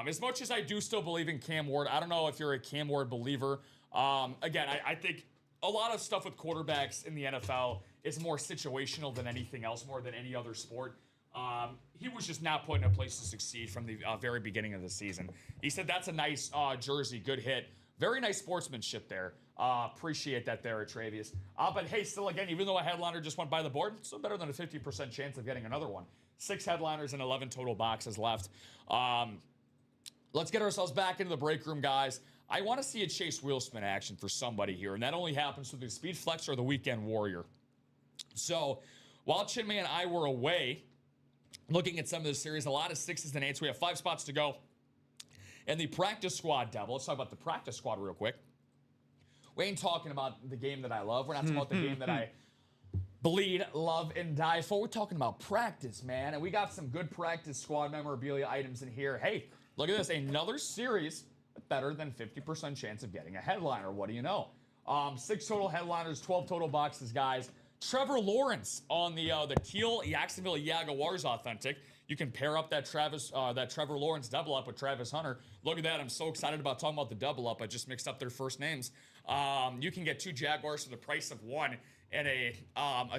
As much as I do still believe in Cam Ward, I don't know if you're a Cam Ward believer. Again, I think a lot of stuff with quarterbacks in the NFL is more situational than anything else, more than any other sport. He was just not put in a place to succeed from the very beginning of the season. He said that's a nice jersey, good hit. Very nice sportsmanship there. Appreciate that there, Travius. But hey, still again, even though a headliner just went by the board, still better than a 50% chance of getting another one. 6 headliners and 11 total boxes left. Let's get ourselves back into the break room, guys. I want to see a Chase Wheelspin action for somebody here, and that only happens with the Speed Flex or the Weekend Warrior. So while Chinmay and I were away looking at some of this series, a lot of 6s and 8s. We have 5 spots to go. And the practice squad devil. Let's talk about the practice squad real quick. We ain't talking about the game that I love. We're not talking about the game that I bleed, love, and die for. We're talking about practice, man. And we got some good practice squad memorabilia items in here. Hey, look at this. Another series with better than 50% chance of getting a headliner. What do you know? 6 total headliners, 12 total boxes, guys. Trevor Lawrence on the teal Jacksonville Jaguars authentic. You can pair up that Trevor Lawrence double up with Travis Hunter. Look at that. I'm so excited about talking about the double up. I just mixed up their first names. You can get 2 Jaguars for the price of 1 and a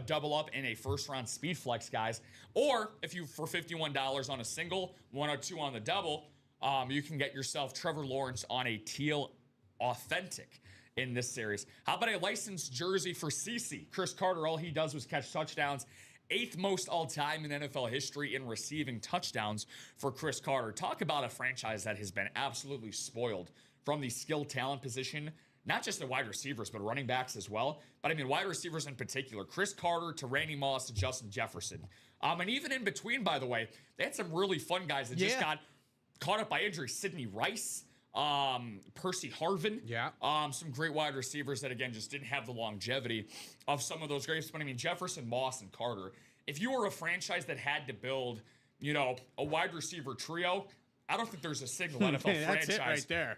double up and a first round Speed Flex, guys. Or if you, for $51 on a single, 102 on the double, you can get yourself Trevor Lawrence on a teal authentic in this series. How about a licensed jersey for CeCe? Chris Carter, all he does was catch touchdowns. 8th most all-time in NFL history in receiving touchdowns for Chris Carter. Talk about a franchise that has been absolutely spoiled from the skill talent position, not just the wide receivers, but running backs as well. But I mean, wide receivers in particular. Chris Carter to Randy Moss to Justin Jefferson. And even in between, by the way, they had some really fun guys that just got caught up by injury. Sidney Rice, Percy Harvin. Yeah. Some great wide receivers that, again, just didn't have the longevity of some of those greats. But I mean, Jefferson, Moss, and Carter. If you were a franchise that had to build, you know, a wide receiver trio, I don't think there's a single NFL That's franchise it right there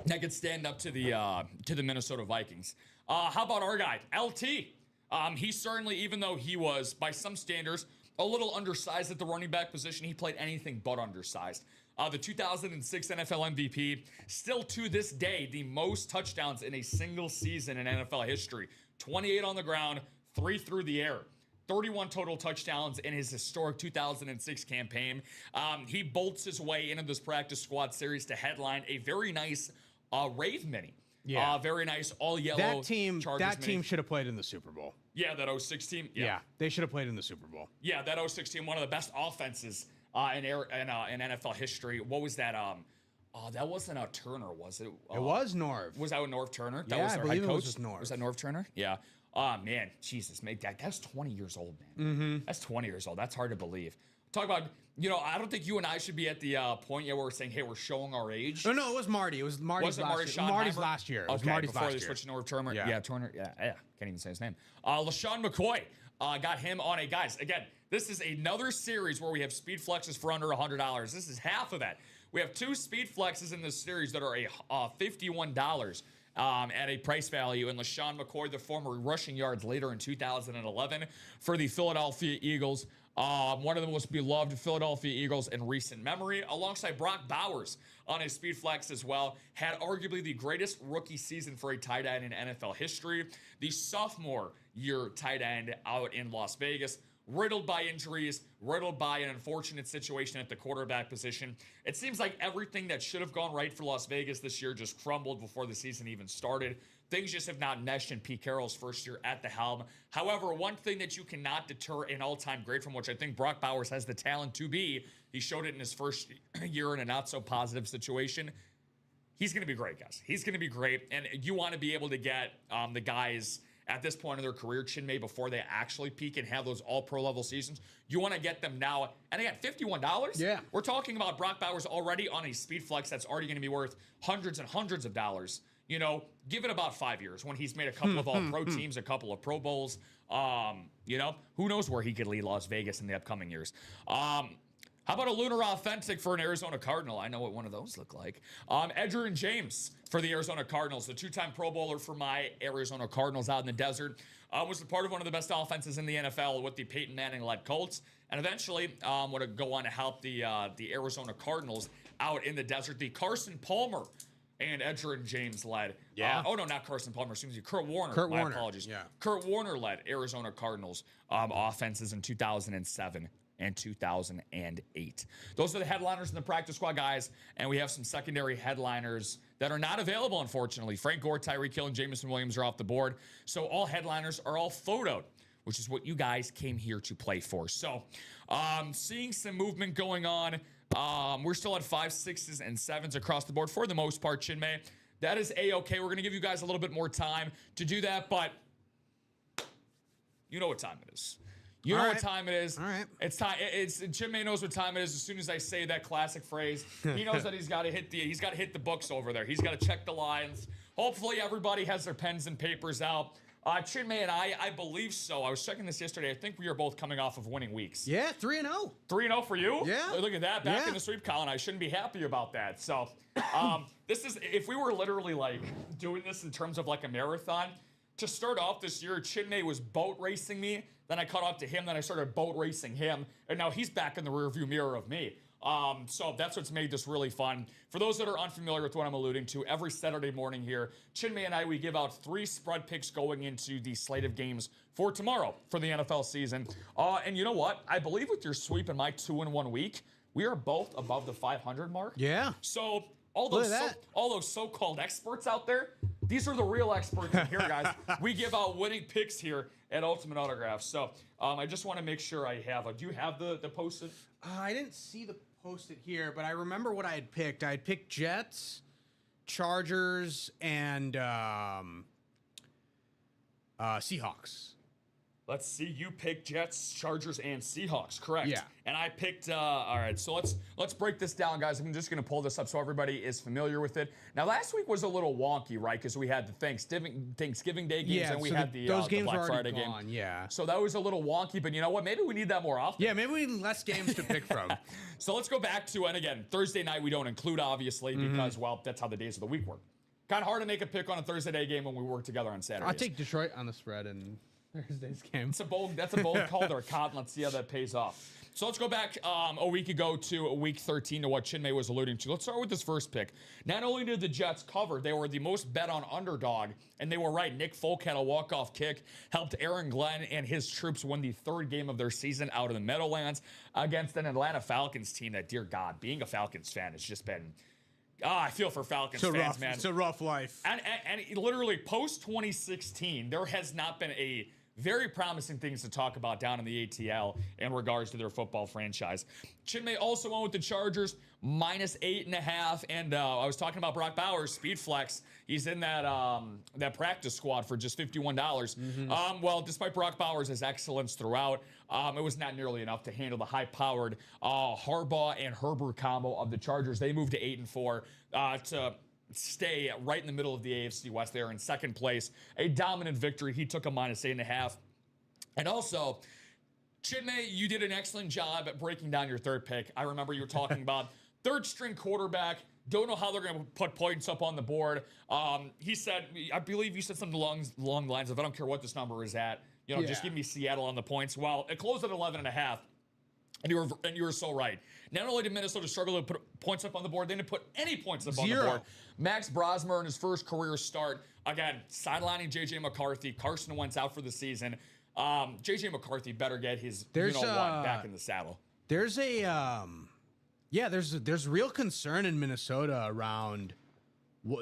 that could stand up to the Minnesota Vikings. How about our guy, LT? He certainly, even though he was, by some standards, a little undersized at the running back position, he played anything but undersized. The 2006 NFL MVP, still to this day, the most touchdowns in a single season in NFL history. 28 on the ground, 3 through the air. 31 total touchdowns in his historic 2006 campaign. He bolts his way into this practice squad series to headline a very nice Rave mini. Yeah. Very nice all-yellow That team should have played in the Super Bowl. Yeah, that 06 team. Yeah, they should have played in the Super Bowl. Yeah, that 06 team, one of the best offenses in NFL history. What was that? That wasn't a Turner, was it? It was Norv. Was that with Norv Turner? That yeah, was I believe it was just Norv. Was that Norv Turner? Yeah. Oh, man. Jesus, mate. That's 20 years old, man. Mm-hmm. That's 20 years old. That's hard to believe. Talk about, you know, I don't think you and I should be at the point yet where we're saying, hey, we're showing our age. No, it was Marty. It was Marty's last year. Marty's last year. It was Marty's before last they year. switched to Norv Turner. Yeah, Turner. Yeah. Can't even say his name. LaShawn McCoy got him on a, guys, again, this is another series where we have speed flexes for under $100. This is half of that. We have 2 speed flexes in this series that are $51 at a price value. And LaShawn McCoy, the former rushing yards leader in 2011 for the Philadelphia Eagles. One of the most beloved Philadelphia Eagles in recent memory, alongside Brock Bowers on his speed flex as well. Had arguably the greatest rookie season for a tight end in NFL history. The sophomore year tight end out in Las Vegas. Riddled by injuries, riddled by an unfortunate situation at the quarterback position. It seems like everything that should have gone right for Las Vegas this year just crumbled before the season even started. Things just have not meshed in Pete Carroll's first year at the helm. However, one thing that you cannot deter an all-time great from, which I think Brock Bowers has the talent to be, he showed it in his first year in a not-so-positive situation. He's going to be great, guys. He's going to be great, and you want to be able to get the guys at this point in their career, Chinmay, before they actually peak and have those all-pro level seasons. You want to get them now. And again, $51? Yeah. We're talking about Brock Bowers already on a speed flex that's already going to be worth hundreds and hundreds of dollars. You know, give it about 5 years when he's made a couple of all-pro teams, a couple of Pro Bowls. You know, who knows where he could lead Las Vegas in the upcoming years. How How about a Lunar Authentic for an Arizona Cardinal? I know what one of those look like. Edgerrin James for the Arizona Cardinals, the two-time Pro Bowler for my Arizona Cardinals out in the desert. Was a part of one of the best offenses in the NFL with the Peyton Manning-led Colts, and eventually would go on to help the Arizona Cardinals out in the desert. The Carson Palmer and Edgerrin James led. Yeah. Oh, no, not Carson Palmer. Excuse me. Kurt Warner. Kurt My Warner. apologies. Yeah. Kurt Warner led Arizona Cardinals offenses in 2007 and 2008. Those are the headliners in the practice squad, guys. And we have some secondary headliners that are not available, unfortunately. Frank Gore, Tyreek Hill, and Jameson Williams are off the board. So all headliners are all photoed, which is what you guys came here to play for. So seeing some movement going on. We're still at 5s, 6s, and 7s across the board for the most part, Chinmay. That is A-okay. We're going to give you guys a little bit more time to do that, but you know what time it is. You know what time it is. All right. It's time. Chinmay knows what time it is. As soon as I say that classic phrase, he knows that he's got to hit the books over there. He's got to check the lines. Hopefully everybody has their pens and papers out. Chinmay and I believe so. I was checking this yesterday. I think we are both coming off of winning weeks. Yeah, 3-0. 3-0 for you? Yeah. Look at that. Back in the sweep column. I shouldn't be happy about that. So this is, if we were literally like doing this in terms of like a marathon, to start off this year, Chinmay was boat racing me. Then I caught up to him. Then I started boat racing him. And now he's back in the rearview mirror of me. So that's what's made this really fun. For those that are unfamiliar with what I'm alluding to, every Saturday morning here, Chinmay and I, we give out 3 spread picks going into the slate of games for tomorrow for the NFL season. And you know what? I believe with your sweep and my 2-in-1 week, we are both above the 500 mark. Yeah. So all those so-called experts out there, these are the real experts in here, guys. We give out winning picks here at Ultimate Autographs. So I just want to make sure I have. Do you have the posted? I didn't see the posted here, but I remember what I had picked. I had picked Jets, Chargers, and Seahawks. Let's see. You picked Jets, Chargers, and Seahawks, correct? Yeah. And I picked. All right. So let's break this down, guys. I'm just going to pull this up so everybody is familiar with it. Now, last week was a little wonky, right? Because we had the Thanksgiving Day games, and we had the Black Friday game. Yeah. So that was a little wonky, but you know what? Maybe we need that more often. Yeah, maybe we need less games to pick from. So let's go back to, and again, Thursday night we don't include, obviously, because, well, that's how the days of the week work. Kind of hard to make a pick on a Thursday day game when we work together on Saturdays. I'll take Detroit on the spread and Thursday's game. That's a bold call there, Cotton. Let's see how that pays off. So let's go back a week ago to week 13 to what Chinmay was alluding to. Let's start with this first pick. Not only did the Jets cover, they were the most bet on underdog, and they were right. Nick Folk had a walk-off kick, helped Aaron Glenn and his troops win the 3rd game of their season out of the Meadowlands against an Atlanta Falcons team that, dear God, being a Falcons fan has just been... I feel for Falcons fans, man. It's a rough life. And literally post-2016, there has not been a very promising things to talk about down in the ATL in regards to their football franchise. Chinmay also went with the Chargers, -8.5. And I was talking about Brock Bowers, speed flex. He's in that practice squad for just $51. Well, despite Brock Bowers' excellence throughout, it was not nearly enough to handle the high-powered Harbaugh and Herbert combo of the Chargers. They moved to 8-4 to stay right in the middle of the AFC West there in second place. A dominant victory. He took a -8.5. And also, Chinmay, you did an excellent job at breaking down your third pick. I remember you were talking about third-string quarterback. Don't know how they're going to put points up on the board. He said, I believe you said something along the lines of, I don't care what this number is at. Just give me Seattle on the points. Well, it closed at 11.5. And you were so right. Not only did Minnesota struggle to put points up on the board, they didn't put any points up on the board. Max Brosmer in his first career start, again, sidelining J.J. McCarthy. Carson Wentz out for the season. J.J. McCarthy better get his back in the saddle. There's there's real concern in Minnesota around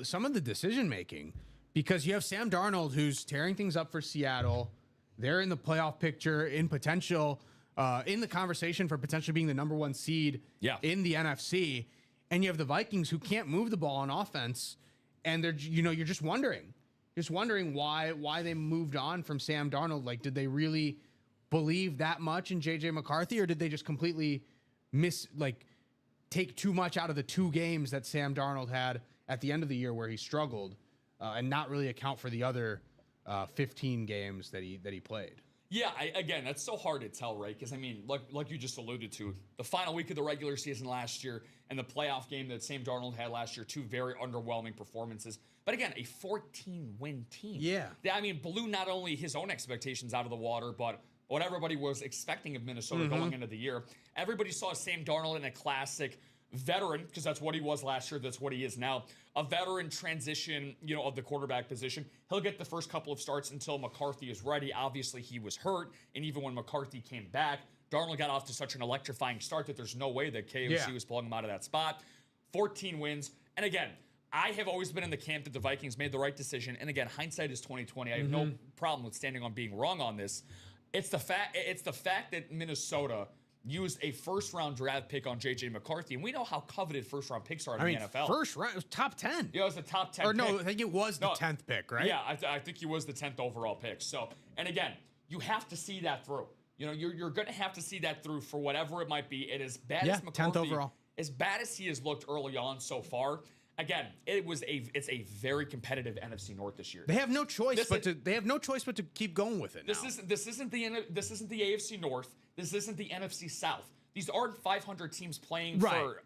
some of the decision making, because you have Sam Darnold who's tearing things up for Seattle. They're in the playoff picture, in potential. In the conversation for potentially being the number 1 seed in the NFC, and you have the Vikings who can't move the ball on offense, and you're just wondering why they moved on from Sam Darnold. Like, did they really believe that much in J.J. McCarthy, or did they just completely take too much out of the 2 games that Sam Darnold had at the end of the year where he struggled, and not really account for the other 15 games that he played? Yeah, again, that's so hard to tell, right? Because, I mean, like you just alluded to, the final week of the regular season last year and the playoff game that Sam Darnold had last year, two very underwhelming performances. But again, a 14-win team. Yeah. I mean, blew not only his own expectations out of the water, but what everybody was expecting of Minnesota going into the year. Everybody saw Sam Darnold in a classic veteran, because that's what he was last year, that's what he is now, a veteran transition, of the quarterback position. He'll get the first couple of starts until McCarthy is ready. Obviously, he was hurt, and even when McCarthy came back, Darnold got off to such an electrifying start that there's no way that KOC was pulling him out of that spot. 14 wins. And again, I have always been in the camp that the Vikings made the right decision. And again, hindsight is 20/20. I have no problem with standing on being wrong on this. It's the fact that Minnesota used a first-round draft pick on J.J. McCarthy, and we know how coveted first-round picks are in the NFL. First round, it was top 10. Yeah, it was the top 10 Or pick. no, I think it was the 10th pick, right? Yeah, I think he was the 10th overall pick. So, and again, you have to see that through. You're going to have to see that through for whatever it might be. And as bad as McCarthy, 10th overall. As bad as he has looked early on so far, again, it's a very competitive NFC North this year. They have no choice but to keep going with it. This isn't the AFC North. This isn't the NFC South. These aren't 500 teams playing for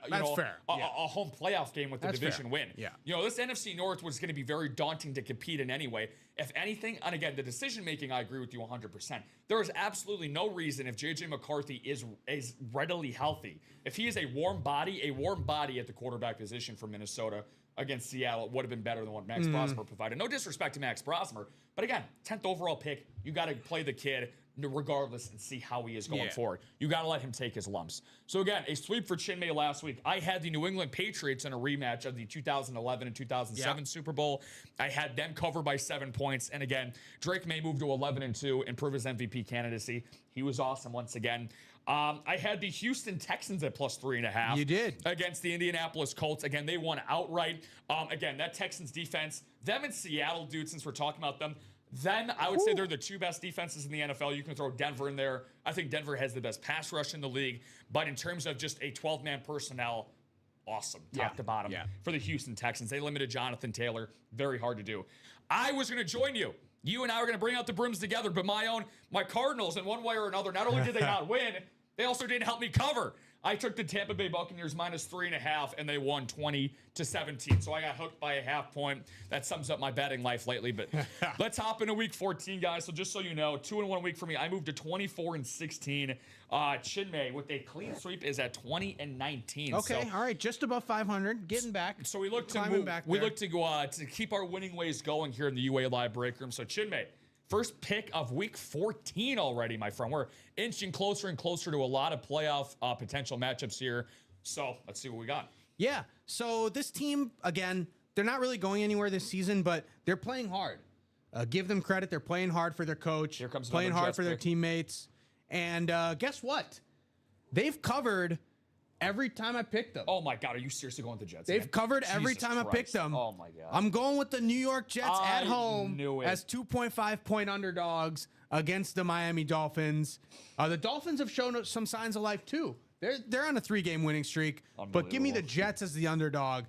That's fair. A home playoff game with the division win. Yeah. This NFC North was going to be very daunting to compete in anyway. If anything, and again, the decision making, I agree with you 100%. There is absolutely no reason if J.J. McCarthy is readily healthy, if he is a warm body at the quarterback position for Minnesota against Seattle, it would have been better than what Max Brosmer provided. No disrespect to Max Brosmer, but again, 10th overall pick, you got to play the kid regardless and see how he is going forward. You got to let him take his lumps. So again, a sweep for Chinmay last week. I had the New England Patriots in a rematch of the 2011 and 2007 Super Bowl. I had them covered by 7 points. And again, Drake May moved to 11-2, improve his MVP candidacy. He was awesome once again. I had the Houston Texans at +3.5. You did. Against the Indianapolis Colts. Again, they won outright. Again, that Texans defense, them and Seattle, dude, since we're talking about them, then I would say they're the two best defenses in the NFL. You can throw Denver in there. I think Denver has the best pass rush in the league. But in terms of just a 12-man personnel, awesome, top to bottom for the Houston Texans. They limited Jonathan Taylor. Very hard to do. I was going to join you. You and I were going to bring out the brooms together, but my Cardinals, in one way or another, not only did they not win, they also didn't help me cover. I took the Tampa Bay Buccaneers -3.5, and they won 20-17. So I got hooked by a half point. That sums up my betting life lately. But let's hop into Week 14, guys. So just so you know, 2-1 week for me. I moved to 24-16. Chinmay with a clean sweep is at 20-19. Okay, all right, just above 500, getting back. So we look to keep our winning ways going here in the UA Live break room. So Chinmay, first pick of Week 14 already, my friend. We're inching closer and closer to a lot of playoff potential matchups here. So let's see what we got. Yeah, so this team, again, they're not really going anywhere this season, but they're playing hard. Give them credit. They're playing hard for their coach. Here comes playing hard Jets for their pick. teamates. And guess what? They've covered every time I picked them. Oh, my God. Are you seriously going with the Jets? They've again? covered every Jesus time I Christ. picked them. Oh, my God. I'm going with the New York Jets at home knew it. as 2.5-point underdogs against the Miami Dolphins. The Dolphins have shown some signs of life, too. They're on a 3-game winning streak. But give me the Jets as the underdog.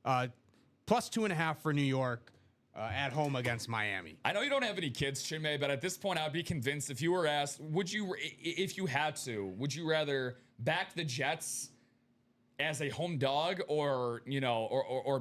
+2.5 for New York. At home against Miami. I know you don't have any kids, Chinmay, but at this point, I'd be convinced if you were asked, if you had to, would you rather back the Jets as a home dog or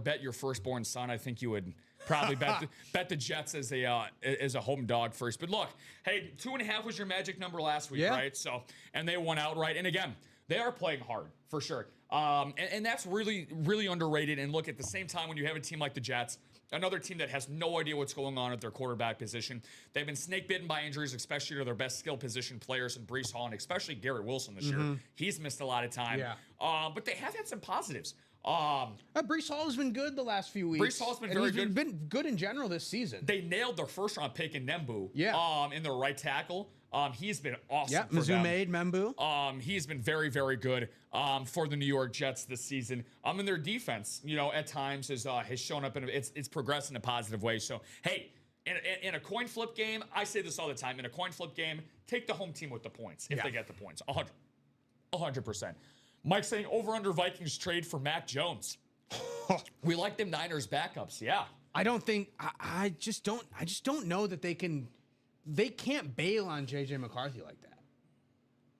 bet your firstborn son? I think you would probably bet the Jets as a home dog first. But look, hey, 2.5 was your magic number last week, right? So, and they won outright. And again, they are playing hard for sure. And that's really, really underrated. And look, at the same time, when you have a team like the Jets, another team that has no idea what's going on at their quarterback position. They've been snake bitten by injuries, especially to their best skill position players in Breece Hall and especially Garrett Wilson this year. He's missed a lot of time. Yeah. But they have had some positives. Breece Hall has been good the last few weeks. Breece Hall's been very good. Been good in general this season. They nailed their first-round pick in Nembu. In their right tackle. He's been awesome for them. Membu. He's been very, very good for the New York Jets this season. And their defense, at times has shown up, and it's progressed in a positive way. So, hey, in a coin flip game, I say this all the time. In a coin flip game, take the home team with the points if they get the points. 100%. Mike saying over/under Vikings trade for Mac Jones. We like them Niners backups. Yeah. I don't think I just don't know that they can they can't bail on J.J. McCarthy like that.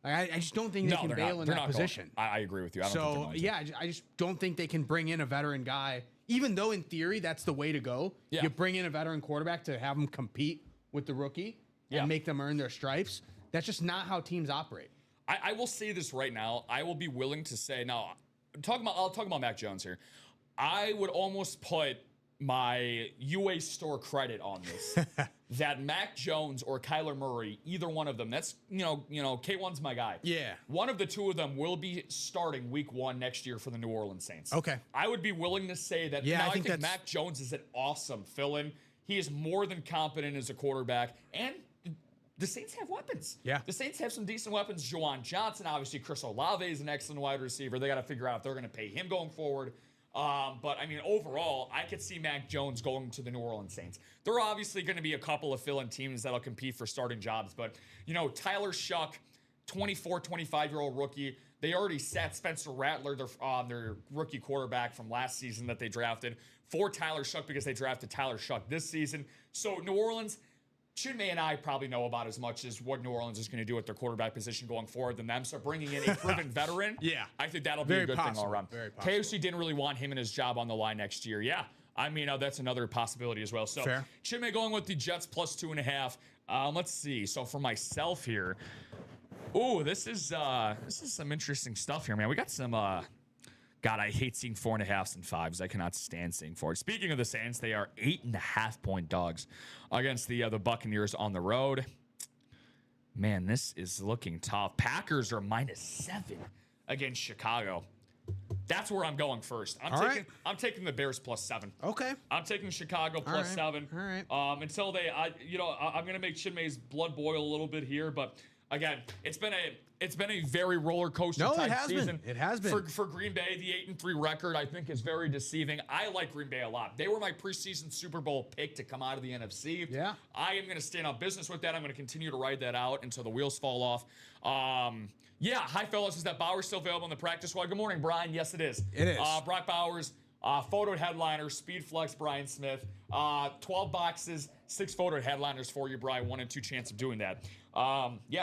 Like, I just don't think they can bail in that position. I agree with you. I don't think yeah, I just don't think they can bring in a veteran guy, even though in theory that's the way to go. Yeah. You bring in a veteran quarterback to have them compete with the rookie and make them earn their stripes. That's just not how teams operate. I will say this right now. I will be willing to say now. I'll talk about Mac Jones here. I would almost put my UA store credit on this that Mac Jones or Kyler Murray, either one of them, that's K1's my guy. Yeah. One of the two of them will be starting week 1 next year for the New Orleans Saints. Okay. I would be willing to say that. Yeah, I think Mac Jones is an awesome fill-in. He is more than competent as a quarterback, and the Saints have weapons. Yeah. The Saints have some decent weapons. Juwan Johnson, obviously, Chris Olave is an excellent wide receiver. They got to figure out if they're going to pay him going forward. But I mean, overall, I could see Mac Jones going to the New Orleans Saints. There are obviously going to be a couple of fill-in teams that'll compete for starting jobs, but Tyler Shuck, 24, 25-year-old rookie. They already sat Spencer Rattler, their rookie quarterback from last season that they drafted, for Tyler Shuck because they drafted Tyler Shuck this season. So New Orleans, Chinmay and I probably know about as much as what New Orleans is going to do at their quarterback position going forward than them. So bringing in a proven veteran, I think that'll be a good thing all around. KOC didn't really want him and his job on the line next year. Yeah, I mean, that's another possibility as well. So Chinmay going with the Jets plus 2.5. Let's see. So for myself here, this is some interesting stuff here, man. We got some. God, I hate seeing 4.5s and 5s. I cannot stand seeing 4s. Speaking of the Saints, they are 8.5-point dogs against the Buccaneers on the road. Man, this is looking tough. Packers are -7 against Chicago. That's where I'm going first. I'm taking the Bears plus 7. Okay. I'm taking Chicago plus 7. All right. Until I'm gonna make Chinmay's blood boil a little bit here, but again, it's been a very roller coaster type season. It has been. For Green Bay. The 8-3 record, I think, is very deceiving. I like Green Bay a lot. They were my preseason Super Bowl pick to come out of the NFC. Yeah. I am going to stand on business with that. I'm going to continue to ride that out until the wheels fall off. Hi, fellas. Is that Bowers still available in the practice squad? Good morning, Brian. Yes, it is. It is. Brock Bowers, photo headliner, Speed Flex, Brian Smith. 12 boxes, 6 photo headliners for you, Brian. 1 in 2 chance of doing that.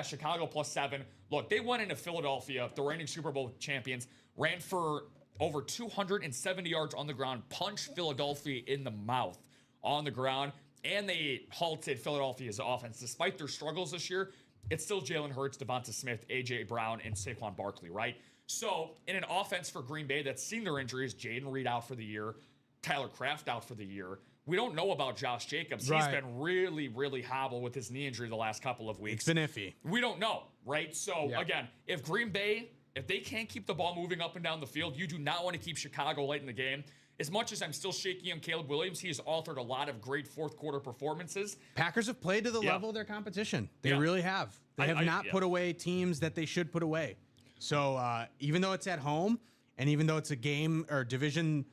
Chicago plus 7. Look, they went into Philadelphia, the reigning Super Bowl champions, ran for over 270 yards on the ground, punched Philadelphia in the mouth on the ground, and they halted Philadelphia's offense. Despite their struggles this year, it's still Jalen Hurts, Devonta Smith, A.J. Brown, and Saquon Barkley, right? So in an offense for Green Bay that's seen their injuries, Jaden Reed out for the year, Tyler Kraft out for the year. We don't know about Josh Jacobs. He's been really, really hobbled with his knee injury the last couple of weeks. It's been iffy. We don't know, right? So, again, if Green Bay, if they can't keep the ball moving up and down the field, you do not want to keep Chicago late in the game. As much as I'm still shaky on Caleb Williams, he has authored a lot of great fourth-quarter performances. Packers have played to the level of their competition. They really have. They have not put away teams that they should put away. So, even though it's at home, and even though it's a game or division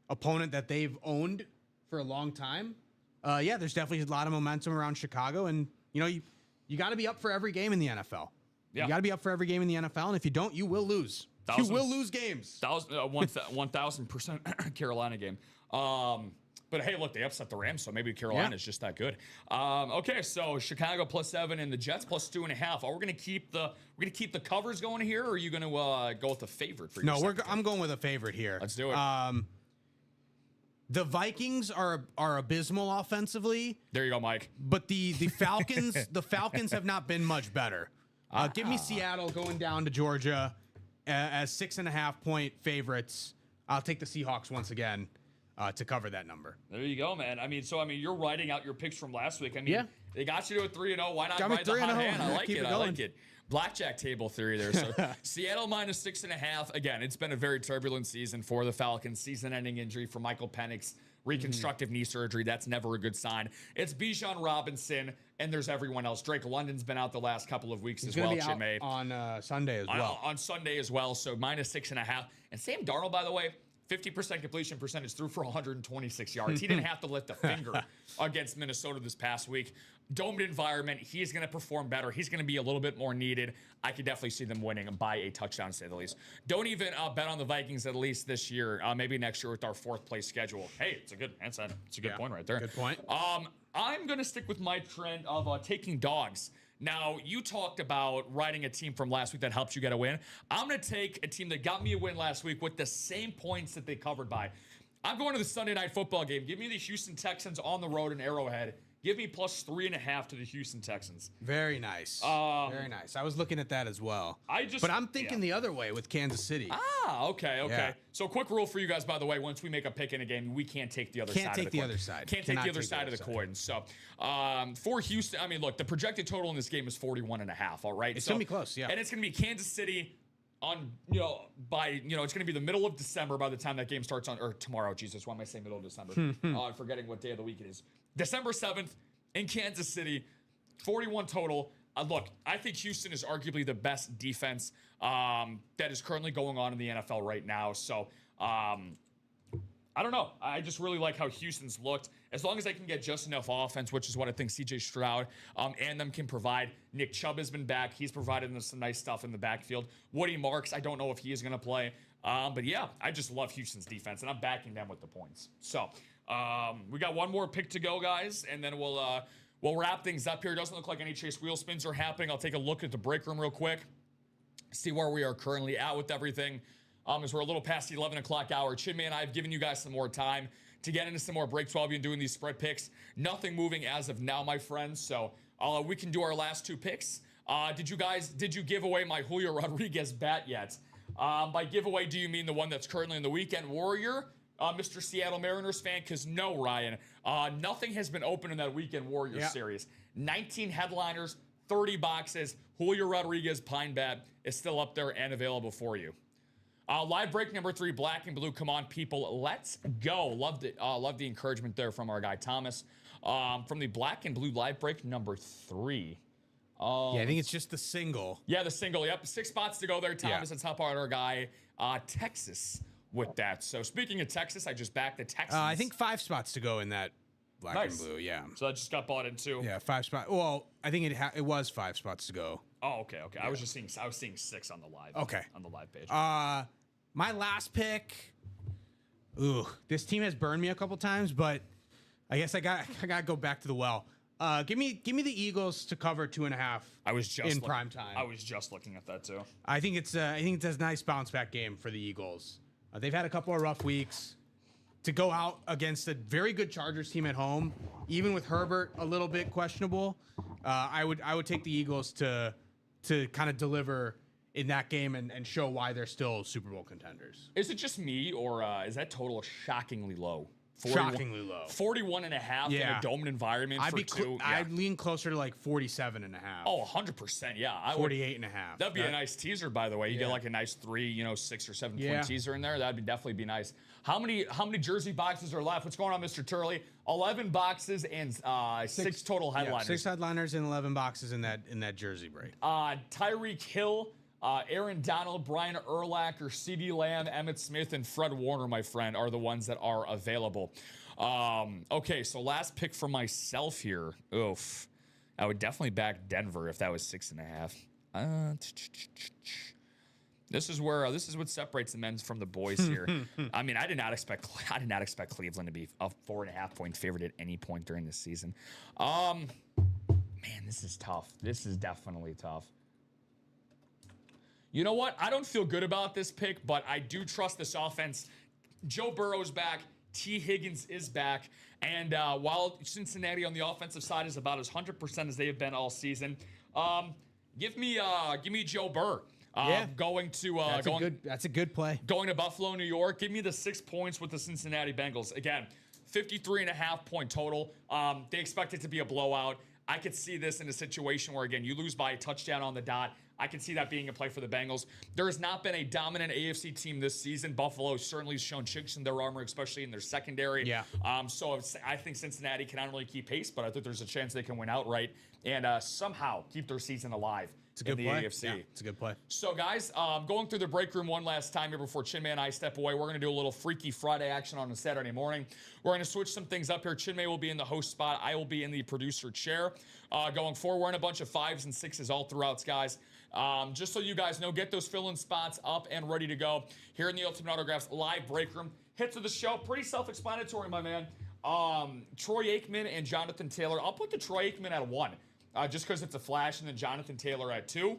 opponent that they've owned for a long time, there's definitely a lot of momentum around Chicago, and you got to be up for every game in the NFL. You got to be up for every game in the NFL, and if you don't, you will lose. You will lose games. 1,000% Carolina game. But hey, look, they upset the Rams, so maybe Carolina is just that good. Okay, so Chicago plus 7 and the Jets plus 2.5. Are we going to keep the covers going here, or are you going to go with the favorite for your I'm going with a favorite here. Let's do it. The Vikings are abysmal offensively. There you go, Mike. But the Falcons, the Falcons have not been much better. Give me Seattle going down to Georgia as 6.5-point favorites. I'll take the Seahawks once again to cover that number. There you go, man. I mean, you're writing out your picks from last week. I mean, they got you to a 3-0. Why not ride the hot hand? I like it. I like it. Blackjack table theory there. So Seattle minus 6.5. Again, it's been a very turbulent season for the Falcons. Season-ending injury for Michael Penix. Reconstructive knee surgery. That's never a good sign. It's Bijan Robinson, and there's everyone else. Drake London's been out the last couple of weeks as well. He's going to be out on Sunday as well. On Sunday as well. So minus 6.5. And Sam Darnold, by the way, 50% completion percentage, threw for 126 yards. He didn't have to lift a finger against Minnesota this past week. Domed environment, he's going to perform better. He's going to be a little bit more needed. I could definitely see them winning by a touchdown, to say the least. Don't even bet on the Vikings at least this year. Maybe next year with our 4th place schedule. Hey, it's a good point right there. Good point. I'm going to stick with my trend of taking dogs. Now, you talked about riding a team from last week that helped you get a win. I'm going to take a team that got me a win last week with the same points that they covered by. I'm going to the Sunday night football game. Give me the Houston Texans on the road in Arrowhead. Give me plus 3.5 to the Houston Texans. Very nice. Very nice. I was looking at that as well. But I'm thinking the other way with Kansas City. Okay. Yeah. So quick rule for you guys, by the way, once we make a pick in a game, we can't take the other side of the coin. Can't take the other side. Can't take the other side of the coin. So for Houston, I mean, look, the projected total in this game is 41.5, all right? It's going to be close, yeah. And it's going to be Kansas City on, it's going to be the middle of December by the time that game starts or tomorrow. Jesus, why am I saying middle of December? I'm forgetting what day of the week it is. December 7th. In Kansas City, 41 total. Look, I think Houston is arguably the best defense that is currently going on in the NFL right now. So, I don't know. I just really like how Houston's looked. As long as they can get just enough offense, which is what I think C.J. Stroud and them can provide. Nick Chubb has been back. He's provided them some nice stuff in the backfield. Woody Marks, I don't know if he is going to play. But, yeah, I just love Houston's defense, and I'm backing them with the points. So, we got one more pick to go, guys, and then we'll wrap things up here. It doesn't look like any chase wheel spins are happening. I'll take a look at the break room real quick, see where we are currently at with everything. As we're a little past the 11 o'clock hour, Chinmay and I have given you guys some more time to get into some more breaks while we've been doing these spread picks. Nothing moving as of now, my friends. So we can do our last 2 picks. Did you give away my Julio Rodriguez bat yet? By giveaway, do you mean the one that's currently in the Weekend Warrior? Mr. Seattle Mariners fan, because no, Ryan, nothing has been open in that Weekend Warriors series. 19 headliners, 30 boxes. Julio Rodriguez Pine Bat is still up there and available for you. Live break number 3, black and blue. Come on, people, let's go. Loved it. Loved the encouragement there from our guy Thomas. From the black and blue live break number 3. I think it's just the single. Yeah, the single. Yep, 6 spots to go there, Thomas. Let's help out our guy, Texas, with that. So speaking of Texas, I just backed the Texans. I think 5 spots to go in that black and blue. Yeah. So I just got bought in too. Yeah, 5 spots. Well, I think it was 5 spots to go. Oh, okay. Yeah. I was seeing 6 on the live. Okay. On the live page. My last pick. Ooh, this team has burned me a couple times, but I guess I got to go back to the well. Give me the Eagles to cover 2.5. I was just in prime time. I was just looking at that too. I think it's a nice bounce back game for the Eagles. They've had a couple of rough weeks. To go out against a very good Chargers team at home, even with Herbert a little bit questionable, I would take the Eagles to kind of deliver in that game and show why they're still Super Bowl contenders. Is it just me, or is that total shockingly low? Shockingly low. 41.5 in a domed environment for 2. I'd lean closer to like 47.5. Oh, 100%. Yeah. 48.5. That'd be a nice teaser, by the way. You get like a nice 3, 6 or 7 point teaser in there. That'd definitely be nice. How many jersey boxes are left? What's going on, Mr. Turley? 11 boxes and 6 total headliners. 6 headliners and 11 boxes in that jersey break. Tyreek Hill, Aaron Donald, Brian Urlacher, CeeDee Lamb, Emmitt Smith, and Fred Warner, my friend, are the ones that are available. Okay, so last pick for myself here. Oof. I would definitely back Denver if that was 6.5. This is what separates the men from the boys here. I mean, I did not expect Cleveland to be a 4.5 point favorite at any point during this season. Man, this is tough. This is definitely tough. You know what? I don't feel good about this pick, but I do trust this offense. Joe Burrow's back. T. Higgins is back. And while Cincinnati on the offensive side is about as 100% as they have been all season, give me Joe Burr. Going to that's a good play. Going to Buffalo, New York. Give me the 6 points with the Cincinnati Bengals. Again, 53.5 point total. They expect it to be a blowout. I could see this in a situation where, again, you lose by a touchdown on the dot. I can see that being a play for the Bengals. There has not been a dominant AFC team this season. Buffalo certainly has shown chinks in their armor, especially in their secondary. Yeah. So I think Cincinnati cannot really keep pace, but I think there's a chance they can win outright and somehow keep their season alive. It's a good in play. the AFC. Yeah, it's a good play. So, guys, going through the break room one last time here before Chinmay and I step away. We're going to do a little Freaky Friday action on a Saturday morning. We're going to switch some things up here. Chinmay will be in the host spot. I will be in the producer chair. Going forward, we're in a bunch of 5s and 6s all throughout, guys. Just so you guys know, get those fill-in spots up and ready to go here in the Ultimate Autographs live break room. Hits of the show, pretty self-explanatory, my man. Troy Aikman and Jonathan Taylor. I'll put the Troy Aikman at 1, just because it's a flash, and then Jonathan Taylor at 2.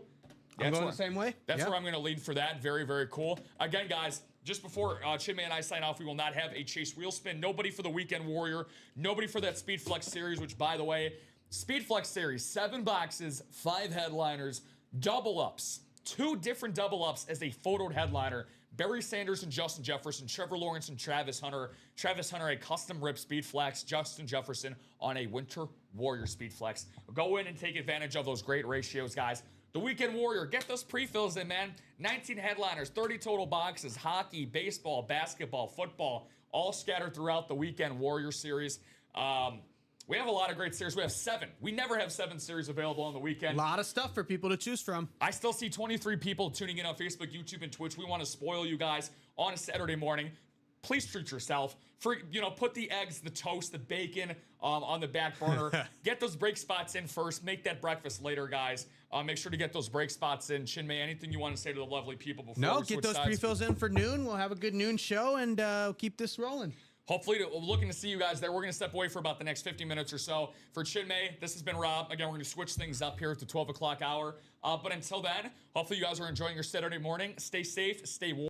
I'm going the same way. That's where I'm going to lead for that. Very, very cool. Again, guys, just before Chinmay and I sign off, we will not have a Chase Wheel Spin. Nobody for the Weekend Warrior. Nobody for that Speed Flex series, which, by the way, Speed Flex series, 7 boxes, 5 headliners, double ups. 2 different double ups as a photoed headliner. Barry Sanders and Justin Jefferson, Trevor Lawrence and Travis Hunter. Travis Hunter, a custom rip Speed Flex. Justin Jefferson on a Winter Warrior Speed Flex. Go in and take advantage of those great ratios, guys. The Weekend Warrior, get those pre-fills in, man. 19 headliners, 30 total boxes, hockey, baseball, basketball, football, all scattered throughout the Weekend Warrior series. We have a lot of great series. We have 7. We never have 7 series available on the weekend. A lot of stuff for people to choose from. I still see 23 people tuning in on Facebook, YouTube, and Twitch. We want to spoil you guys on a Saturday morning. Please treat yourself. Put the eggs, the toast, the bacon on the back burner. Get those break spots in first. Make that breakfast later, guys. Make sure to get those break spots in. Chinmay, anything you want to say to the lovely people before we get those sides? pre-fills in for noon. We'll have a good noon show and keep this rolling. Hopefully, we're looking to see you guys there. We're going to step away for about the next 50 minutes or so. For Chinmay, this has been Rob. Again, we're going to switch things up here at the 12 o'clock hour. But until then, hopefully you guys are enjoying your Saturday morning. Stay safe, stay warm.